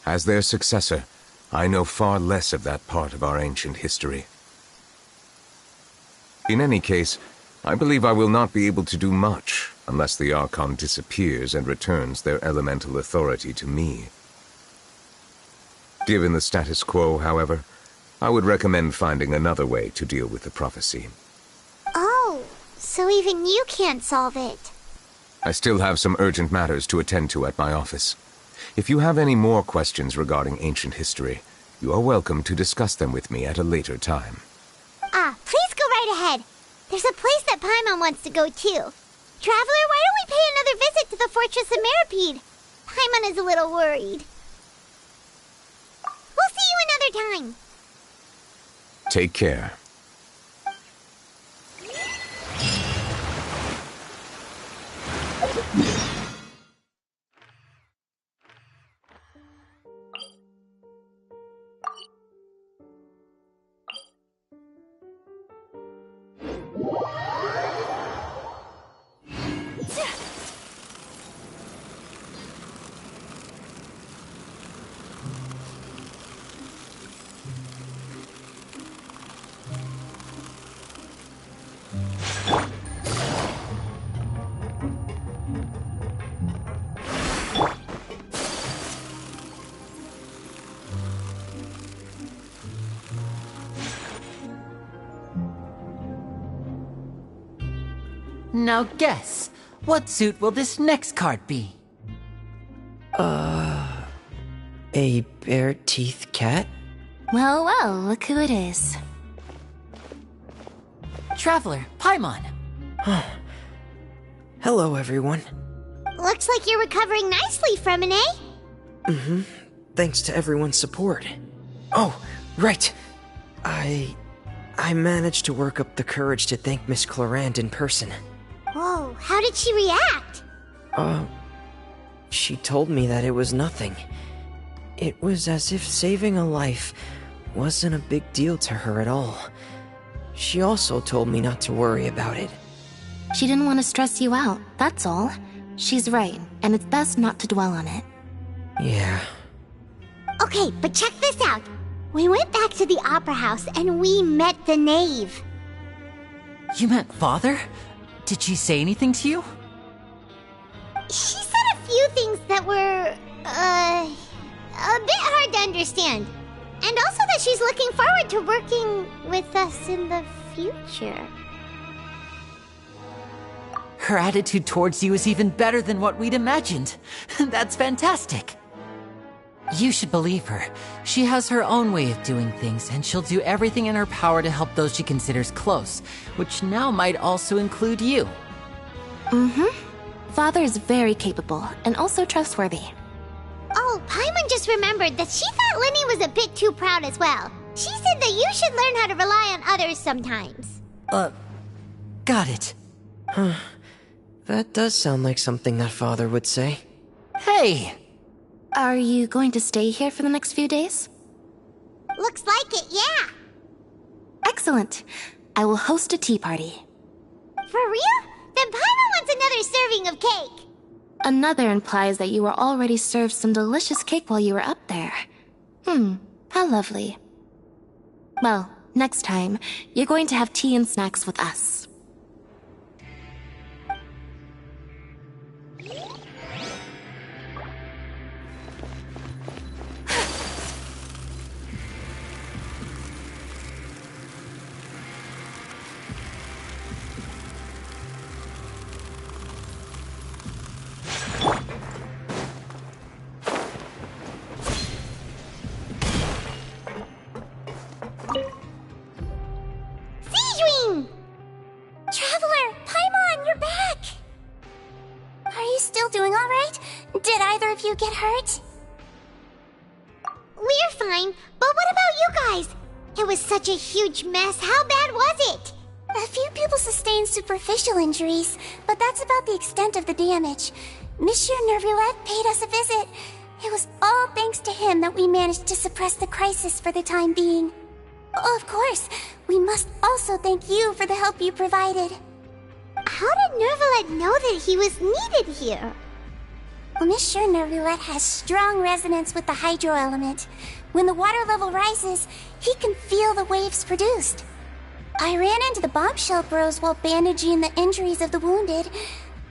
As their successor, I know far less of that part of our ancient history. In any case, I believe I will not be able to do much unless the Archon disappears and returns their elemental authority to me. Given the status quo, however, I would recommend finding another way to deal with the prophecy. Oh, so even you can't solve it. I still have some urgent matters to attend to at my office. If you have any more questions regarding ancient history, you are welcome to discuss them with me at a later time. Please go right ahead. There's a place that Paimon wants to go too. Traveler, why don't we pay another visit to the Fortress of Meripede? Paimon is a little worried. We'll see you another time. Take care. Now guess, what suit will this next card be? A bare-teeth cat? Well, well, look who it is. Traveler, Paimon. Hello, everyone. Looks like you're recovering nicely from it, eh? Mm-hmm. Thanks to everyone's support. Oh, right. I managed to work up the courage to thank Miss Clorand in person. Whoa, how did she react? She told me that it was nothing. It was as if saving a life wasn't a big deal to her at all. She also told me not to worry about it. She didn't want to stress you out, that's all. She's right, and it's best not to dwell on it. Yeah. Okay, but check this out. We went back to the Opera House and we met the knave. You met Father? Did she say anything to you? She said a few things that were, a bit hard to understand. And also that she's looking forward to working with us in the future. Her attitude towards you is even better than what we'd imagined. That's fantastic. You should believe her. She has her own way of doing things, and she'll do everything in her power to help those she considers close, which now might also include you. Mm-hmm. Father is very capable, and also trustworthy. Oh, Paimon just remembered that she thought Lenny was a bit too proud as well. She said that you should learn how to rely on others sometimes. Got it. Huh. That does sound like something that Father would say. Hey! Are you going to stay here for the next few days? Looks like it, yeah. Excellent. I will host a tea party. For real? Then Paimon wants another another serving of cake. Another implies that you were already served some delicious cake while you were up there. How lovely. Well, next time, you're going to have tea and snacks with us. Traveler, Paimon, you're back! Are you still doing alright? Did either of you get hurt? We're fine, but what about you guys? It was such a huge mess. How bad was it? A few people sustained superficial injuries, but that's about the extent of the damage. Monsieur Nervulet paid us a visit. It was all thanks to him that we managed to suppress the crisis for the time being. Of course, we must also thank you for the help you provided. How did Nervulet know that he was needed here? Well, Monsieur Nervulet has strong resonance with the hydro element. When the water level rises, he can feel the waves produced. I ran into the bombshell bros while bandaging the injuries of the wounded.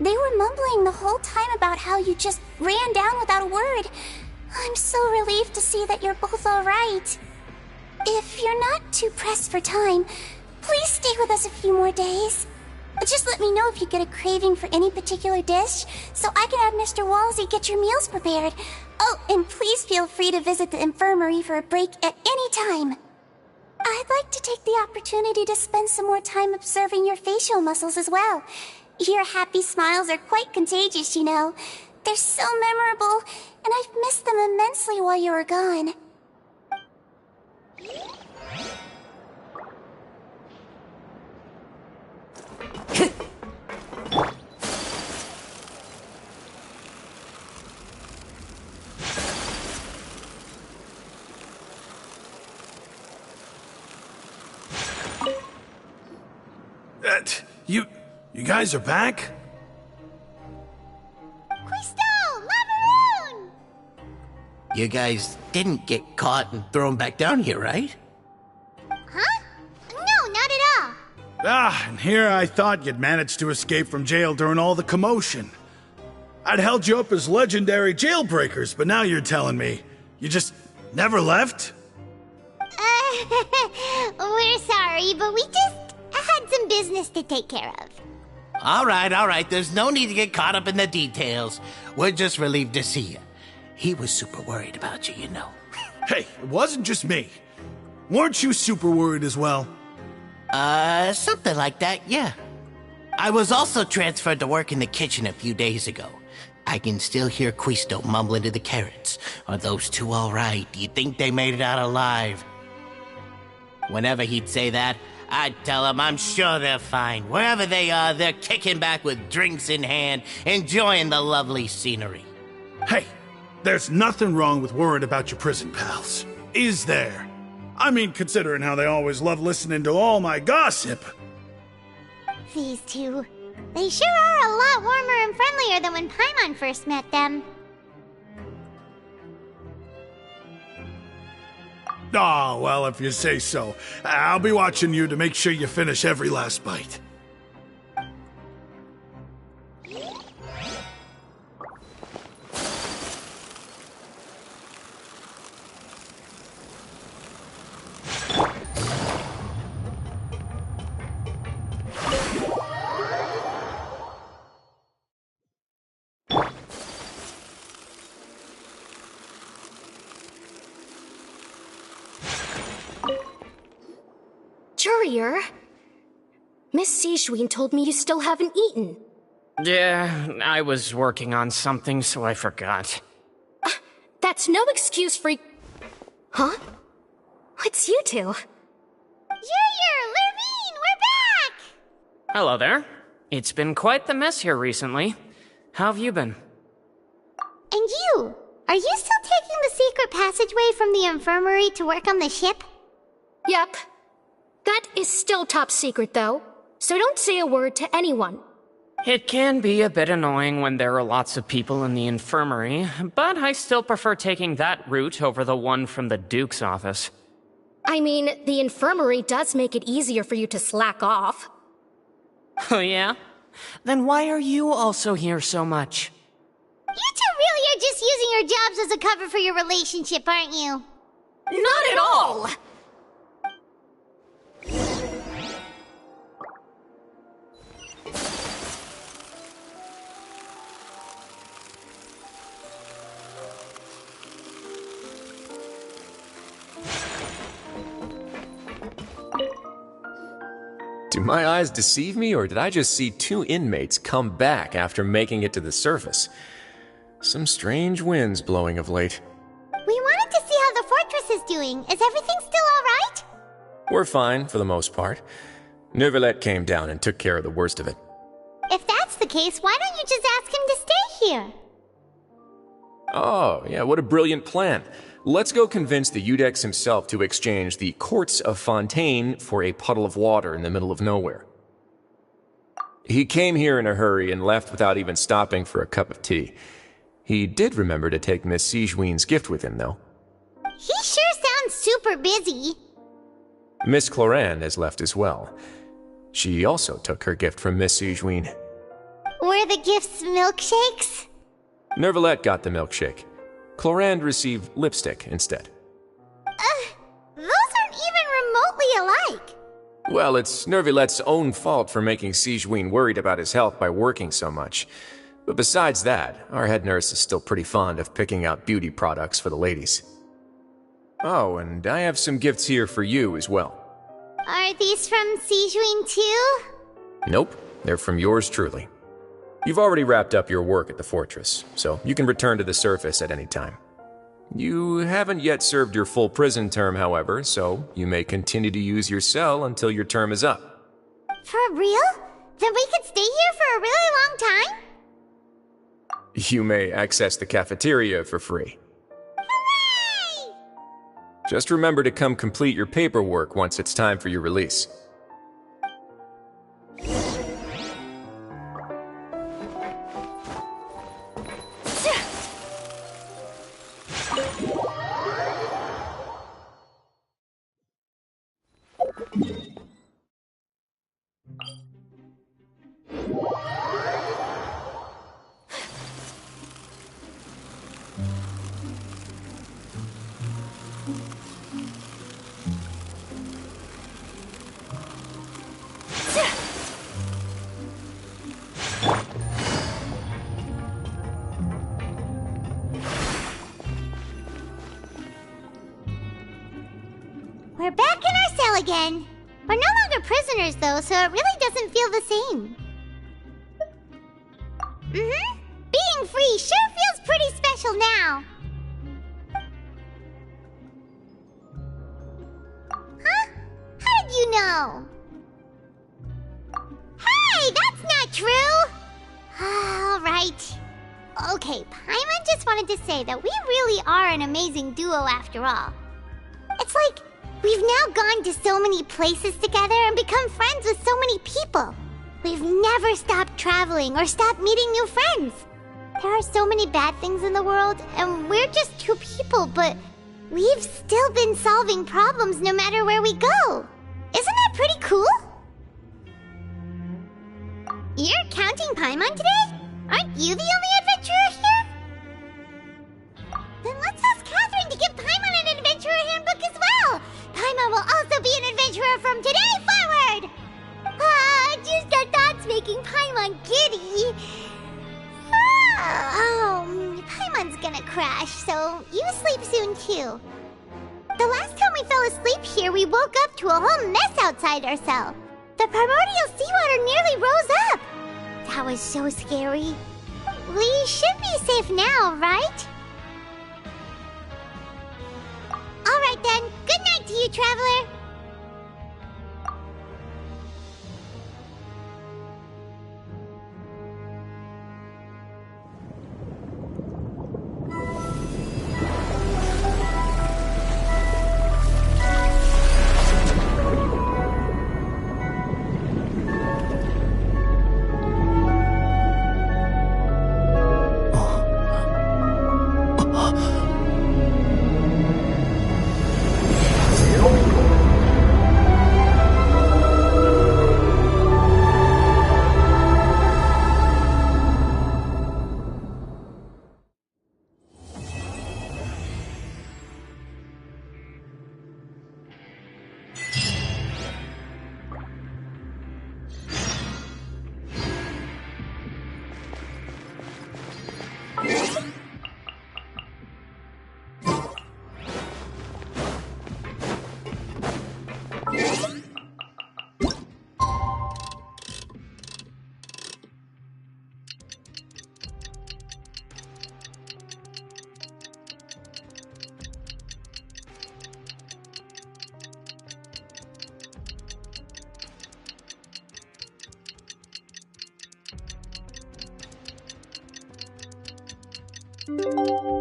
They were mumbling the whole time about how you just ran down without a word. I'm so relieved to see that you're both alright. If you're not too pressed for time, please stay with us a few more days. Just let me know if you get a craving for any particular dish, so I can have Mr. Walsey get your meals prepared. Oh, and please feel free to visit the infirmary for a break at any time. I'd like to take the opportunity to spend some more time observing your facial muscles as well. Your happy smiles are quite contagious, you know. They're so memorable, and I've missed them immensely while you were gone. You guys are back? Quisto! Macaroon! You guys didn't get caught and thrown back down here, right? Huh? No, not at all. Ah, and here I thought you'd managed to escape from jail during all the commotion. I'd held you up as legendary jailbreakers, but now you're telling me you just never left? We're sorry, but we just had some business to take care of. All right. There's no need to get caught up in the details. We're just relieved to see you. He was super worried about you, you know. Hey, it wasn't just me. Weren't you super worried as well? Something like that, yeah. I was also transferred to work in the kitchen a few days ago. I can still hear Quisto mumbling to the carrots. Are those two all right? Do you think they made it out alive? Whenever he'd say that, I'd tell him I'm sure they're fine. Wherever they are, they're kicking back with drinks in hand, enjoying the lovely scenery. Hey, there's nothing wrong with worrying about your prison pals. Is there? I mean, considering how they always love listening to all my gossip. These two. They sure are a lot warmer and friendlier than when Paimon first met them. Oh, well, if you say so. I'll be watching you to make sure you finish every last bite. Courier? Miss Sijwin told me you still haven't eaten. Yeah, I was working on something, so I forgot. That's no excuse for... Huh? It's you two. Courier! Lurvine! We're back! Hello there. It's been quite the mess here recently. How have you been? And you? Are you still taking the secret passageway from the infirmary to work on the ship? Yep. That is still top secret, though, so don't say a word to anyone. It can be a bit annoying when there are lots of people in the infirmary, but I still prefer taking that route over the one from the Duke's office. I mean, the infirmary does make it easier for you to slack off. Oh yeah? Then why are you also here so much? You two really are just using your jobs as a cover for your relationship, aren't you? Not at all! Do my eyes deceive me, or did I just see two inmates come back after making it to the surface? Some strange winds blowing of late. We wanted to see how the fortress is doing. Is everything still alright? We're fine, for the most part. Neuvillette came down and took care of the worst of it. If that's the case, why don't you just ask him to stay here? Oh, yeah, what a brilliant plan. Let's go convince the Eudex himself to exchange the Courts of Fontaine for a puddle of water in the middle of nowhere. He came here in a hurry and left without even stopping for a cup of tea. He did remember to take Miss Sigewinne's gift with him, though. He sure sounds super busy. Miss Cloran has left as well. She also took her gift from Miss Sigewinne. Were the gifts milkshakes? Neuvillette got the milkshake. Cloran received lipstick instead. Those aren't even remotely alike. Well, it's Neuvillette's own fault for making Sigewinne worried about his health by working so much. But besides that, our head nurse is still pretty fond of picking out beauty products for the ladies. Oh, and I have some gifts here for you as well. Are these from Sigewinne too? Nope, they're from yours truly. You've already wrapped up your work at the fortress, so you can return to the surface at any time. You haven't yet served your full prison term, however, so you may continue to use your cell until your term is up. For real? Then we could stay here for a really long time? You may access the cafeteria for free. Hooray! Just remember to come complete your paperwork once it's time for your release. We're back in our cell again. We're no longer prisoners, though, so it really doesn't feel the same. Being free sure feels pretty special now. Huh? How did you know? Hey, that's not true! All right. Okay, Paimon just wanted to say that we really are an amazing duo after all. It's like we've now gone to so many places together and become friends with so many people. We've never stopped traveling or stopped meeting new friends. There are so many bad things in the world, and we're just two people, but we've still been solving problems no matter where we go. Isn't that pretty cool? You're counting Paimon today? Aren't you the only adventurer here? Then let's ask Catherine to give Paimon an adventurer handbook as well. Paimon will also be an adventurer from today forward. Just the thoughts making Paimon giddy. Paimon's gonna crash, so you sleep soon too. The last time we fell asleep here, we woke up to a whole mess outside our cell. The primordial seawater nearly rose up. That was so scary. We should be safe now, right? Alright then, good night to you, traveler. you.